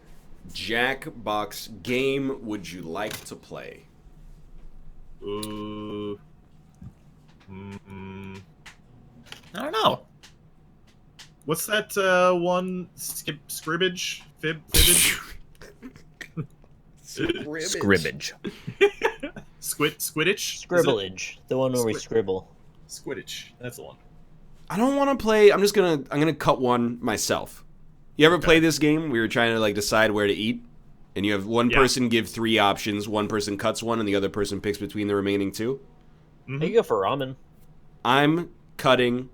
Jackbox game would you like to play? Ooh. I don't know. What's that one? Scribbage? Fibbage? Scribbage. Squidditch? Scribblage. The one where we scribble. Squidditch. That's the one. I don't want to play. I'm gonna cut one myself. You ever play this game? We were trying to like decide where to eat, and you have one person give 3 options. One person cuts one, and the other person picks between the remaining 2. Mm-hmm. You go for ramen. I'm cutting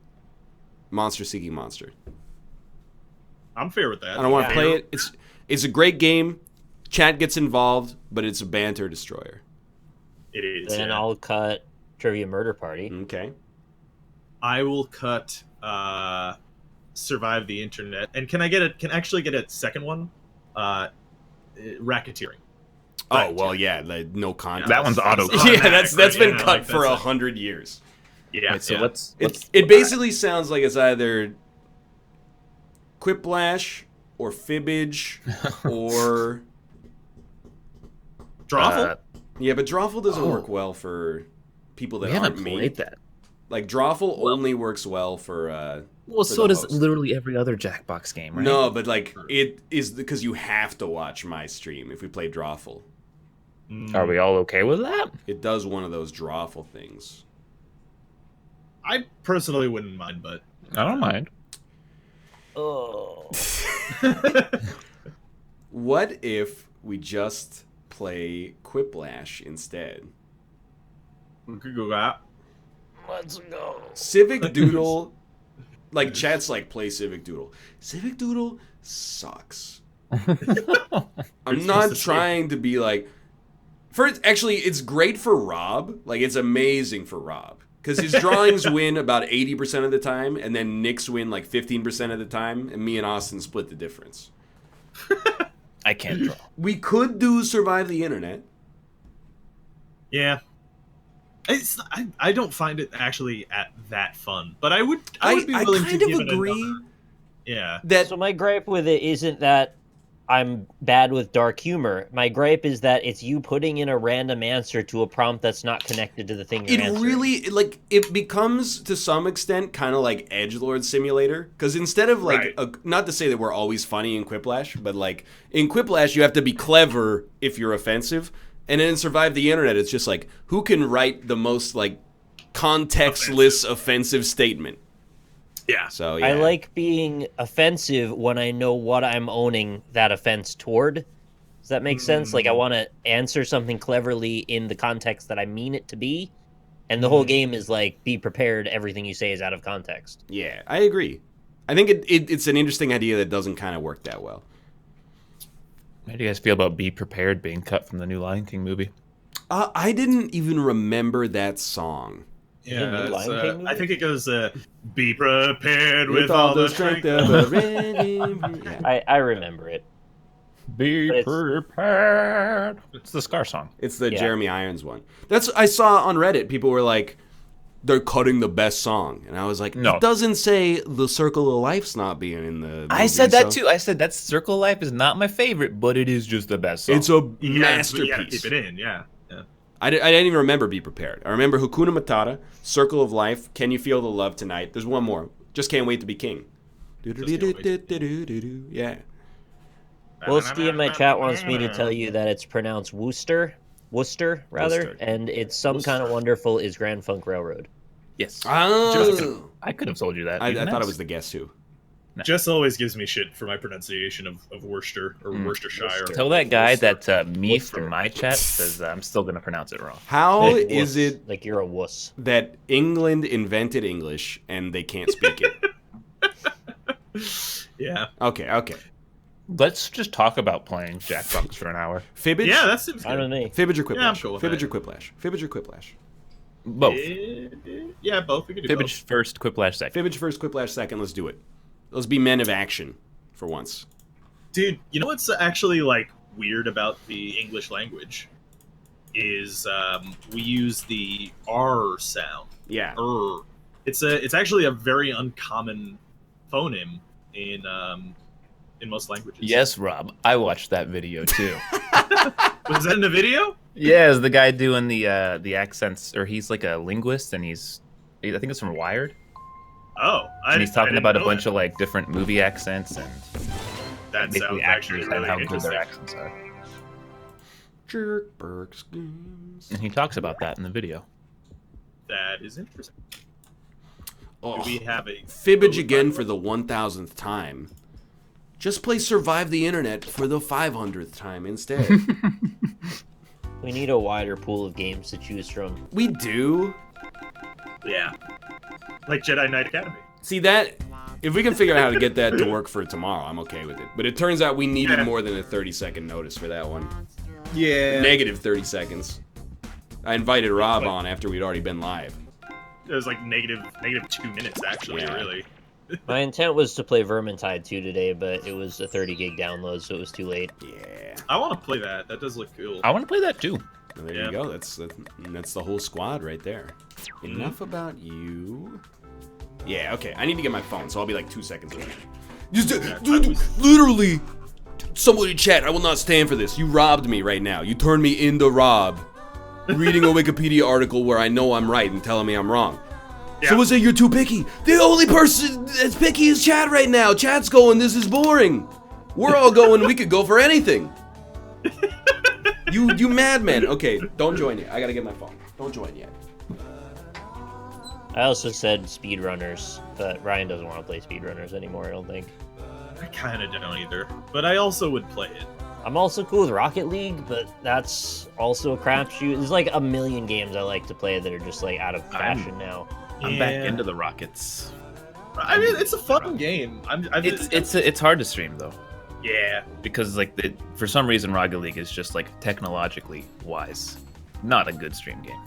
Monster Seeking Monster. I'm fair with that. I don't want to play it. It's a great game. Chat gets involved, but it's a banter destroyer. It is. Then I'll cut Trivia Murder Party. Okay. I will cut Survive the Internet. And can actually get a second one? Racketeering. Oh, well, yeah, no context. That one's auto. Yeah, that's been cut for 100 years. Yeah. Wait, so it basically sounds like it's either Quip Lash or Fibbage or Drawful? Yeah, but Drawful doesn't work well for people that aren't me. Played that. Like Drawful only works well for Well, for so the does host. literally every other Jackbox game, right? No, but like it is because you have to watch my stream if we play Drawful. Are we all okay with that? It does one of those Drawful things. I personally wouldn't mind, but I don't mind. Oh. What if we just play Quiplash instead? we could go that. Let's go. Civic Doodle, like chat's like play Civic Doodle. Civic Doodle sucks. I'm not trying to be like. First, actually, it's great for Rob. Like it's amazing for Rob because his drawings win about 80% of the time, and then Nick's win like 15% of the time, and me and Austin split the difference. I can't draw. We could do Survive the Internet. Yeah. I don't find it actually that fun, but I would be I willing kind to of give agree it another. Yeah. that So my gripe with it isn't that I'm bad with dark humor. My gripe is that it's you putting in a random answer to a prompt that's not connected to the thing you're answering. really like it becomes to some extent kind of like Edgelord Simulator because instead of like not to say that we're always funny in Quiplash, but like in Quiplash you have to be clever if you're offensive, and in Survive the Internet it's just like who can write the most like contextless offensive statement. Yeah. So yeah. I like being offensive when I know what I'm owning that offense toward. Does that make sense? Like I want to answer something cleverly in the context that I mean it to be. And the whole game is like, be prepared, everything you say is out of context. Yeah, I agree. I think it's an interesting idea that doesn't kind of work that well. How do you guys feel about Be Prepared being cut from the new Lion King movie? I didn't even remember that song. Yeah, Lion King movie? I think it goes, be prepared with all the strength of a yeah. I remember it. Be prepared. It's the Scar song. It's the Jeremy Irons one. I saw on Reddit, people were like, they're cutting the best song. And I was like, no. It doesn't say The Circle of Life's not being in the movie, I said that too. I said that Circle of Life is not my favorite, but it is just the best song. It's a You masterpiece. gotta keep it in, yeah. I didn't even remember Be Prepared. I remember Hakuna Matata, Circle of Life, Can You Feel the Love Tonight? There's one more. Just Can't Wait to Be King. Yeah. Wolski in my chat wants me to tell you that it's pronounced Worcester, and it's Some Kind of Wonderful is Grand Funk Railroad. Yes. Oh. I could have told you that. I thought it was the Guess Who. No. Jess always gives me shit for my pronunciation of Worcester or Worcestershire. Tell that guy that Meef in my chat says I'm still going to pronounce it wrong. How is it like you're a wuss that England invented English and they can't speak it? Yeah. Okay. Let's just talk about playing Jackbox for an hour. Fibbage? Yeah, that seems I don't good. know. Fibbage or Quiplash? Yeah, I'm cool with Fibbage that. or Quiplash? Fibbage or Quiplash? Both. Yeah, both. We could do Fibbage both. first, Quiplash second. Fibbage first, Quiplash second. Let's do it. Let's be men of action for once. Dude, you know what's actually like weird about the English language is we use the R sound. Yeah. It's actually a very uncommon phoneme in most languages. Yes, Rob. I watched that video too. Was that in the video? Yeah, it's the guy doing the accents, or he's like a linguist, and I think it's from Wired. Oh, And he's talking about a bunch of like different movie accents and that basically sounds actually actors and really how good interesting. their accents are. Jerkburgs games. And he talks about that in the video. That is interesting. Oh, Do we have a Fibbage again for the 1,000th time. Just play Survive the Internet for the 500th time instead. We need a wider pool of games to choose from. We do. Yeah, like Jedi Knight Academy. See that? If we can figure out how to get that to work for tomorrow, I'm okay with it. But it turns out we needed more than a 30-second notice for that one. Yeah. Negative 30 seconds. I invited Rob on after we'd already been live. It was like negative 2 minutes actually. Yeah. Really. My intent was to play Vermintide 2 today, but it was a 30 gig download, so it was too late. Yeah. I want to play that. That does look cool. I want to play that too. Well, there Yeah. you go. That's the whole squad right there. Enough about you. Yeah, okay. I need to get my phone, so I'll be like 2 seconds away. Dude, literally, somebody chat. I will not stand for this. You robbed me right now. You turned me into Rob. Reading a Wikipedia article where I know I'm right and telling me I'm wrong. Yeah. Someone say you're too picky. The only person that's picky is Chad right now. Chad's going, this is boring. We're all going, we could go for anything. You madman. Okay, don't join yet. I gotta get my phone. Don't join yet. I also said speedrunners, but Ryan doesn't want to play speedrunners anymore, I don't think. I kind of don't either, but I also would play it. I'm also cool with Rocket League, but that's also a crapshoot. There's like a million games I like to play that are just like out of fashion now. I'm back into the Rockets. I mean, it's a fun game. It's hard to stream though, yeah. because like for some reason Rocket League is just like technologically wise, not a good stream game.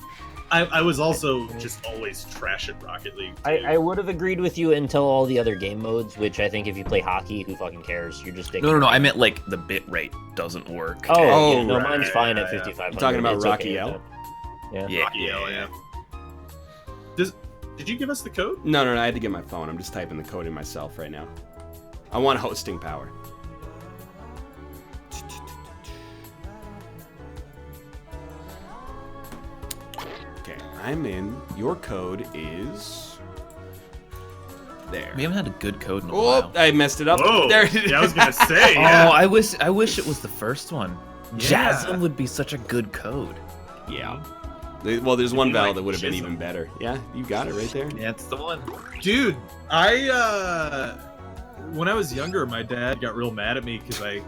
I was also just always trash at Rocket League. Too. I would have agreed with you until all the other game modes, which I think if you play hockey, who fucking cares? You're just No, I meant like the bit rate doesn't work. Oh, yeah, no, right, mine's fine at yeah. 5500. You talking about It's Rocky okay L? with that. Yeah. Yeah. Did you give us the code? No, I had to get my phone. I'm just typing the code in myself right now. I want hosting power. Okay, I'm in. Your code is... There. We haven't had a good code in a Oh, while. I messed it up. Whoa. There. Yeah, I was gonna say. Yeah. Oh, I wish it was the first one. Yeah. Jasmine would be such a good code. Yeah. Well, there's one You vowel like that would have been Chisholm. even better. Yeah, you got it right there. Yeah, it's the one. Dude, when I was younger, my dad got real mad at me because I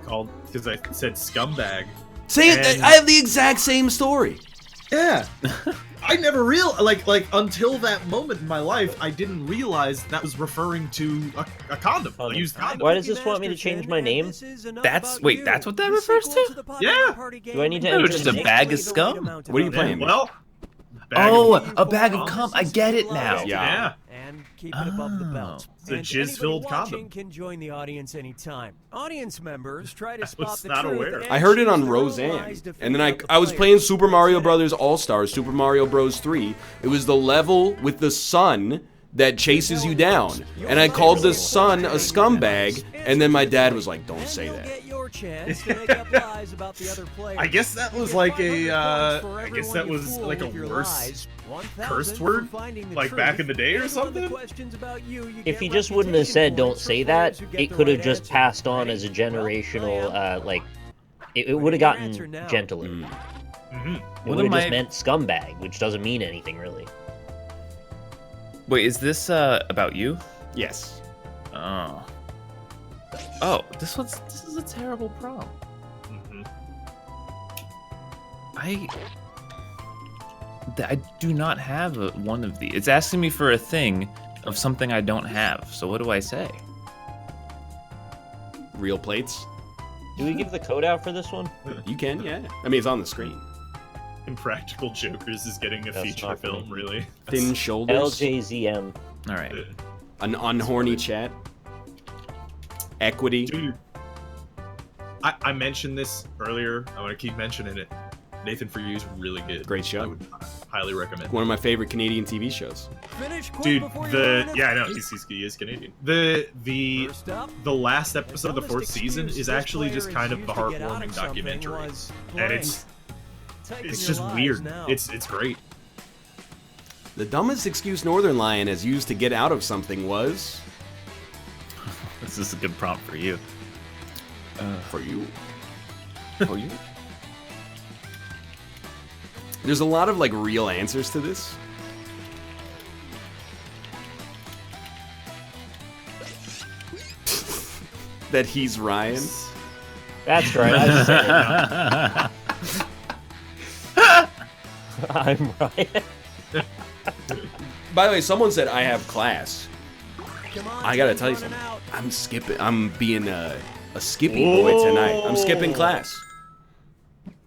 said scumbag. Say it. And- I have the exact same story. Yeah. I never like until that moment in my life, I didn't realize that was referring to a condom. I used condom. Why does this want me to change my name? That's what that refers to? Yeah. Do I need to It was enter just the a name? bag of scum. What are you playing? Well. A bag of cum. I get it now. Yeah. And keep it above the belt. It's a And jizz-filled anybody watching condom. can join the audience anytime. Audience members try to I spot was the not truth aware. and I heard it on choose their own lies Roseanne, to and then figure out I was the playing players. Super Mario Brothers All Stars, Super Mario Bros. 3. It was the level with the sun that chases you down, and I called the sun a scumbag, and then my dad was like, "Don't say that." I guess that was like a worse cursed word, like back in the day or something. If he just wouldn't have said "don't say that," it could have just passed on as a generational, it would have gotten gentler. Mm-hmm. It What would have am just I- meant scumbag, which doesn't mean anything really. Wait, is this about you? Yes. Oh, this is a terrible problem. Mm-hmm. I do not have one of these. It's asking me for a thing of something I don't have. So what do I say? Real plates. Do we give the code out for this one? You can, yeah. I mean, it's on the screen. Impractical Jokers is getting a That's feature not film, funny. really. Thin shoulders. LJZM. All right. An unhorny chat. Equity. Dude, I mentioned this earlier. I want to keep mentioning it. Nathan For You is really good. Great show. I would highly recommend. One of my favorite Canadian TV shows. Finish quick Dude, before you run yeah, I know out of he is Canadian. The First up, last episode of the dumbest 4th season excuse is this actually player just has kind of used a to get out heartwarming of something documentary, was and blank. it's Type in just your lies weird. now. It's great. The dumbest excuse Northernlion has used to get out of something was... This is a good prompt for you. For you. For you? There's a lot of, like, real answers to this. That he's Ryan. That's right. I said it. I'm Ryan. By the way, someone said I have class. Come on, I gotta time's tell you running something. out. I'm skipping. I'm being a skippy boy tonight. I'm skipping class.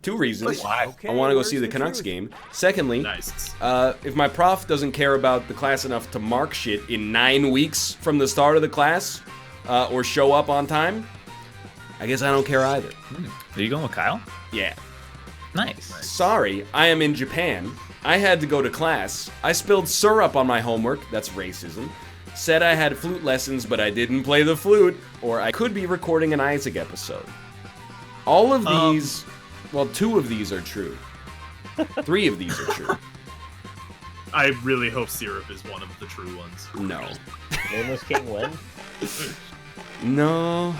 2 reasons. Okay, I want to go where's see the the Canucks truth? game. Secondly, Nice. if my prof doesn't care about the class enough to mark shit in 9 weeks from the start of the class, or show up on time, I guess I don't care either. Are you going with Kyle? Yeah. Nice. Sorry, I am in Japan. I had to go to class. I spilled syrup on my homework. That's racism. Said I had flute lessons, but I didn't play the flute, or I could be recording an Isaac episode. All of these, well, 2 of these are true. 3 of these are true. I really hope syrup is one of the true ones. No. Nameless King when? No.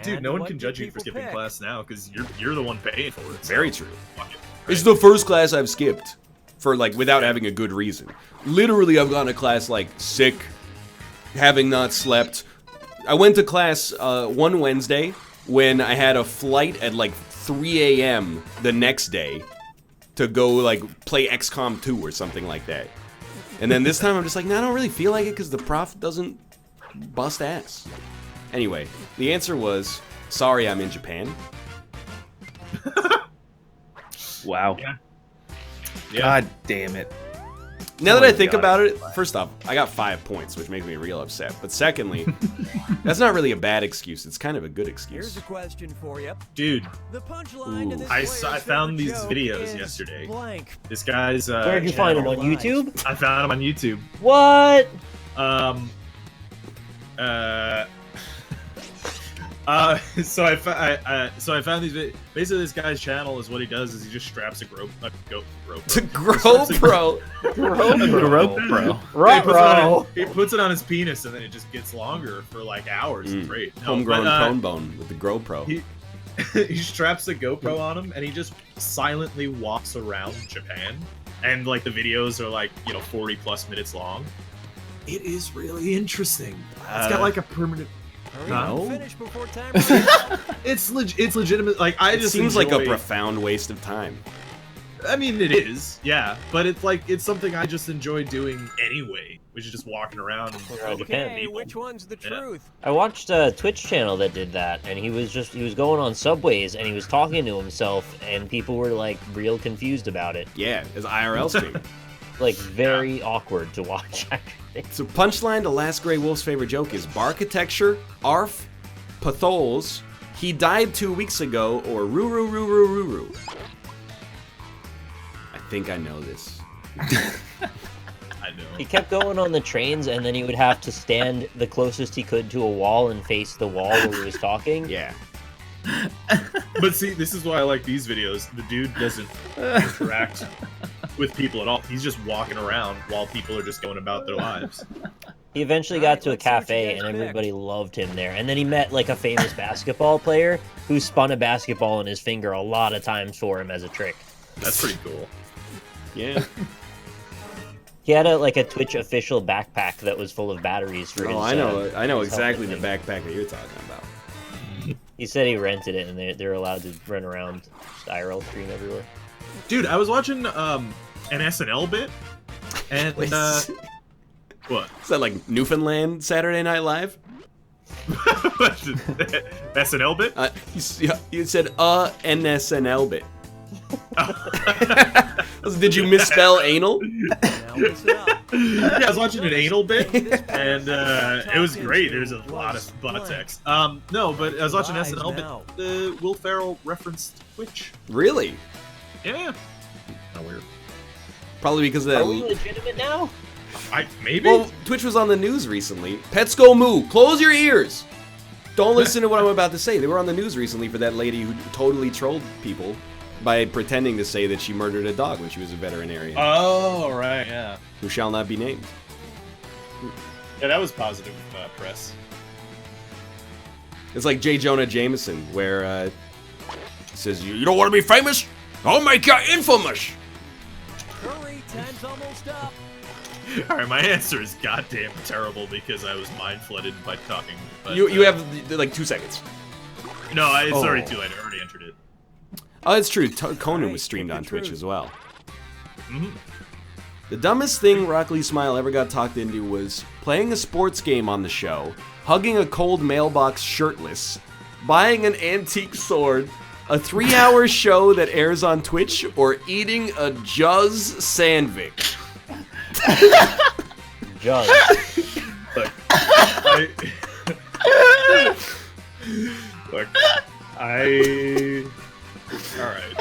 Dude, no And one what can did judge you for people skipping pick? class now because you're the one paying for it. so Very true. fuck it. It's the first class I've skipped for, like, without having a good reason. Literally, I've gone to class, like, sick, having not slept. I went to class one Wednesday when I had a flight at, like, 3 a.m. the next day to go, like, play XCOM 2 or something like that. And then this time I'm just like, no, I don't really feel like it because the prof doesn't bust ass. Anyway, the answer was, sorry, I'm in Japan. Wow. Yeah. God damn it. Now Oh that I my think God. about it, first off, I got 5 points, which makes me real upset. But secondly, that's not really a bad excuse. It's kind of a good Here's excuse. a question for you. Dude, The punchline to Ooh. this I player's found favorite these joke videos is yesterday. Blank. this guy's Where'd you find him, channel- on YouTube? I found him on YouTube. What? So I found these. Basically, this guy's channel is what he does is he just straps a GoPro. To GoPro. GoPro. He puts it on his penis and then it just gets longer for like hours. It's great. No, Homegrown but, cone bone with the GoPro. he straps a GoPro on him and he just silently walks around Japan. And like the videos are like 40 plus minutes long. It is really interesting. It's got like a permanent. Hurry No. up and finish before time runs out. It's legitimate. Like I It just seems like a enjoy- profound waste of time. I mean, it is, yeah, but it's something I just enjoy doing anyway, which is just walking around and talking to Okay, people. which one's the Yeah. truth? I watched a Twitch channel that did that, and he was going on subways, and he was talking to himself, and people were like real confused about it. Yeah, as IRL stream. Like very awkward to watch. Actually. So punchline to Last Grey Wolf's favorite joke is Barkitecture, Arf, Pathols, he died 2 weeks ago, or roo. I think I know this. I know. He kept going on the trains, and then he would have to stand the closest he could to a wall and face the wall while he was talking. Yeah. But see, this is why I like these videos. The dude doesn't interact with people at all. He's just walking around while people are just going about their lives. He eventually Alright, got to a let's see what you cafe, guys and picked. everybody loved him there. And then he met like a famous basketball player who spun a basketball in his finger a lot of times for him as a trick. That's pretty cool. Yeah. He had a Twitch official backpack that was full of batteries for his. Oh, I know his exactly the helmet thing. backpack that you're talking about. He said he rented it, and they're allowed to run around, just IRL stream everywhere. Dude, I was watching an SNL bit, and What? Is that like Newfoundland Saturday Night Live? SNL bit? You said NSNL bit. Did you misspell anal? Now listen up. Yeah, I was watching an anal bit, and it was great. There's a lot of butt sex. No, but I was watching SNL bit. Will Ferrell referenced Twitch. Really? Yeah. Not weird. Probably because of Are that. we legitimate now? Maybe. Well, Twitch was on the news recently. Pets go moo. Close your ears. Don't listen to what I'm about to say. They were on the news recently for that lady who totally trolled people by pretending to say that she murdered a dog when she was a veterinarian. Oh, right, yeah. Who shall not be named. Yeah, that was positive press. It's like J. Jonah Jameson, where he says, "You don't want to be famous? I'll make you infamous." Hurry, time's almost up. Alright, my answer is goddamn terrible because I was mind flooded by talking. But, You have like 2 seconds. No, it's Oh. already too late. I already entered it. Oh, it's true. Conan was streamed on Twitch as well. The dumbest thing Rock Lee Smile ever got talked into was playing a sports game on the show, hugging a cold mailbox shirtless, buying an antique sword, a 3-hour show that airs on Twitch, or eating a Juz Sandvik. Judge. Alright.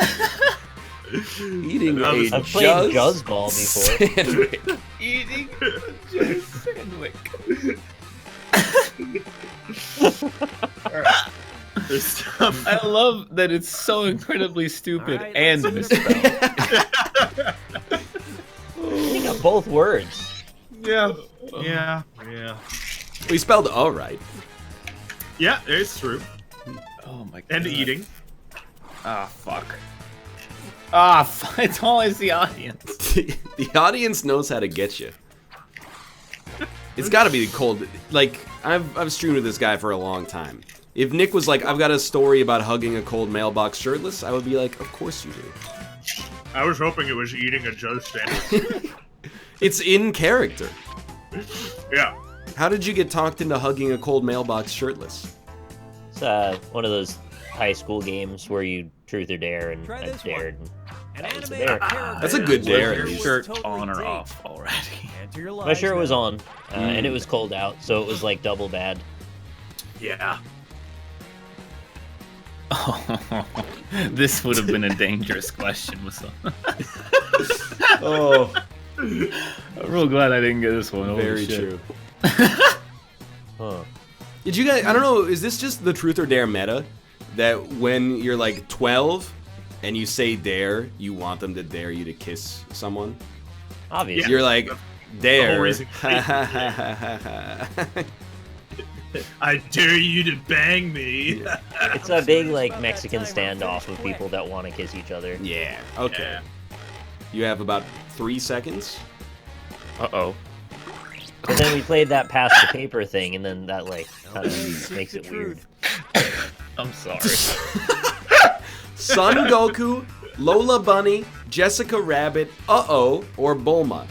Eating a I've played Juz Juzzball before. Sandvik. Eating Juz Sandvik. I love that it's so incredibly stupid All right, and let's see misspelled. You got both words. Yeah. We spelled all right. Yeah, it's true. Oh my god. And eating. Ah, fuck. Ah, it's always the audience. The audience knows how to get you. It's got to be cold. Like I've streamed with this guy for a long time. If Nick was like, "I've got a story about hugging a cold mailbox shirtless," I would be like, "Of course you do." I was hoping it was eating a Juz sandwich. It's in character. Yeah. How did you get talked into hugging a cold mailbox shirtless? It's one of those high school games where you truth or dare, and Try I this dared. An That was a animated dare. character. That's a good dare, Was at your least. shirt Totally on or date. off already? Enter your My lives shirt was now. on, and it was cold out, so it was like double bad. Yeah. Oh, this would have been a dangerous question. Oh, I'm real glad I didn't get this one. Holy very shit. true. Huh. Did you guys? I don't know. Is this just the truth or dare meta? That when you're like 12 and you say dare, you want them to dare you to kiss someone? Obviously. You're like, dare. reason. I dare you to bang me. It's a big like Mexican standoff of people that want to kiss each other. Yeah, okay. You have about 3 seconds. Uh-oh. And then we played that pass the paper thing, and then that like kind of makes it weird. I'm sorry. Son Goku, Lola Bunny, Jessica Rabbit, Uh-oh, or Bulma.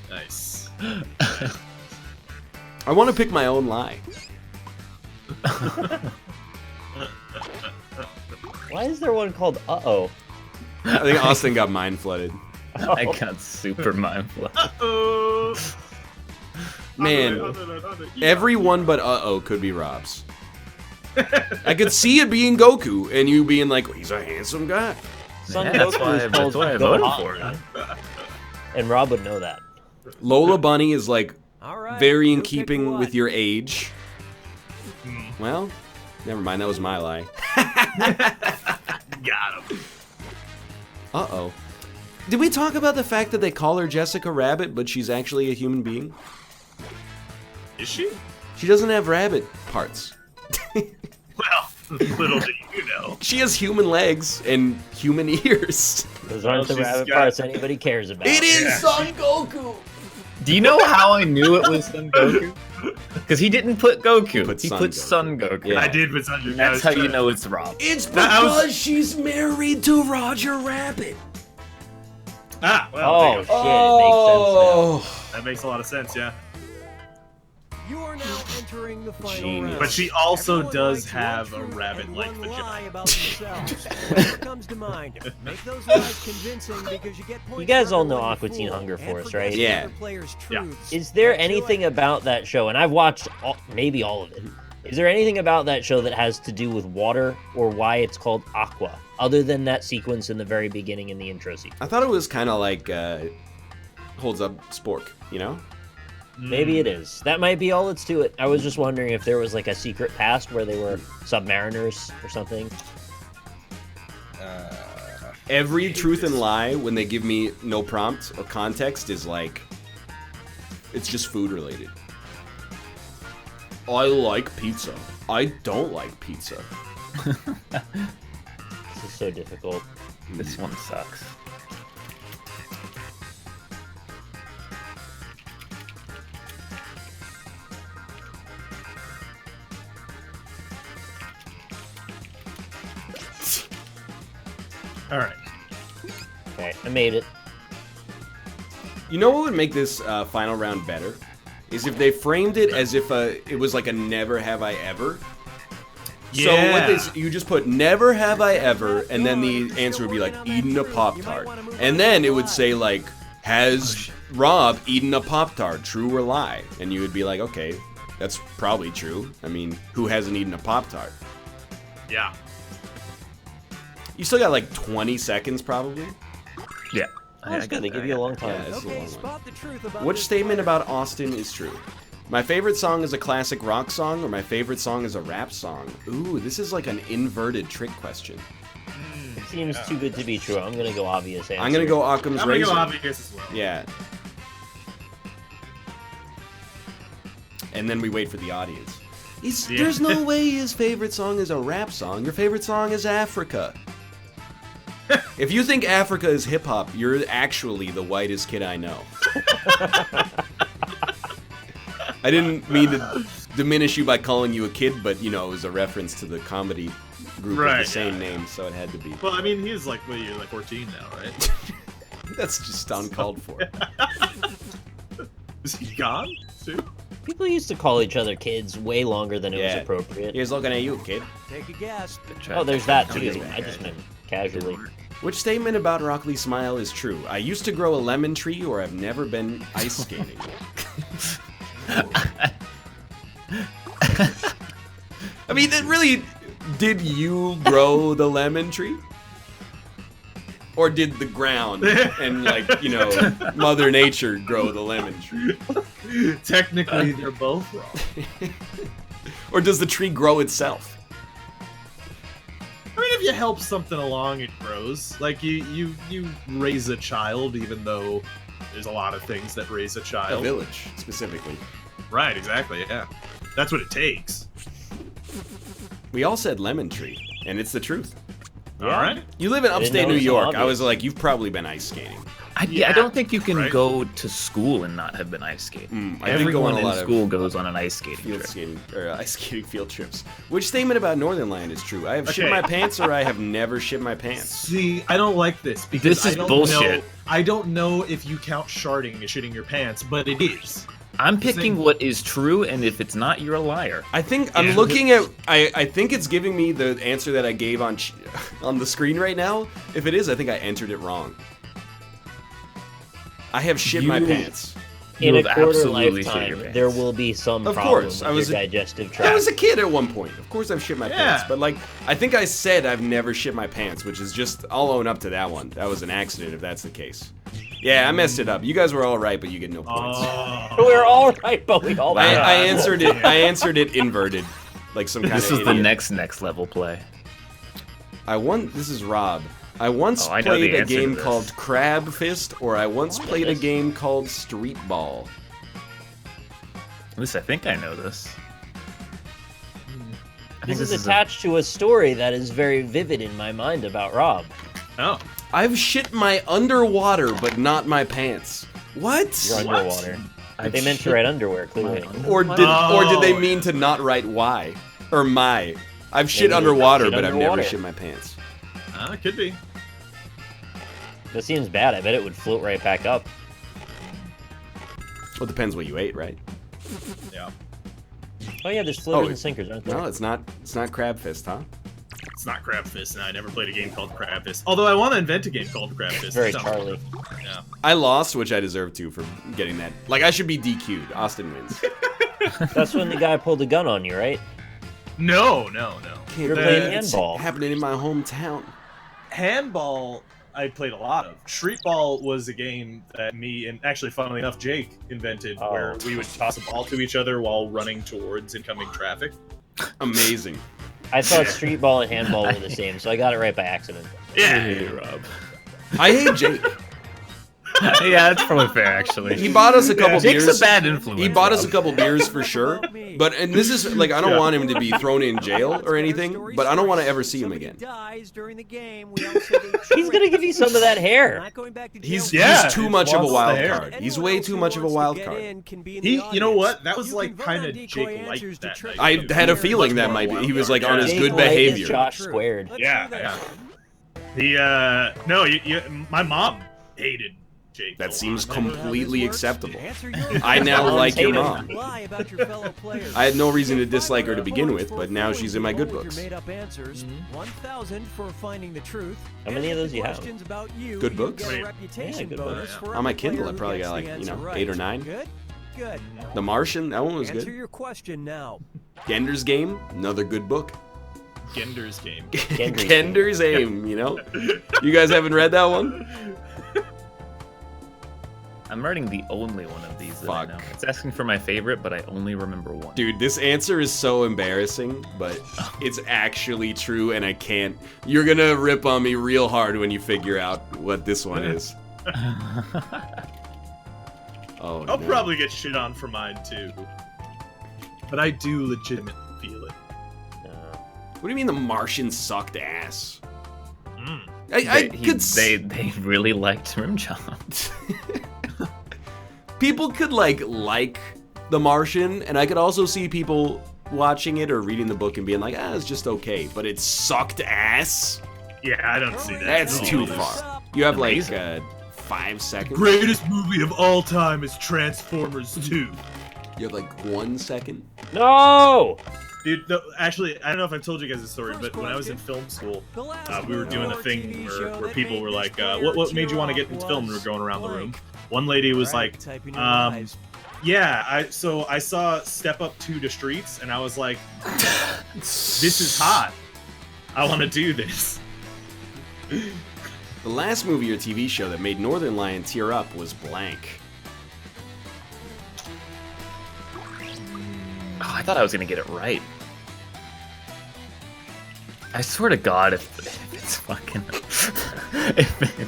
Nice. I want to pick my own lie. Why is there one called Uh-oh? I think Austin got mind flooded. I got super mindful. Uh-oh. Man, everyone but Uh-oh could be Rob's. I could see it being Goku, and you being like, he's a handsome guy. Son Yeah, that's Goku why- is that's called why I voted Gohan, for it. and Rob would know that. Lola Bunny is like All right, very in who picked keeping what? with your age. Well, never mind, that was my lie. Got him. Uh-oh. Did we talk about the fact that they call her Jessica Rabbit, but she's actually a human being? Is she? She doesn't have rabbit parts. Well, little do you know. She has human legs and human ears. Those aren't the she's rabbit got- parts anybody cares about. It is Yeah. Son Goku! Do you know how I knew it was Son Goku? Because he didn't put Goku. Put He Son put Goku. Son Goku. Yeah. I did with Thunder. That's how you know it's Rob. It's I was- because she's married to Roger Rabbit. Ah, well, Oh, there you shit, Oh. it makes sense go. That makes a lot of sense, yeah. You are now entering the final Genius. round. But she also Everyone does writes have one a truth rabbit-like and one vagina. lie about themselves. Whatever comes to mind. Make those lies convincing because you get points. You guys for all know everyone Aqua you Teen fool Hunger and Force, for right? guessing Yeah. other players' Yeah. truths. Is there Let's do anything it. about that show, and I've watched maybe all of it, is there anything about that show that has to do with water or why it's called Aqua, other than that sequence in the very beginning in the intro sequence? I thought it was kind of like holds up spork, you know? Maybe it is. That might be all it's to it. I was just wondering if there was like a secret past where they were submariners or something. Every truth and lie when they give me no prompt or context is like, it's just food related. I like pizza. I don't like pizza. This is so difficult. This one sucks. All right. Okay, I made it. You know what would make this final round better? Is if they framed it as if it was like a never have I ever. So what you just put never have I ever, and then the answer would be like eaten a Pop-Tart. And then it would say like, has Rob eaten a Pop-Tart, true or lie? And you would be like, okay, that's probably true. I mean, who hasn't eaten a Pop-Tart? Yeah. You still got like 20 seconds probably. Yeah. That's good. They give you a long time. Yeah, this is a Okay, long one. spot the truth about Which this statement player. about Austin is true? My favorite song is a classic rock song, or my favorite song is a rap song? Ooh, this is like an inverted trick question. It seems too good to be true. I'm gonna go obvious answer. I'm gonna go Occam's I'm gonna Razor. go obvious as well. Yeah. And then we wait for the audience. Yeah. There's no way his favorite song is a rap song. Your favorite song is Africa. If you think Africa is hip hop, you're actually the whitest kid I know. I didn't mean to diminish you by calling you a kid, but you know, it was a reference to the comedy group with Right, the same yeah. name, so it had to be. Well, I mean, he's like, what, you're like 14 now, right? That's just uncalled for. Is he gone too? People used to call each other kids way longer than it was Yeah. appropriate. Here's looking at you, kid. Take a guess. Oh, there's that too. Okay. I just meant casually. Which statement about Rockley's smile is true? I used to grow a lemon tree, or I've never been ice skating. I mean, it really, did you grow the lemon tree? Or did the ground and, like, you know, Mother Nature grow the lemon tree? Technically, they're both wrong. Or does the tree grow itself? I mean, if you help something along, it grows. Like, you raise a child, even though there's a lot of things that raise a A child. village, specifically. Right, exactly, yeah. That's what it takes. We all said lemon tree, and it's the truth. All right. You live in I didn't upstate know New it was so York. I obvious. was like, you've probably been ice skating. I don't think you can right? go to school and not have been ice skating. I did go on Everyone a in lot of school goes on an ice skating field trip. skating or ice skating field trips. Which statement about Northernlion is true? I have shit Okay. my pants, or I have never shit my pants. See, I don't like this because This is I don't bullshit. Know, I don't know if you count sharding as shitting your pants, but it is. I'm picking what is true, and if it's not, you're a liar. I think I'm Yeah. looking at. I think it's giving me the answer that I gave on on the screen right now. If it is, I think I entered it wrong. I have shit my You- pants. In You a have quarter absolutely shit your lifetime, pants. there will be some Of problem course, with I was your a- digestive I tract. was a kid at one point. Of course, I've shit my Yeah. pants. But like, I think I said I've never shit my pants, which is just. I'll own up to that one. That was an accident, if that's the case. Yeah, I messed it up. You guys were all right, but you get no points. We're all right, but we all. I answered it. I answered it inverted, like some kind This of. is the idiot. next level play. This is Rob. I once Oh, I know the played a answer to game this. called Crab Fist, or I once played a this? game called Street Ball. At least I think I know this. I think This is a- attached to a story that is very vivid in my mind about Rob. Oh. I've shit my underwater, but not my pants. What? You're What? underwater. I've They meant to shit write underwear, clearly. my Or did they Oh, mean to not write why or my? I've shit Maybe underwater, shit but I've never underwater. shit my pants. It could be. That seems bad. I bet it would float right back up. Well, it depends what you ate, right? Yeah. Oh yeah, there's floaters and sinkers, aren't there? No, it's not Crab Fist, huh? It's not Crab Fist, and I never played a game called Crab Fist. Although I want to invent a game called Crab Fist. Very Charlie. Yeah. I lost, which I deserve to for getting that. Like, I should be DQ'd. Austin wins. That's when the guy pulled a gun on you, right? No. You're playing It's handball. happening in my hometown. Handball, I played a lot of. Street ball was a game that me and actually, funnily enough, Jake invented, where we would toss a ball to each other while running towards incoming traffic. Amazing. I thought street ball and handball were the same, so I got it right by accident. Yeah. Rob. I hate Jake. Yeah, that's probably fair, actually. He bought us a couple Jake's beers. a bad influence. He bought us a Rob. couple beers for sure. But and this is like I don't want him to be thrown in jail or anything. But I don't want to ever see him again. He's gonna give you some of that hair. He's Yeah, too he much of a wants the wild hair. card. He's way too much of a wild card. You know what? That was like kind of Jake like that night. I too. had a feeling that might be. He was like on his Jake good White is behavior. Josh squared. Yeah. No, my mom hated Jake. That a seems lot. completely acceptable. I now like your mom. I had no reason to dislike her to begin with, but now she's in my good books. Mm-hmm. 1,000 for finding the truth. How many of those do you have? Good books? Yeah, good books. On my Kindle, I probably got like, 8 or 9. Good. The Martian, that one was Answer good. your question now. Gender's Game, another good book. Gender's game. Gender's Aim, you know? You guys haven't read that one? I'm writing the only one of these that I Fuck. know. It's asking for my favorite, but I only remember one. Dude, this answer is so embarrassing, but it's actually true, and I can't. You're gonna rip on me real hard when you figure out what this one is. Oh, I'll no. probably get shit on for mine too. But I do legitimately feel it. What do you mean the Martian sucked ass? Mm. They really liked Rim Job. People could like The Martian, and I could also see people watching it or reading the book and being like, it's just okay, but it sucked ass. Yeah, I don't see that. That's No. too far. You have like Amazing. 5 seconds. Greatest movie of all time is Transformers 2. You have like 1 second. No! Dude, actually, I don't know if I've told you guys this story, but when I was in film school, we were doing a thing where people were like, what made you want to get into film? And we were going around the room. One lady was like, yeah, I saw Step Up 2 to Streets, and I was like, this is hot. I want to do this. The last movie or TV show that made Northernlion tear up was blank. Oh, I thought I was gonna get it right. I swear to God, if it's fucking.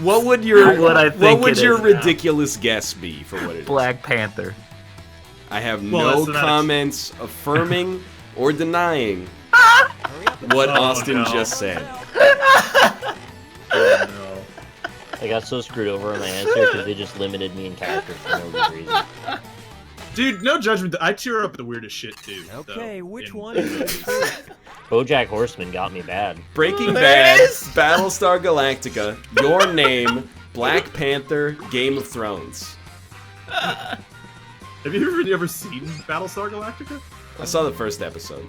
What would your what would your ridiculous guess be for what it is? Black Panther. I have Well, no that's not comments affirming or denying what Austin just said. Oh, no. I got so screwed over on my answer because they just limited me in characters for no good reason. Dude, no judgment. I tear up the weirdest shit too. Okay, though, which in- one is it? BoJack Horseman got me bad. Breaking There it Bad, is! Battlestar Galactica, Your Name, Black Panther, Game of Thrones. Have you ever seen Battlestar Galactica? I saw the first episode.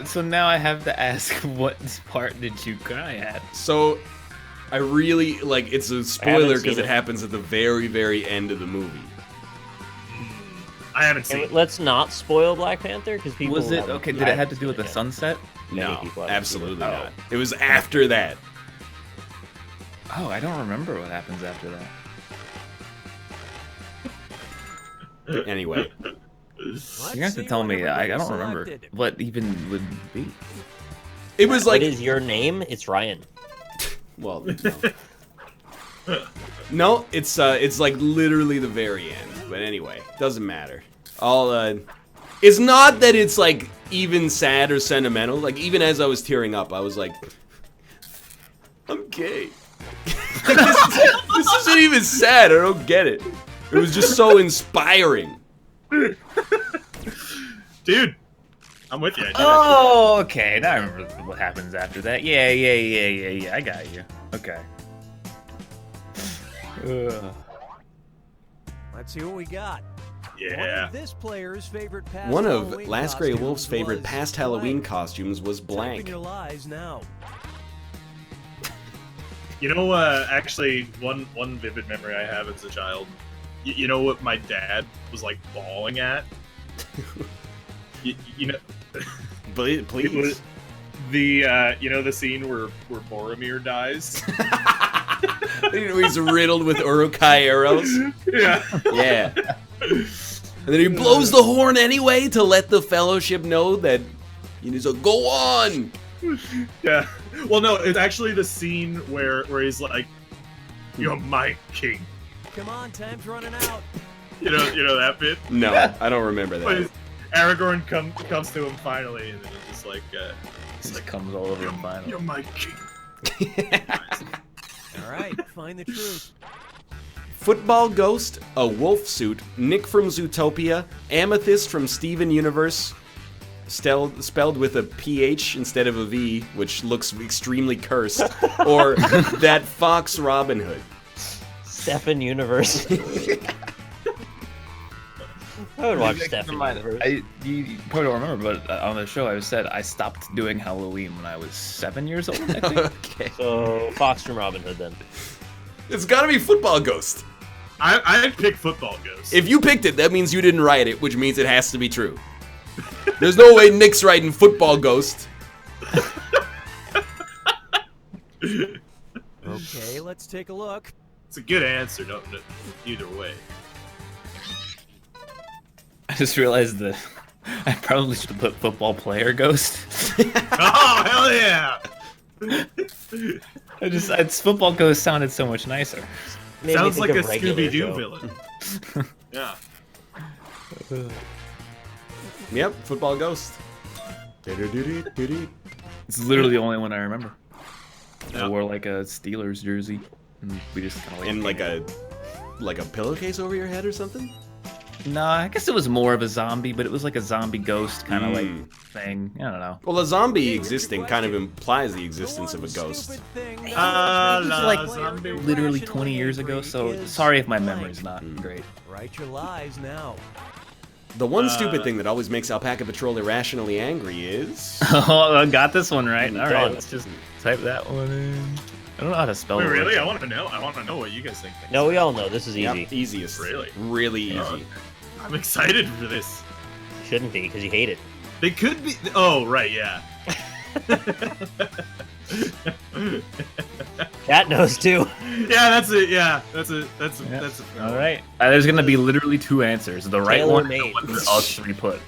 So now I have to ask, what part did you cry at? So, I really, like, it's a spoiler seen because it it. happens at the very, very end of the movie. I haven't seen And it. let's not spoil Black Panther because people. Was it haven't- okay? Did I it have to haven't do with seen the it sunset? Many No, people haven't seen absolutely it. not. It was after that. Oh, I don't remember what happens after that. Anyway, You're gonna have to tell me. I don't remember what even would be. it was What like, is your name? It's Ryan. well, no, it's like literally the very end. But anyway, doesn't matter. It's not that it's like even sad or sentimental. Like even as I was tearing up, I was like, I'm gay. This isn't even sad. I don't get it. It was just so inspiring. Dude, I'm with you. I did Oh, okay. Now I remember what happens after that. Yeah. I got you. Okay. Let's see what we got. Yeah. One of this player's favorite past One of Halloween Last Grey Wolf's costumes favorite was past Halloween blank. costumes was Type in blank. your lies now. You know, actually, one vivid memory I have as a child. You know what my dad was like bawling at? you know, Please. it was the you know the scene where Boromir dies. He's riddled with Urukai arrows. Yeah. Yeah. And then he blows the horn anyway to let the Fellowship know that he's like, go on. Yeah. Well, no, it's actually the scene where he's like, "You're my king." Come on, time's running out. You know that bit. No, I don't remember But that. Aragorn comes to him finally, and then it's just like, It just comes all over him finally. "You're my king." All right, find the truth. Football Ghost, a wolf suit, Nick from Zootopia, Amethyst from Steven Universe, spelled with a PH instead of a V, which looks extremely cursed, or that Fox Robin Hood. Stephen Universe. I would watch Stephen Universe. You probably don't remember, but on the show I said I stopped doing Halloween when I was 7 years old, I think. Okay. So Fox from Robin Hood then. It's gotta be Football Ghost. I'd pick Football Ghost. If you picked it, that means you didn't write it, which means it has to be true. There's no way Nick's writing Football Ghost. Okay, let's take a look. It's a good answer, no, either way. I just realized that I probably should have put football player ghost. Oh, hell yeah! It's football ghost sounded so much nicer. Made me Sounds think like a of regular Scooby-Doo show. villain. Yeah. Yep, Football Ghost. It's literally the only one I remember. I wore like a Steelers jersey, and we just kind of And like a pillowcase over your head or something? No, I guess it was more of a zombie, but it was like a zombie ghost kind of like thing. I don't know. Well, a zombie existing kind of implies the existence of a ghost. It was like literally 20 years ago, so sorry if my memory's not great. Write your lies now. The one stupid thing that always makes Alpaca Patrol irrationally angry is... Oh, I got this one right. All right, Done. let's just type that one in. I don't know how to spell Wait, it. really? I want to know. I want to know what you guys think. No, we all know this is easy. Yep, easiest. Really? Really easy. Oh, I'm excited for this. Shouldn't be because you hate it. They could be. Oh, right, yeah. Cat knows too. Yeah, that's it. Yeah, that's it. That's All right. There's gonna be literally two answers: the right one and the Tailor-made. one that us three put.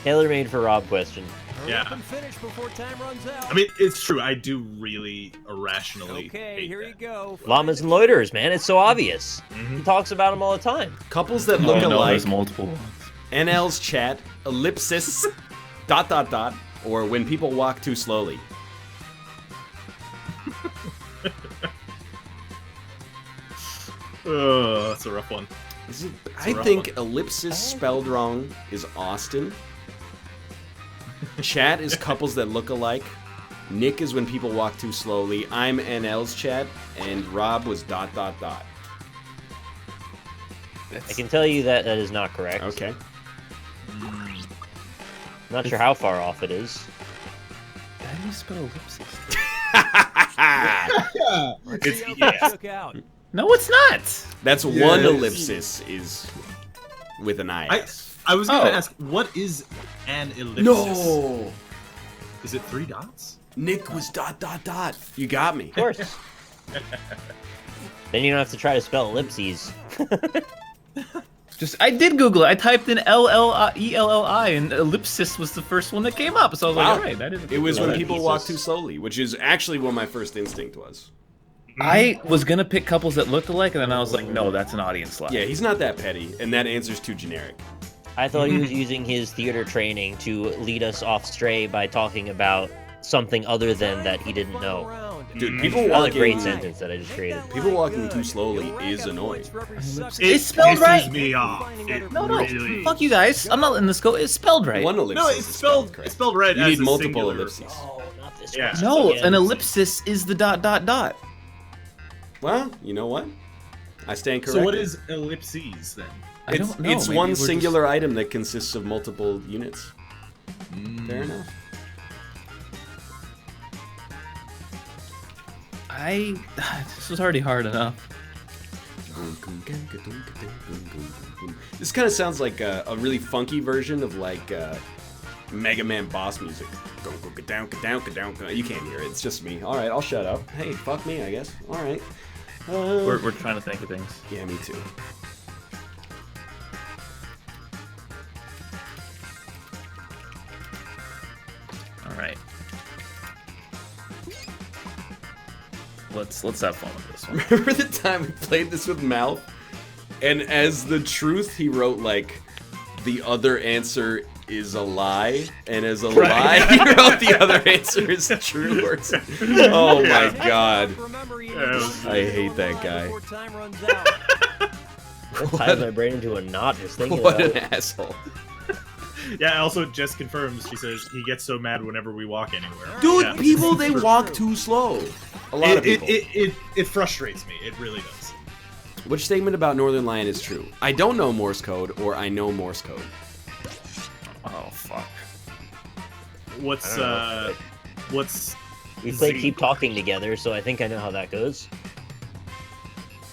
Tailor made for Rob question. Hurry Yeah. up and finish before time runs out. I mean, it's true. I do really irrationally. okay, hate here that. you go. Llamas and loiterers, man. It's so obvious. Mhm. He talks about them all the time. Couples that look Oh, no, alike, there's multiple ones. NL's chat, ellipsis, ... or when people walk too slowly. Oh, that's a rough one. I think ellipsis spelled wrong is Austin. Chat is couples that look alike. Nick is when people walk too slowly. I'm NL's chat, and Rob was ... I can tell you that that is not correct. Okay. Not sure how far off it is. How do you spell ellipsis? It's See how yeah. that shook out. No, it's not. That's Yeah, one it's- ellipsis is with an IS. I was gonna Oh. ask, what is an ellipsis? No! Is it 3 dots? Nick was ... You got me. Of course. Then you don't have to try to spell ellipses. I did Google it. I typed in ELLI, and ellipsis was the first one that came up. So I was Wow. like, all right, that is. It was when Ellipsis. people walk too slowly, which is actually what my first instinct was. I was gonna pick couples that looked alike, and then I was like, no, that's an audience slide. Yeah, he's not that petty, and that answer's too generic. I thought he was using his theater training to lead us off stray by talking about something other than that he didn't know. Dude, people Another great walking sentence that I just created. people walking too slowly is annoying. It's spelled pisses right. me off. It No, really... fuck you guys. I'm not in the scope. It's spelled right. One ellipsis No, is it's spelled correct. right You as need a multiple singular. ellipses. Oh, not this Yeah. question No, again. an ellipsis is the ... Well, you know what? I stand corrected. So what is ellipses then? I don't know. It's Maybe one we're singular item that consists of multiple units. Fair enough. This was already hard enough. This kind of sounds like a really funky version of like Mega Man boss music. You can't hear it. It's just me. All right, I'll shut up. Hey, fuck me, I guess. All right. We're trying to think of things. Yeah, me too. All right. Let's have fun with this one. Remember the time we played this with Mal? And as the truth, he wrote like, the other answer is a lie, and as a lie, he wrote the other answer is true. Or oh my god. I hate that guy. That ties my brain into a knot just thinking What about an it. asshole. Yeah, also Jess confirms, she says he gets so mad whenever we walk anywhere. Dude, Yeah. people, they walk too slow. A lot of people. It frustrates me. It really does. Which statement about Northernlion is true? I don't know Morse code, or I know Morse code. Oh fuck. What's We played Z? Keep Talking together, so I think I know how that goes.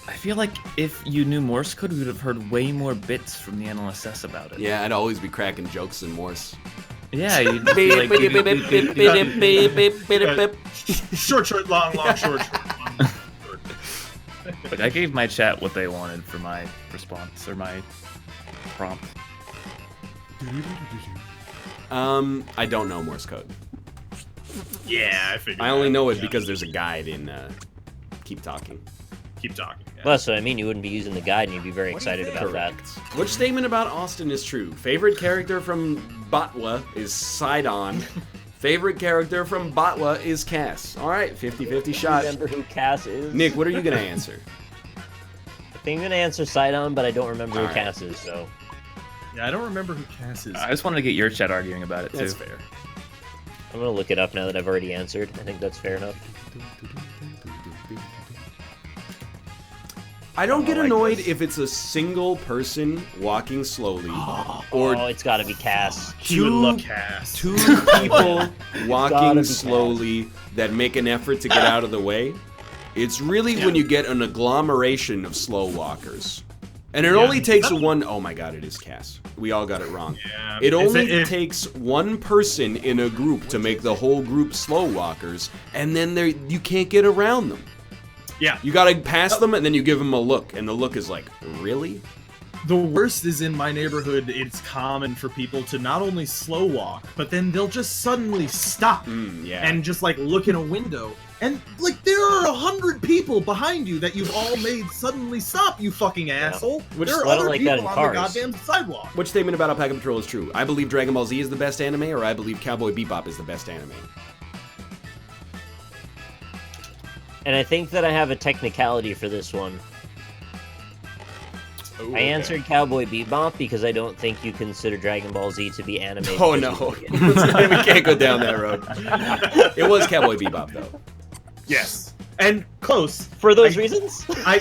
I feel like if you knew Morse code, we would have heard way more bits from the NLSS about it. Yeah, I'd always be cracking jokes in Morse. Yeah, you'd be like, short, long, short, short. Like, I gave my chat what they wanted for my response or my prompt. I don't know Morse code. Yeah, I figured. I only that. know it Yeah. because there's a guide in Keep Talking. Keep talking. Yeah. Well, so I mean, you wouldn't be using the guide, and you'd be very excited about that. Which statement about Austin is true? Favorite character from Batwa is Sidon. Favorite character from Batwa is Cass. Alright, 50-50 shot. Remember who Cass is? Nick, what are you gonna answer? I think I'm gonna answer Sidon, but I don't remember who Alright. Cass is, so... Yeah, I don't remember who Cass is. I just wanted to get your chat arguing about it, too. That's fair. I'm gonna look it up now that I've already answered. I think that's fair enough. I don't get like annoyed this. if it's a single person walking slowly, Oh, or it's gotta be Cass. He would two- look Cass. two people gotta walking be slowly that make an effort to get out of the way. It's really when you get an agglomeration of slow walkers. And it only takes one... Oh my god, it is Cass. We all got it wrong. Yeah. It It's only a- takes one person in a group to make the whole group slow walkers, and then you can't get around them. Yeah. You gotta pass them, and then you give them a look, and the look is like, really? The worst is in my neighborhood, it's common for people to not only slow walk, but then they'll just suddenly stop Yeah. and just like look in a window. And like there are 100 people behind you that you've all made suddenly stop, you fucking asshole. Which- there are I don't other like that people in on the cars. goddamn sidewalk. Which statement about Alpaca Patrol is true? I believe Dragon Ball Z is the best anime, or I believe Cowboy Bebop is the best anime. And I think that I have a technicality for this one. Ooh, I answered Cowboy Bebop because I don't think you consider Dragon Ball Z to be anime. Oh because no, you like it. we can't go down that road. It was Cowboy Bebop though. Yes. And close. For those reasons? I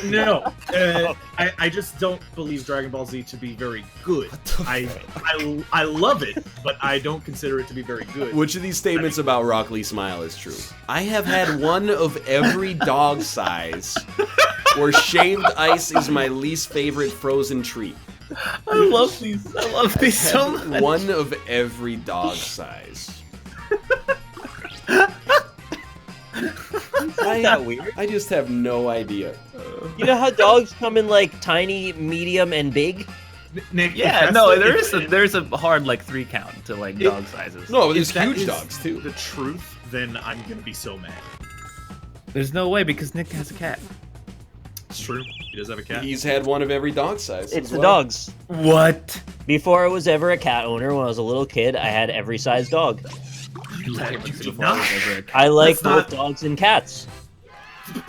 just don't believe Dragon Ball Z to be very good. I love it, but I don't consider it to be very good. Which of these statements about Rock Lee Smile is true? I have had one of every dog size, or shaved ice is my least favorite frozen treat. I love these so much. One of every dog size. Isn't that weird? I just have no idea. You know how dogs come in like tiny, medium, and big? Nick, Yeah, if no, that's there's a hard like 3 count to like dog sizes. No, if there's that huge is dogs too. the truth, then I'm gonna be so mad. There's no way because Nick has a cat. It's true. He does have a cat. He's had one of every dog size. It's as the well. dogs. What? Before I was ever a cat owner, when I was a little kid, I had every size dog. I like That's both not- dogs and cats.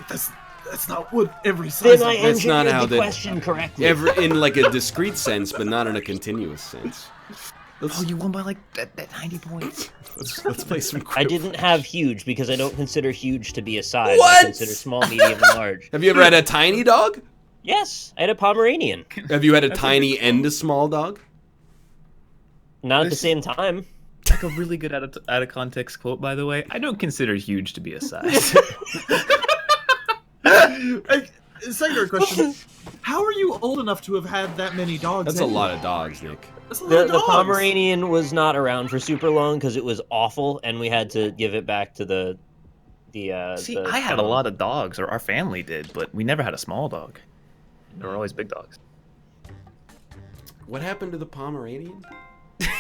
That's not what every size. Then I That's not engineered how the that- question correctly. In like a discrete sense, but not in a continuous sense. Oh, you won by like that 90 points. Let's play some Quip. I didn't have huge because I don't consider huge to be a size. What? I consider small, medium, and large. Have you ever had a tiny dog? Yes, I had a Pomeranian. Have you had a tiny and a small dog? Not at the same time. Like a really good out of context quote, by the way. I don't consider huge to be a size. Secondary question: how are you old enough to have had that many dogs? That's a lot of dogs, Nick. That's a lot of The dogs. Pomeranian was not around for super long because it was awful, and we had to give it back to the. See, I had a lot of dogs, or our family did, but we never had a small dog. There were always big dogs. What happened to the Pomeranian?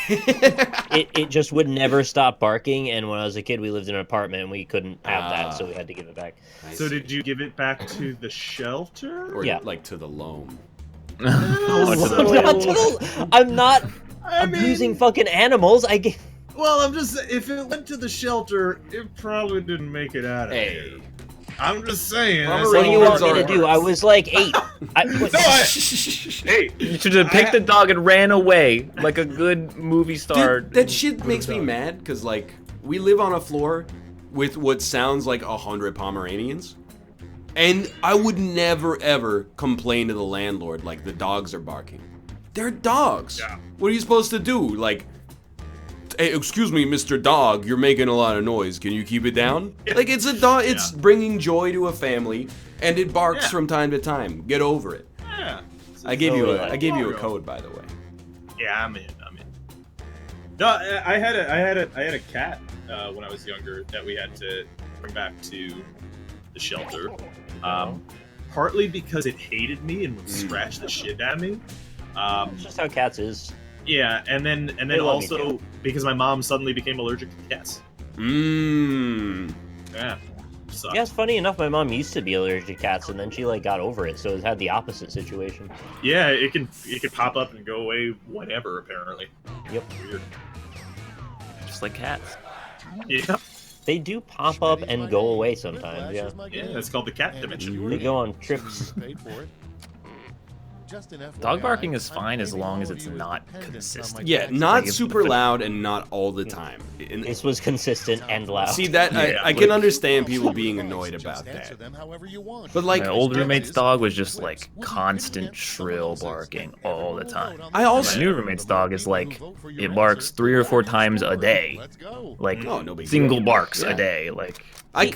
It just would never stop barking, and when I was a kid, we lived in an apartment, and we couldn't have that, so we had to give it back. So did you give it back to the shelter? Or Yeah. like to the loam? I'm not abusing fucking animals. Well, I'm just if it went to the shelter, it probably didn't make it out of Hey. here. I'm just saying. Pomeranians What do you want me are to do? I was like 8. Hey, You should have picked the dog and ran away like a good movie star. Dude, that shit makes me mad because like we live on a floor with what sounds like 100 Pomeranians, and I would never ever complain to the landlord like the dogs are barking. They're dogs. Yeah. What are you supposed to do? Like, hey, excuse me, Mr. Dog, you're making a lot of noise. Can you keep it down? Like it's a dog. It's bringing joy to a family, and it barks from time to time. Get over it. yeah. I gave you Totally. I gave you a code, by the way. Yeah, I'm in. No, I had a cat when I was younger that we had to bring back to the shelter. Partly because it hated me and would scratch the shit at me. That's just how cats is. Yeah, and then They love me also because my mom suddenly became allergic to cats. Mmm. Yeah. Sucked. Yeah, it's funny enough, my mom used to be allergic to cats, and then she like got over it, so it had the opposite situation. Yeah, it can pop up and go away whenever apparently. Yep. Weird. Just like cats. Yeah. They do pop up and go away sometimes, yeah. Yeah, that's called the cat dimension. They go on trips. Dog barking is fine as long as it's not consistent. Yeah, not Like, super loud and not all the time. And This was consistent and loud. see that I can understand people being annoyed about that. But like My old roommate's dog was just like constant shrill barking all the time. I also My new roommate's dog is like, it barks 3 or 4 times a day. Like, Oh, no big single deal. barks Yeah. a day. Like,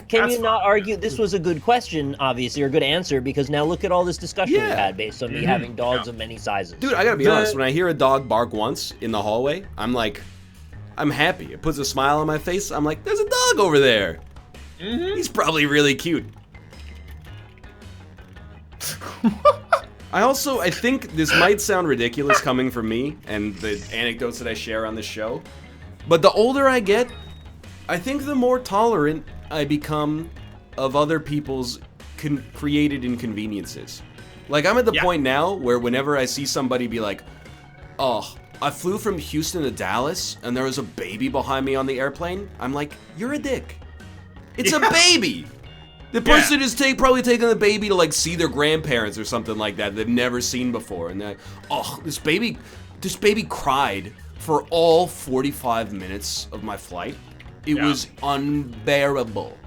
Can you not argue this was a good question, obviously, or a good answer, because now look at all this discussion we've Yeah. had based on me having dogs of many sizes. Dude, I gotta be honest, when I hear a dog bark once in the hallway, I'm like, I'm happy. It puts a smile on my face. I'm like, there's a dog over there. He's probably really cute. I think this might sound ridiculous coming from me and the anecdotes that I share on this show, but the older I get, I think the more tolerant I become of other people's created inconveniences. Like, I'm at the point now where whenever I see somebody be like, oh, I flew from Houston to Dallas and there was a baby behind me on the airplane, I'm like, you're a dick. It's a baby! The person is probably taking the baby to like see their grandparents or something like that they've never seen before, and they're like, oh, this baby cried for all 45 minutes of my flight. It was unbearable.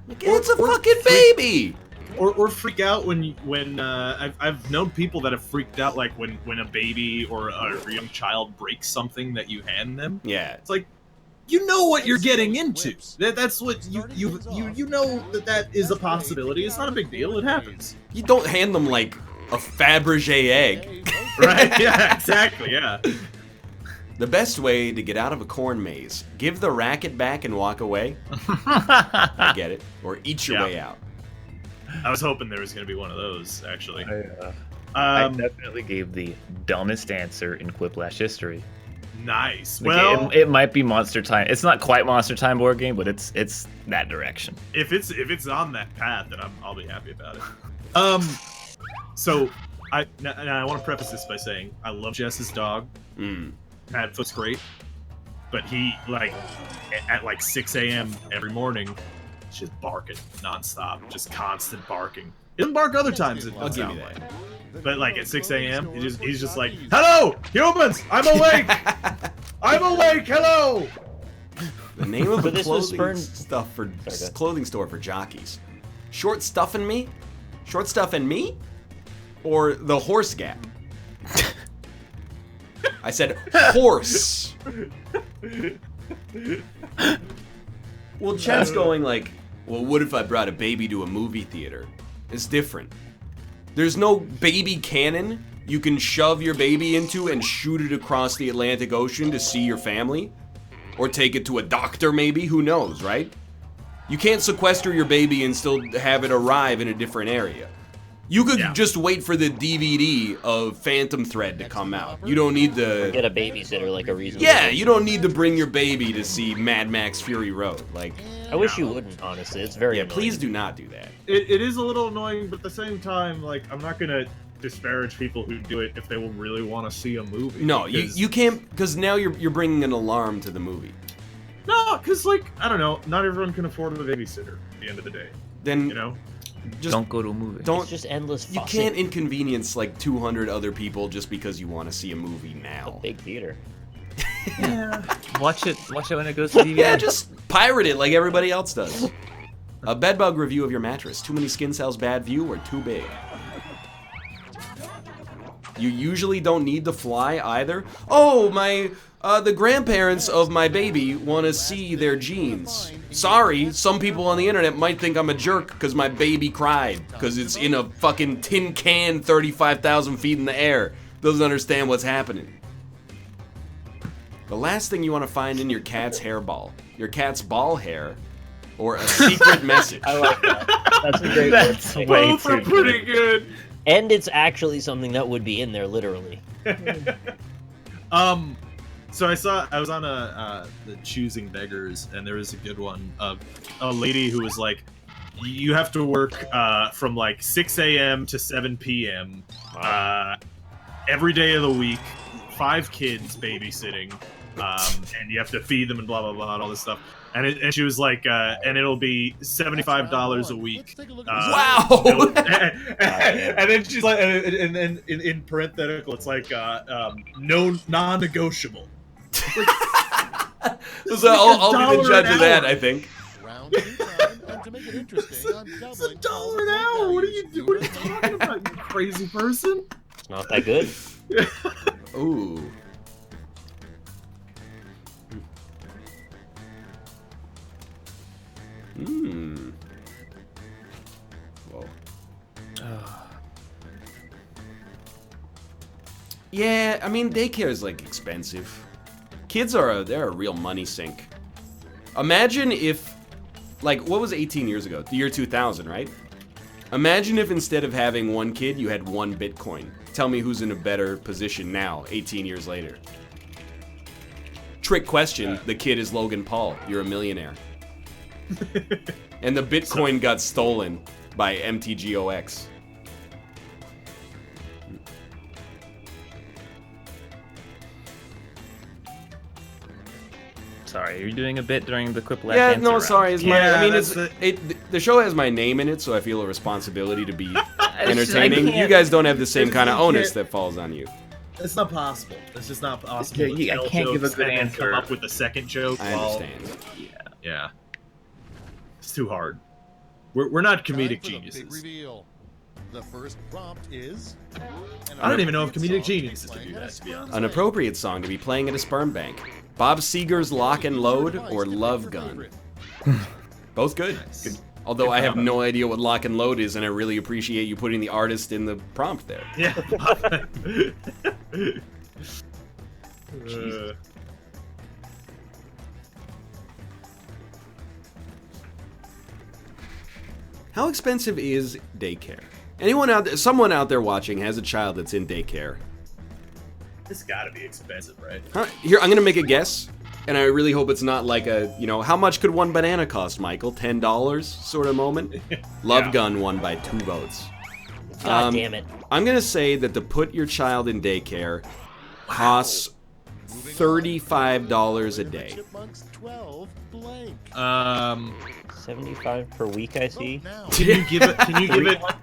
Like, it's a fucking baby! Or freak out when I've known people that have freaked out like when a baby or a young child breaks something that you hand them. Yeah. It's like, you know what you're getting into. That's what you know that is a possibility. It's not a big deal. It happens. You don't hand them like a Fabergé egg. Right? Yeah. Exactly. Yeah. The best way to get out of a corn maze: give the racket back and walk away. I get it. Or eat your way out. I was hoping there was going to be one of those, actually. I definitely gave the dumbest answer in Quiplash history. Nice. Like, Well, it might be Monster Time. It's not quite Monster Time board game, but it's that direction. if it's on that path, then I'll be happy about it. So I want to preface this by saying I love Jess's dog. Madfoot's great, but he at 6 a.m. every morning, just barking nonstop, just constant barking. He doesn't bark other times. I'll give you that. But like at 6 a.m., he's just like, "Hello, humans! I'm awake." I'm awake. Hello. The name of So a this was clothing store for jockeys. Short Stuff and Me? Short Stuff and Me? Or the Horse Gap? I said horse. Well, chat's going like, well, what if I brought a baby to a movie theater? It's different. There's no baby cannon you can shove your baby into and shoot it across the Atlantic Ocean to see your family. Or take it to a doctor, maybe? Who knows, right? You can't sequester your baby and still have it arrive in a different area. You could just wait for the DVD of Phantom Thread to come out. You don't need to... Get a babysitter, like a reasonable... Yeah, you don't need to bring your baby to see Mad Max Fury Road. Like... I wish you wouldn't, honestly. It's very annoying. Please do not do that. It is a little annoying, but at the same time, like, I'm not gonna disparage people who do it if they will really want to see a movie. No, you can't, because now you're bringing an alarm to the movie. No, because, like, I don't know, not everyone can afford a babysitter at the end of the day. Then, you know? Just don't go to a movie. It's just endless fussing. You can't inconvenience, like, 200 other people just because you want to see a movie now. A big theater. Yeah. Watch it when it goes to DVD. Yeah, just pirate it like everybody else does. A bedbug review of your mattress. Too many skin cells, bad view, or too big? You usually don't need the fly either. Oh, the grandparents of my baby want to see their genes. Sorry, some people on the internet might think I'm a jerk because my baby cried because it's in a fucking tin can 35,000 feet in the air. Doesn't understand what's happening. The last thing you want to find in your cat's hairball. Your cat's ball hair. Or a secret message. I like that. That's a great That's one. way Both are pretty good. And it's actually something that would be in there, literally. So I was on the Choosing Beggars, and there was a good one of a lady who was like, you have to work from like 6 a.m. to 7 p.m. Every day of the week, 5 kids babysitting, and you have to feed them and blah blah blah and all this stuff. And she was like, and it'll be $75 a week. Wow! And then she's like, and then in parenthetical, it's like, no non-negotiable. So I'll be the judge of that, I think. It's $1 an hour. What are you talking about, you crazy person? It's not that good. Ooh. Hmm. Whoa. Yeah, I mean, daycare is like expensive. Kids they're a real money sink. Imagine if, like, what was 18 years ago? The year 2000, right? Imagine if instead of having 1 kid, you had 1 Bitcoin. Tell me who's in a better position now, 18 years later. Trick question, the kid is Logan Paul. You're a millionaire. And the Bitcoin got stolen by MTGOX. Sorry, are you doing a bit during the Quip Lash? Yeah, no, sorry. It's my. I mean, that's the show has my name in it, so I feel a responsibility to be entertaining. You guys don't have the same kind of onus that falls on you. It's not possible. It's just not possible. I can't give a good answer. Come up with a second joke. I understand. Yeah. It's too hard. We're not comedic geniuses. The first prompt is... I don't even know if comedic geniuses can do that, to be honest. An appropriate song to be playing at a sperm bank. Bob Seger's Lock and Load or Love Gun. Both good. Although I have no idea what Lock and Load is, and I really appreciate you putting the artist in the prompt there. Yeah. How expensive is daycare? Anyone out there, someone out there watching has a child that's in daycare. It's gotta be expensive, right? Here, I'm gonna make a guess, and I really hope it's not like a, how much could 1 banana cost, Michael? $10 sort of moment? Love Gun won by 2 votes. God damn it. I'm gonna say that to put your child in daycare costs $35 a day. Chipmunks 12 blank. 75 per week, I see. Can you give it?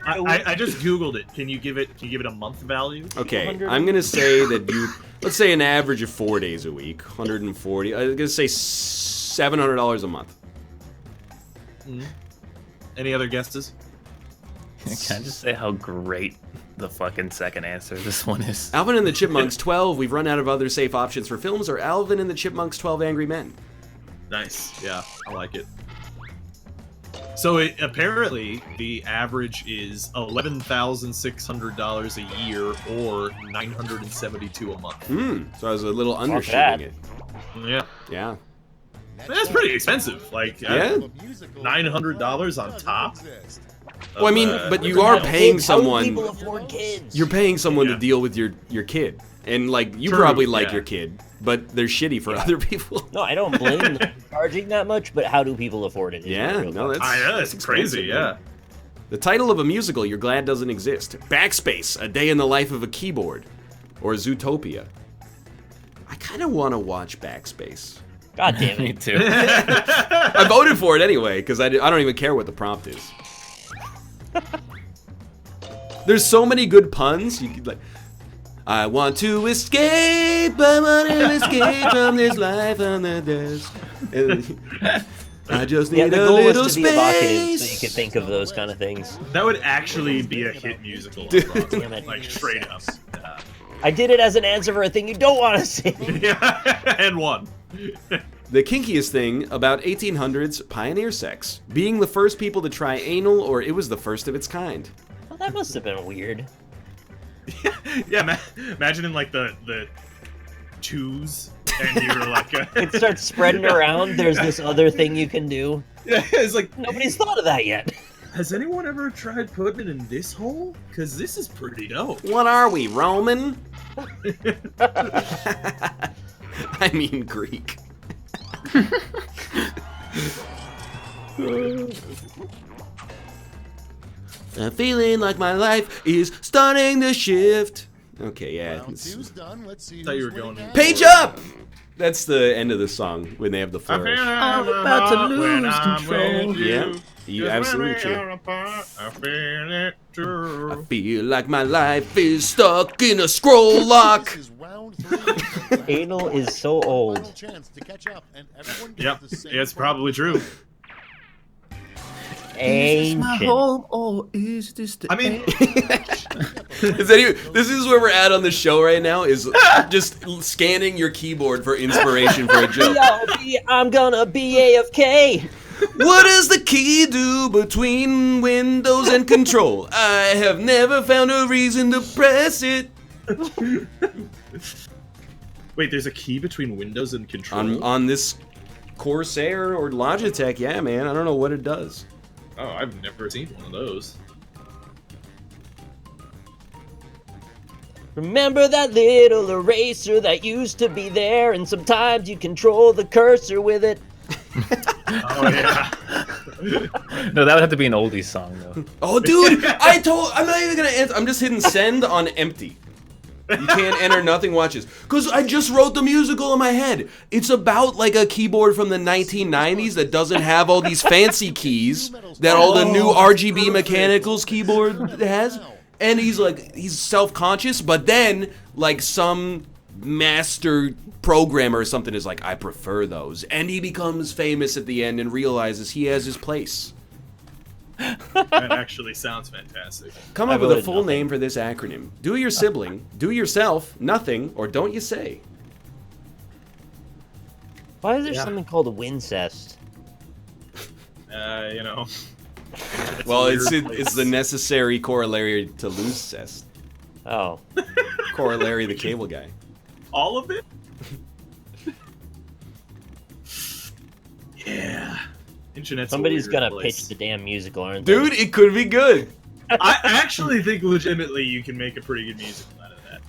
I just googled it. Can you give it a month value? Okay, I'm gonna say that let's say an average of 4 days a week, 140. I'm gonna say $700 a month. Any other guesses? Can I just say how great the fucking second answer this one is? Alvin and the Chipmunks 12. We've run out of other safe options for films. Or Alvin and the Chipmunks 12 Angry Men. Nice. Yeah, I like it. So apparently the average is $11,600 a year, or $972 a month. So I was a little undershooting it. Yeah. That's pretty expensive. Like, $900 on top. Well, I mean, but you are paying someone. People afford kids. You're paying someone to deal with your kid, and like you probably like your kid, but they're shitty for other people. No, I don't blame them for charging that much, but how do people afford it? Yeah, no, that's crazy. Yeah. The title of a musical you're glad doesn't exist: Backspace, A Day in the Life of a Keyboard, or Zootopia. I kind of want to watch Backspace. God damn it. Me too. I voted for it anyway because I don't even care what the prompt is. There's so many good puns. You could like, I want to escape. I want to escape from this life on the desk. I just need the a goal little was to be evocative, space. so you could think of those kind of things. That would actually be a hit musical. Damn it. Like straight up. I did it as an answer for a thing you don't want to see. Yeah, and one. The kinkiest thing about 1800s pioneer sex, being the first people to try anal, or it was the first of its kind. Well, that must have been weird. Yeah, imagine in like the twos, and you're like, It starts spreading around. There's this other thing you can do. Yeah, it's like Nobody's thought of that yet. Has anyone ever tried putting it in this hole? Because this is pretty dope. What are we, Roman? I mean Greek. I'm feeling like my life is starting to shift. Okay, yeah. Round two's done. Let's see. Thought you who's were going winning Page now. up! That's the end of the song when they have the flourish. I'm about to lose control. Yeah, you absolutely true. I feel like my life is stuck in a scroll lock. This is round 3. Anal is so old. Final chance to catch up, and everyone gets Yep, the same it's probably true. Ancient. Or is this the I mean, This is where we're at on the show right now, is just scanning your keyboard for inspiration for a joke. I'm gonna be AFK. What does the key do between Windows and Control? I have never found a reason to press it. wait, there's a key between Windows and Control? On this Corsair or Logitech, yeah, man. I don't know what it does. Oh, I've never seen one of those. Remember that little eraser that used to be there, and sometimes you control the cursor with it. Oh, yeah. No, that would have to be an oldies song, though. Oh, dude, I'm not even gonna answer. I'm just hitting send on empty. You can't enter nothing watches. Because I just wrote the musical in my head. It's about like a keyboard from the 1990s that doesn't have all these fancy keys that all the new RGB Mechanicals keyboard has. And he's self-conscious, but then like some master programmer or something is like, I prefer those. And he becomes famous at the end and realizes he has his place. That actually sounds fantastic. Come I up with a voted full nothing. name for this acronym. Do your sibling, do yourself, nothing, or don't you say. Why is there something called a Wincest? You know. Well, it's weird the necessary corollary to lose cest. Oh. Corollary, the cable guy. All of it? Yeah. Internet's Somebody's a weird gonna place. pitch the damn musical, aren't Dude, it could be good. I actually think legitimately you can make a pretty good musical out of that.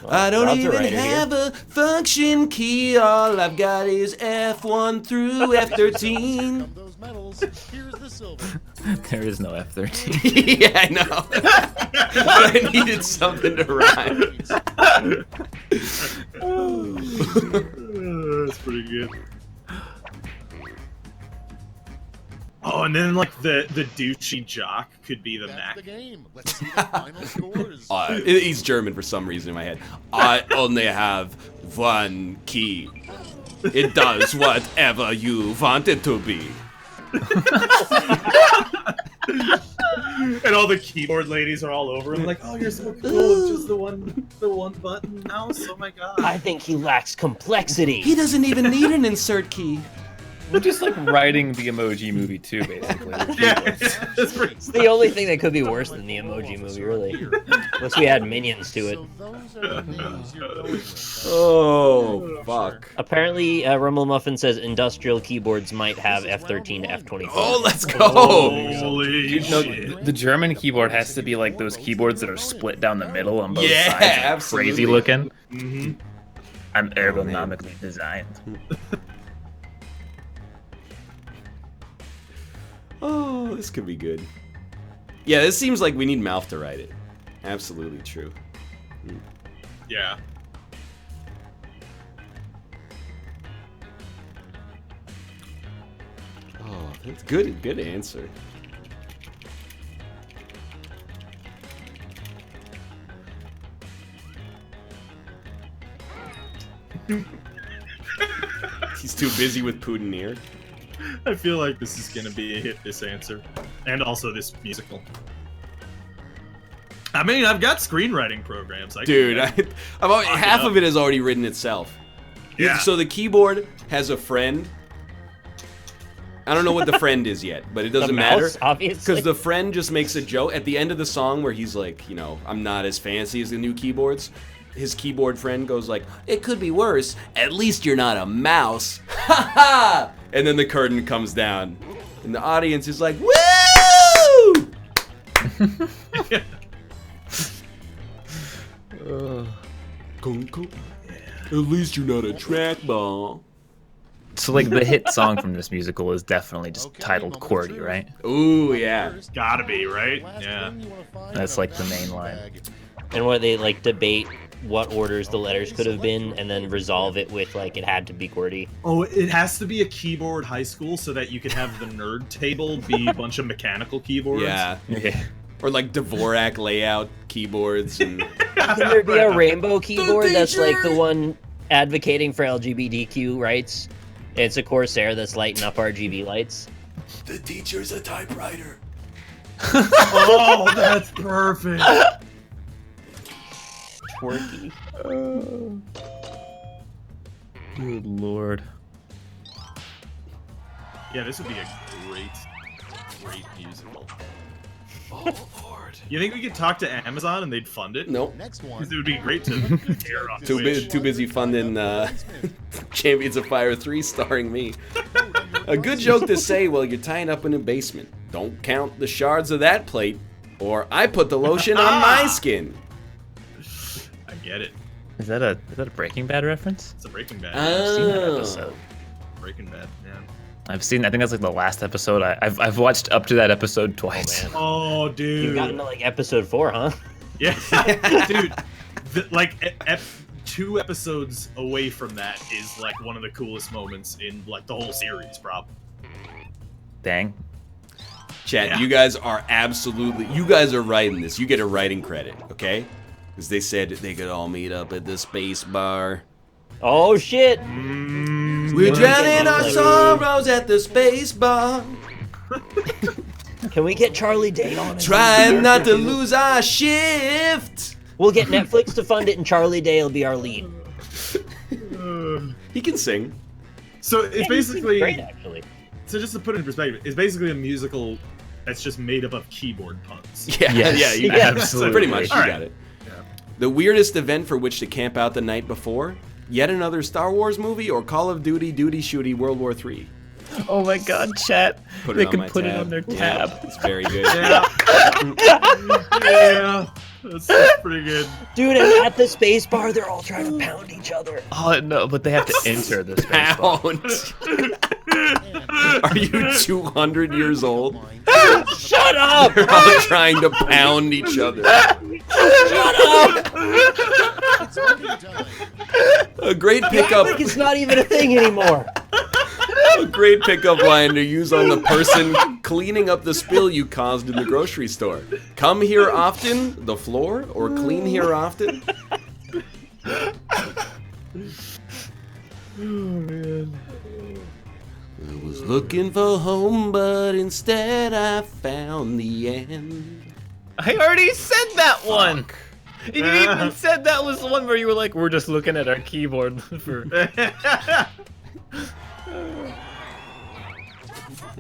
I don't Rob's a even writer have a function key. All I've got is F1 through F13. Come those medals. Here's the silver. There is no F13. Yeah, I know. But I needed something to rhyme. That's pretty good. Oh, and then like the douchey jock could be the That's Mac. the game. Let's see the final scores. He's German for some reason in my head. I only have one key. It does whatever you want it to be. And all the keyboard ladies are all over him, like, "Oh, you're so cool! It's just the one button mouse. Oh my god!" I think he lacks complexity. He doesn't even need an insert key. We're just like writing the Emoji Movie too, basically. Yeah, that's pretty. It's the only thing that could be worse than the Emoji Movie, really. Unless we add minions to it. So those are the names you're going with. Oh, fuck. Apparently, Rumble Muffin says industrial keyboards might have F13 to F24. Oh, let's go. Holy No, shit! the German keyboard has to be like those keyboards that are split down the middle on both Yeah, sides. And absolutely. crazy looking. Mm-hmm. I'm ergonomically designed. Oh, this could be good. Yeah, this seems like we need Mouth to write it. Absolutely true. Yeah. Oh, that's good. Good answer. He's too busy with Putinir. I feel like this is gonna be a hit. This answer, and also this musical. I mean, I've got screenwriting programs. Dude, half of it has already written itself. Yeah. So the keyboard has a friend. I don't know what the friend is yet, but it doesn't matter. Obviously. Because the friend just makes a joke at the end of the song where he's like, you know, I'm not as fancy as the new keyboards. His keyboard friend goes like, it could be worse. At least you're not a mouse. Ha ha! And then the curtain comes down. And the audience is like, woo! At least you're not a trackball. So like the hit song from this musical is definitely just titled QWERTY, right? Ooh, yeah. Gotta be, right? Yeah. That's like the main line. And where they like debate what orders the letters could have been and then resolve it with like it had to be QWERTY. Oh, it has to be a keyboard high school so that you could have the nerd table be a bunch of mechanical keyboards. Yeah. Yeah. Or like Dvorak layout keyboards and Can there be a rainbow keyboard that's like the one advocating for LGBTQ rights? It's a Corsair that's lighting up RGB lights. the teacher's a typewriter. Oh, that's perfect. Twerky. Good lord. Yeah, this would be a great musical. Oh Lord. You think we could talk to Amazon and they'd fund it? Nope. Next one. Because it would be great to air on Too Twitch. busy funding Champions of Fire 3 starring me. A good joke to say while you're tying up in a basement. Don't count the shards of that plate, or I put the lotion on my skin. I get it. Is that a Breaking Bad reference? It's a Breaking Bad. I've seen that Oh. episode. Breaking Bad, yeah. I think that's like the last episode. I've watched up to that episode twice. Oh, dude. You've gotten to like episode 4, huh? Yeah, dude. Like, 2 episodes away from that is like one of the coolest moments in like the whole series, probably. Dang. Chat, Yeah. you guys are writing this. You get a writing credit, okay? Because they said they could all meet up at the space bar. Oh shit! We're Can drowning we our get, sorrows at the space bar. Can we get Charlie Day on it? Trying not to lose our shift. We'll get Netflix to fund it, and Charlie Day will be our lead. He can sing. So it's Yeah, he's basically great, actually. so just to put it in perspective, it's basically a musical that's just made up of keyboard puns. Yeah, Yes. yeah, you Yeah. Absolutely. pretty much. You All got right. it. The weirdest event for which to camp out the night before? Yet another Star Wars movie or Call of Duty Shooty World War III? Oh my god, chat. Put They on can my put it tab. on their Yeah, tab. it's very good. Yeah. Yeah. That's pretty good. Dude, and at the space bar, they're all trying to pound each other. Oh no, but they have to enter the space bar. Pound. Are you 200 years old? Shut up! They're all trying to pound each other. Shut up! It's already done. A great You act pickup. like it's not even a thing anymore. A great pickup line to use on the person cleaning up the spill you caused in the grocery store. Come here often, the floor, or clean here often? I was looking for home, but instead I found the end. I already said that one. You even said that was the one where you were like, "We're just looking at our keyboard for."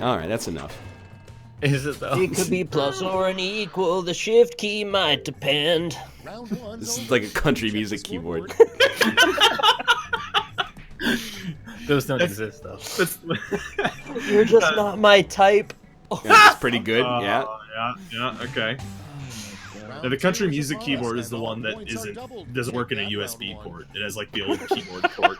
All right, that's enough. Is it though? It could be plus or an equal. The shift key might depend. Round one. This is like a country music keyboard. Those don't exist though. You're just not my type. That's pretty good. Yeah. Yeah, okay. Now, the country music keyboard is the one that doesn't work in a USB port. It has like the old keyboard port.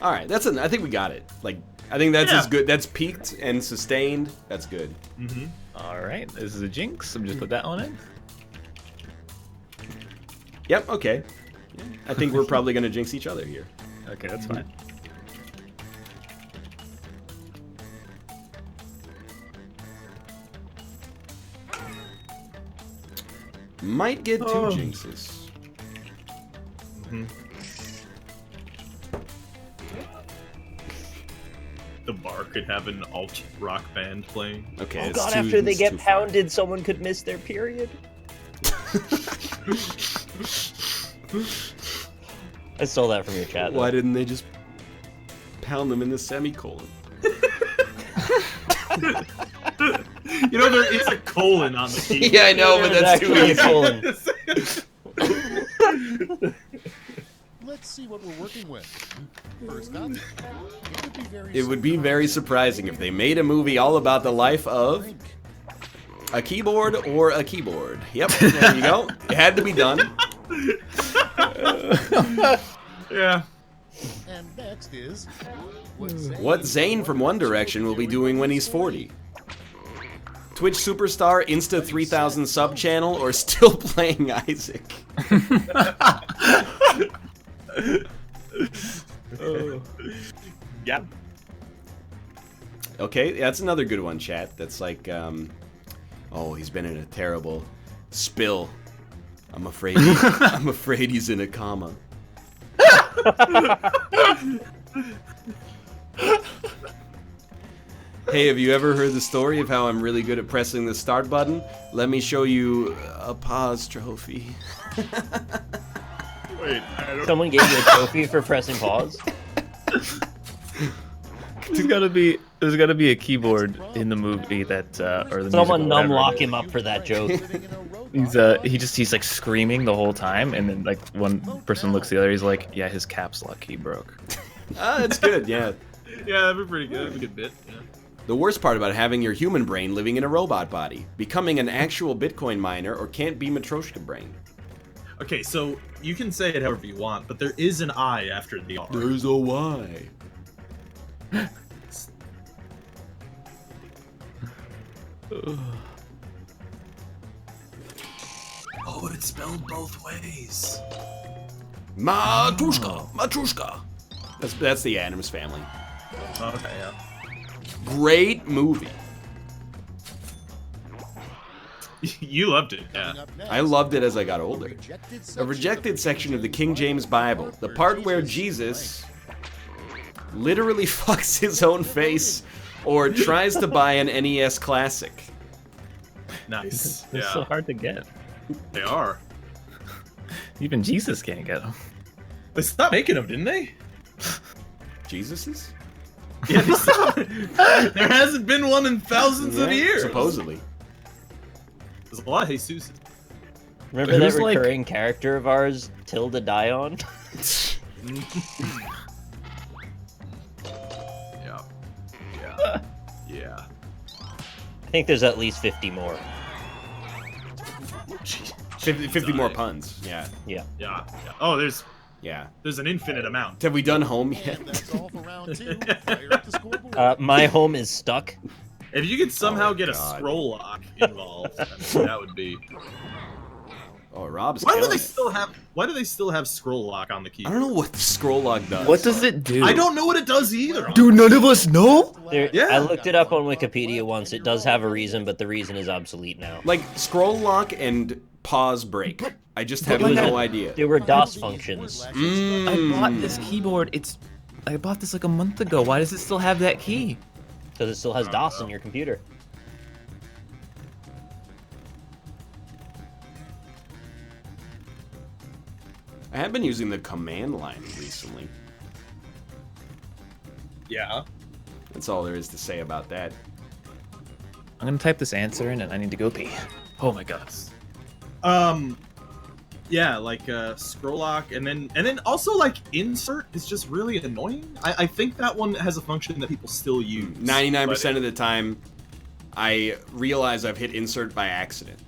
All right, I think we got it. Like, I think that's as good. That's peaked and sustained. That's good. Mm-hmm. All right, this is a jinx. I'm just put that one in. Yep. Okay. I think we're probably gonna jinx each other here. Okay, that's fine. Might get 2 jinxes. Mm-hmm. The bar could have an alt rock band playing. Okay. Oh it's god, too- after they it's get too far. pounded, someone could miss their period. I stole that from your chat. Why didn't they just pound them in the semicolon? You know, there is a colon on the keyboard. Yeah, I know, but that's too Actually, easy. colon. Let's see what we're working with. First up, It would be very surprising if they made a movie all about the life of a keyboard or a keyboard. Yep, there you go. It had to be done. Yeah. And next is What Zayn from One Direction will be doing when he's 40. Twitch superstar, Insta 3000 sub channel, or still playing Isaac? Yeah. Okay, that's another good one, chat. That's like, oh, he's been in a terrible spill. I'm afraid he's in a coma. Hey, have you ever heard the story of how I'm really good at pressing the start button? Let me show you a pause trophy. Wait, I don't... Someone gave you a trophy for pressing pause? There's gotta be a keyboard in the movie that or the Someone musical, whatever. lock him up for that joke. He's like screaming the whole time, and then like one person looks at the other, he's like, yeah, his caps lock key broke. Ah, that's good, yeah. Yeah, that'd be pretty good. That'd be a good bit. Yeah. The worst part about having your human brain living in a robot body, becoming an actual Bitcoin miner, or can't be Matryoshka brain. Okay, so you can say it however you want, but there is an I after the R. There's a Y. Oh, it's spelled both ways. Matryoshka. That's the Addams Family. Okay, yeah. Great movie. You loved it, yeah. I loved it as I got older. A rejected section of the King James Bible, the part where Jesus literally fucks his own face or tries to buy an NES Classic. Nice. They're Yeah, so hard to get. they are. Even Jesus can't get them. They stopped making them, didn't they? Jesus's? Yeah, they stopped. There hasn't been one in thousands of years. Supposedly. There's a lot of Jesuses. Remember that Who's, like- recurring character of ours, Tilda Dion? Yeah. Yeah. Yeah. I think there's at least 50 more. 50 more puns. Yeah. Yeah. Oh, there's an infinite amount. Have we done home yet? And that's all for round 2. Fire up the scoreboard. My home is stuck. If you could somehow get a God. scroll lock involved, I mean, that would be. Oh, Rob's Why do killing they it. still have? Why do they still have scroll lock on the I keyboard? don't know what the scroll lock does. What does it do? I don't know what it does either. Do none of us know? Yeah. I looked it up on Wikipedia once. It does have a reason, but the reason is obsolete now. Like scroll lock and pause break. I just have no idea. There were DOS functions. I bought this keyboard. I bought this like a month ago. Why does it still have that key? Because it still has DOS on your computer. I have been using the command line recently. Yeah. That's all there is to say about that. I'm gonna type this answer in and I need to go pee. Oh my god. Yeah, like scroll lock, and then also like insert is just really annoying. I think that one has a function that people still use. 99% of the time, I realize I've hit insert by accident.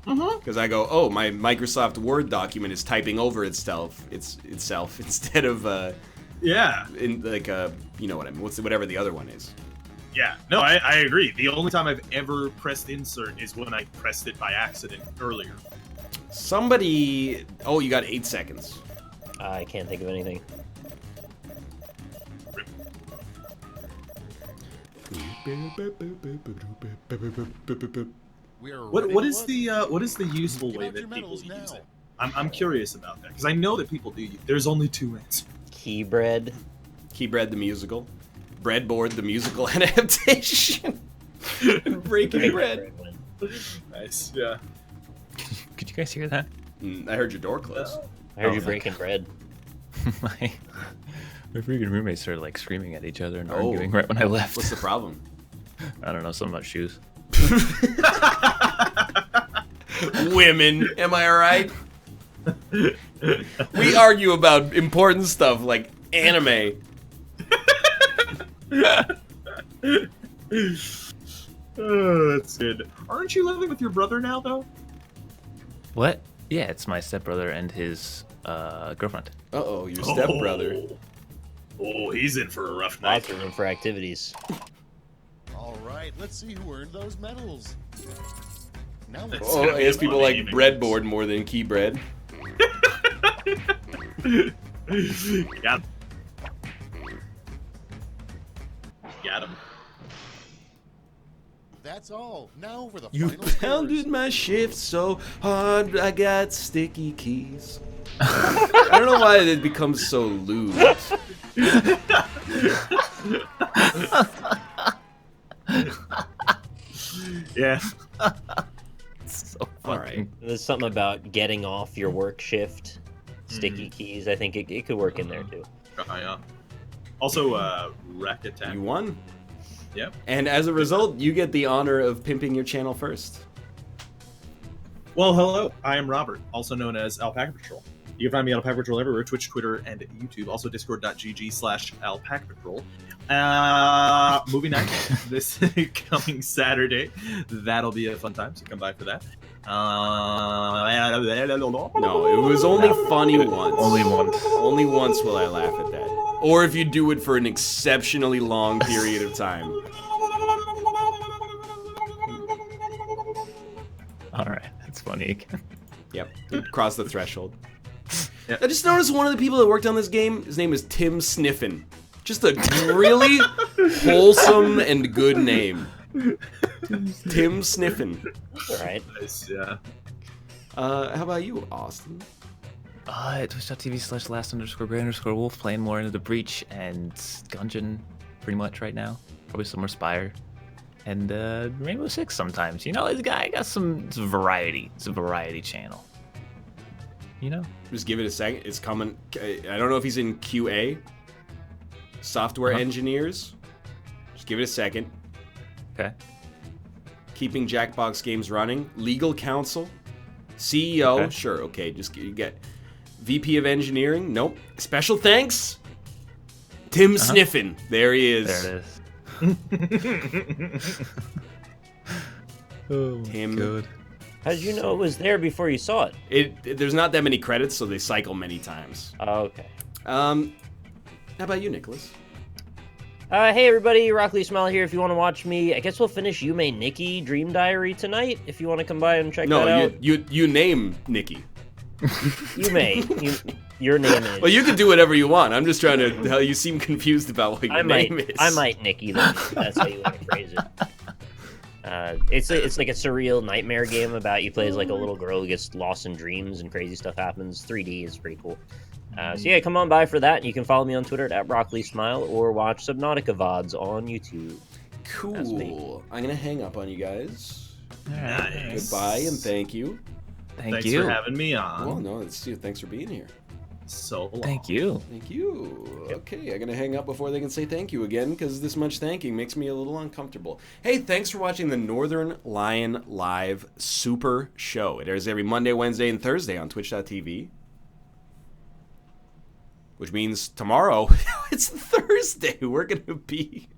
Because I go, oh, my Microsoft Word document is typing over itself instead of in like you know what I mean? Whatever the other one is. Yeah, no, I agree. The only time I've ever pressed insert is when I pressed it by accident earlier. Somebody, oh, you got 8 seconds. I can't think of anything. What is the useful way that people use it? I'm curious about that because I know that people do. There's only 2 answers. Keybread. Keybread the musical. Breadboard the musical adaptation. And Breaking Bread. Nice, yeah. Could you guys hear that? I heard your door close. I heard you breaking bread. my freaking roommates started like screaming at each other and arguing right when I left. What's the problem? I don't know, something about shoes. Women, am I right? We argue about important stuff like anime. Oh, that's good. Aren't you living with your brother now, though? What? Yeah, it's my stepbrother and his girlfriend. Uh-oh, your stepbrother. Oh, he's in for a rough night. Lots of room for activities. All right, let's see who earned those medals. Now let's Oh, I guess people like breadboard more than keybread. Got him. Got him. That's all. Now for the You final pounded scores. my shift so hard, I got sticky keys. I don't know why it becomes so lewd. Yeah. So All right. There's something about getting off your work shift. Sticky keys. I think it could work in there too. Yeah. Also, Wreck Attack. You won. Yep. And as a result, you get the honor of pimping your channel first. Well, hello. I am Robert, also known as Alpaca Patrol. You can find me on Alpaca Patrol everywhere, Twitch, Twitter, and YouTube. Also, discord.gg/Alpaca Patrol. Movie night this coming Saturday. That'll be a fun time, so come by for that. No, it was only funny once. Only once. Only once will I laugh at that. Or if you do it for an exceptionally long period of time. Alright, that's funny again. Yep, cross the threshold. Yep. I just noticed one of the people that worked on this game, his name is Tim Sniffin. Just a really wholesome and good name. Tim Sniffin. All right. Nice, yeah. How about you, Austin? Twitch.tv/last_great_wolf, playing more into the Breach and Gungeon pretty much right now. Probably some more Spire. And Rainbow Six sometimes. You know, this guy got it's variety. It's a variety channel. You know? Just give it a second. It's coming. I don't know if he's in QA. Software engineers. Just give it a second. Okay. Keeping Jackbox games running. Legal counsel. CEO. Okay. Sure, okay. Just you get VP of engineering. Nope. Special thanks. Tim Sniffin. There he is. There it is. Oh, Tim good. How did you know it was there before you saw it? There's not that many credits, so they cycle many times. Oh, okay. How about you, Nicholas? Hey everybody, Rock Lee Smile here. If you want to watch me, I guess we'll finish Yume Nikki Dream Diary tonight. If you want to come by and check that out. No, you name Nikki. Yume, your name is. Well, you can do whatever you want. I'm just trying to tell you seem confused about what your name is. I might Nikki them. That's how you want to phrase it. It's like a surreal nightmare game about you play as like a little girl who gets lost in dreams and crazy stuff happens. 3D is pretty cool. So yeah, come on by for that. You can follow me on Twitter at @BroccoliSmile or watch Subnautica VODs on YouTube. Cool. I'm gonna hang up on you guys. Nice. Goodbye and thank you. Thanks for having me on. Well, no, thanks for being here. So long. Thank you. Thank you. Okay, I'm gonna hang up before they can say thank you again, because this much thanking makes me a little uncomfortable. Hey, thanks for watching the Northernlion Live Super Show. It airs every Monday, Wednesday, and Thursday on Twitch.tv. Which means tomorrow, it's Thursday, we're gonna be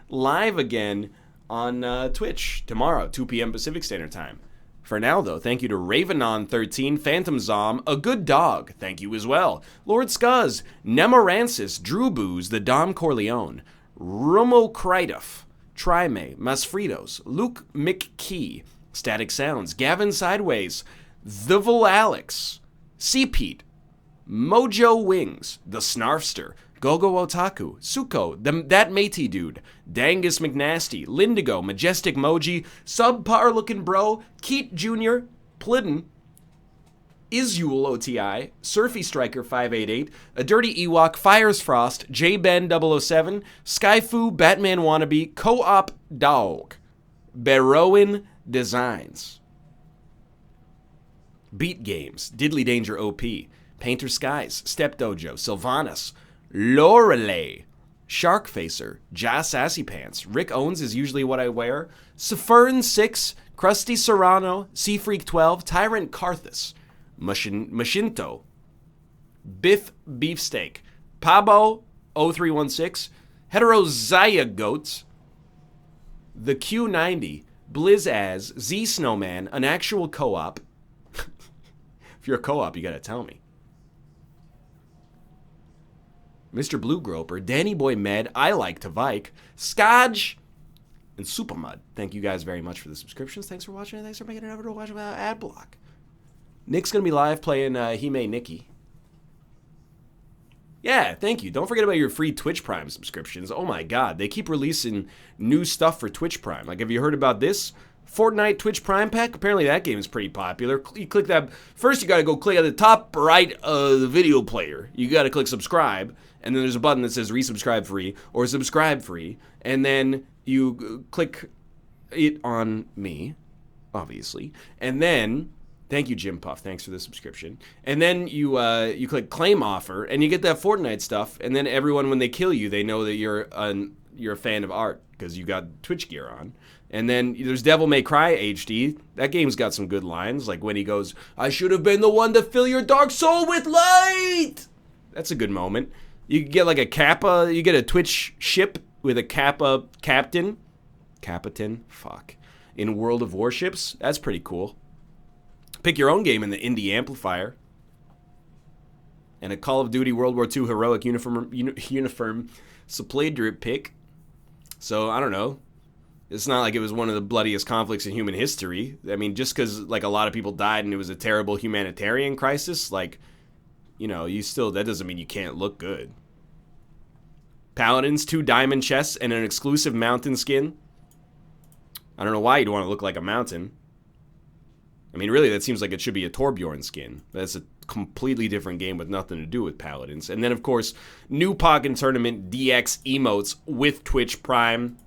live again on Twitch tomorrow, 2 p.m. Pacific Standard Time. For now, though, thank you to Ravenon13, Phantom Zom, A Good Dog, thank you as well, Lord Scuzz, Nemorancis, Drew Booze, The Dom Corleone, Rumokridov, Trime, Masfritos, Luke McKee, Static Sounds, Gavin Sideways, The Alex, C. Pete, Mojo Wings, The Snarfster, Gogo Otaku, Suko, That Matey Dude, Dangus McNasty, Lindigo, Majestic Moji, Subpar Looking Bro, Keat Jr., Plidden, Isul OTI, Surfy Striker 588, A Dirty Ewok, Fires Frost, J-Ben 007, Skyfu, Batman Wannabe, Co-op Dog, Barrowan Designs, Beat Games, Diddly Danger OP, Painter Skies, Step Dojo, Sylvanas, Lorelei, Sharkfacer, Ja Sassy Pants, Rick Owens is usually what I wear, Safern 6, Krusty Serrano, Seafreak 12, Tyrant Karthus, Mashinto, Biff Beefsteak, Pabo 0316, Heterozaya Goats, The Q90, Blizzaz, Z Snowman, An Actual Co-op. If you're a co-op, you gotta tell me. Mr. Blue Groper, Danny Boy Med, I Like to Vike, Skadge, and Supermud. Thank you guys very much for the subscriptions. Thanks for watching, and thanks for making it over to watch about Adblock. Nick's going to be live playing Hime Nikki. Yeah, thank you. Don't forget about your free Twitch Prime subscriptions. Oh my god, they keep releasing new stuff for Twitch Prime. Like, have you heard about this? Fortnite Twitch Prime Pack? Apparently that game is pretty popular. You click that. First, you got to go click at the top right of the video player. You got to click subscribe. And then there's a button that says resubscribe free or subscribe free. And then you click it on me, obviously. And then, thank you, Jim Puff. Thanks for the subscription. And then you click claim offer, and you get that Fortnite stuff. And then everyone, when they kill you, they know that you're a fan of art because you got Twitch gear on. And then there's Devil May Cry HD. That game's got some good lines, like when he goes, "I should have been the one to fill your dark soul with light." That's a good moment. You get like a Kappa, you get a Twitch ship with a Kappa captain. Capitan? Fuck. In World of Warships? That's pretty cool. Pick your own game in the Indie Amplifier. And a Call of Duty World War II heroic uniform supply drip pick. So, I don't know. It's not like it was one of the bloodiest conflicts in human history. I mean, just because like a lot of people died and it was a terrible humanitarian crisis, like, you know, that doesn't mean you can't look good. Paladins, 2 diamond chests, and an exclusive mountain skin. I don't know why you'd want to look like a mountain. I mean, really, that seems like it should be a Torbjorn skin. That's a completely different game with nothing to do with Paladins. And then, of course, new Pokken Tournament DX emotes with Twitch Prime.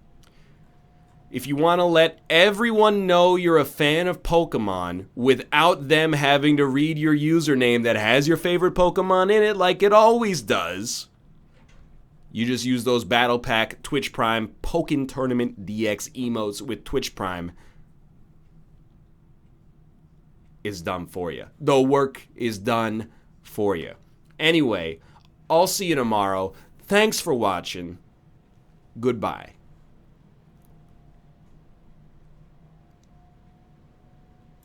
If you want to let everyone know you're a fan of Pokemon without them having to read your username that has your favorite Pokemon in it like it always does, you just use those Battle Pack Twitch Prime Pokken Tournament DX emotes with Twitch Prime. Is done for you. The work is done for you. Anyway, I'll see you tomorrow. Thanks for watching. Goodbye.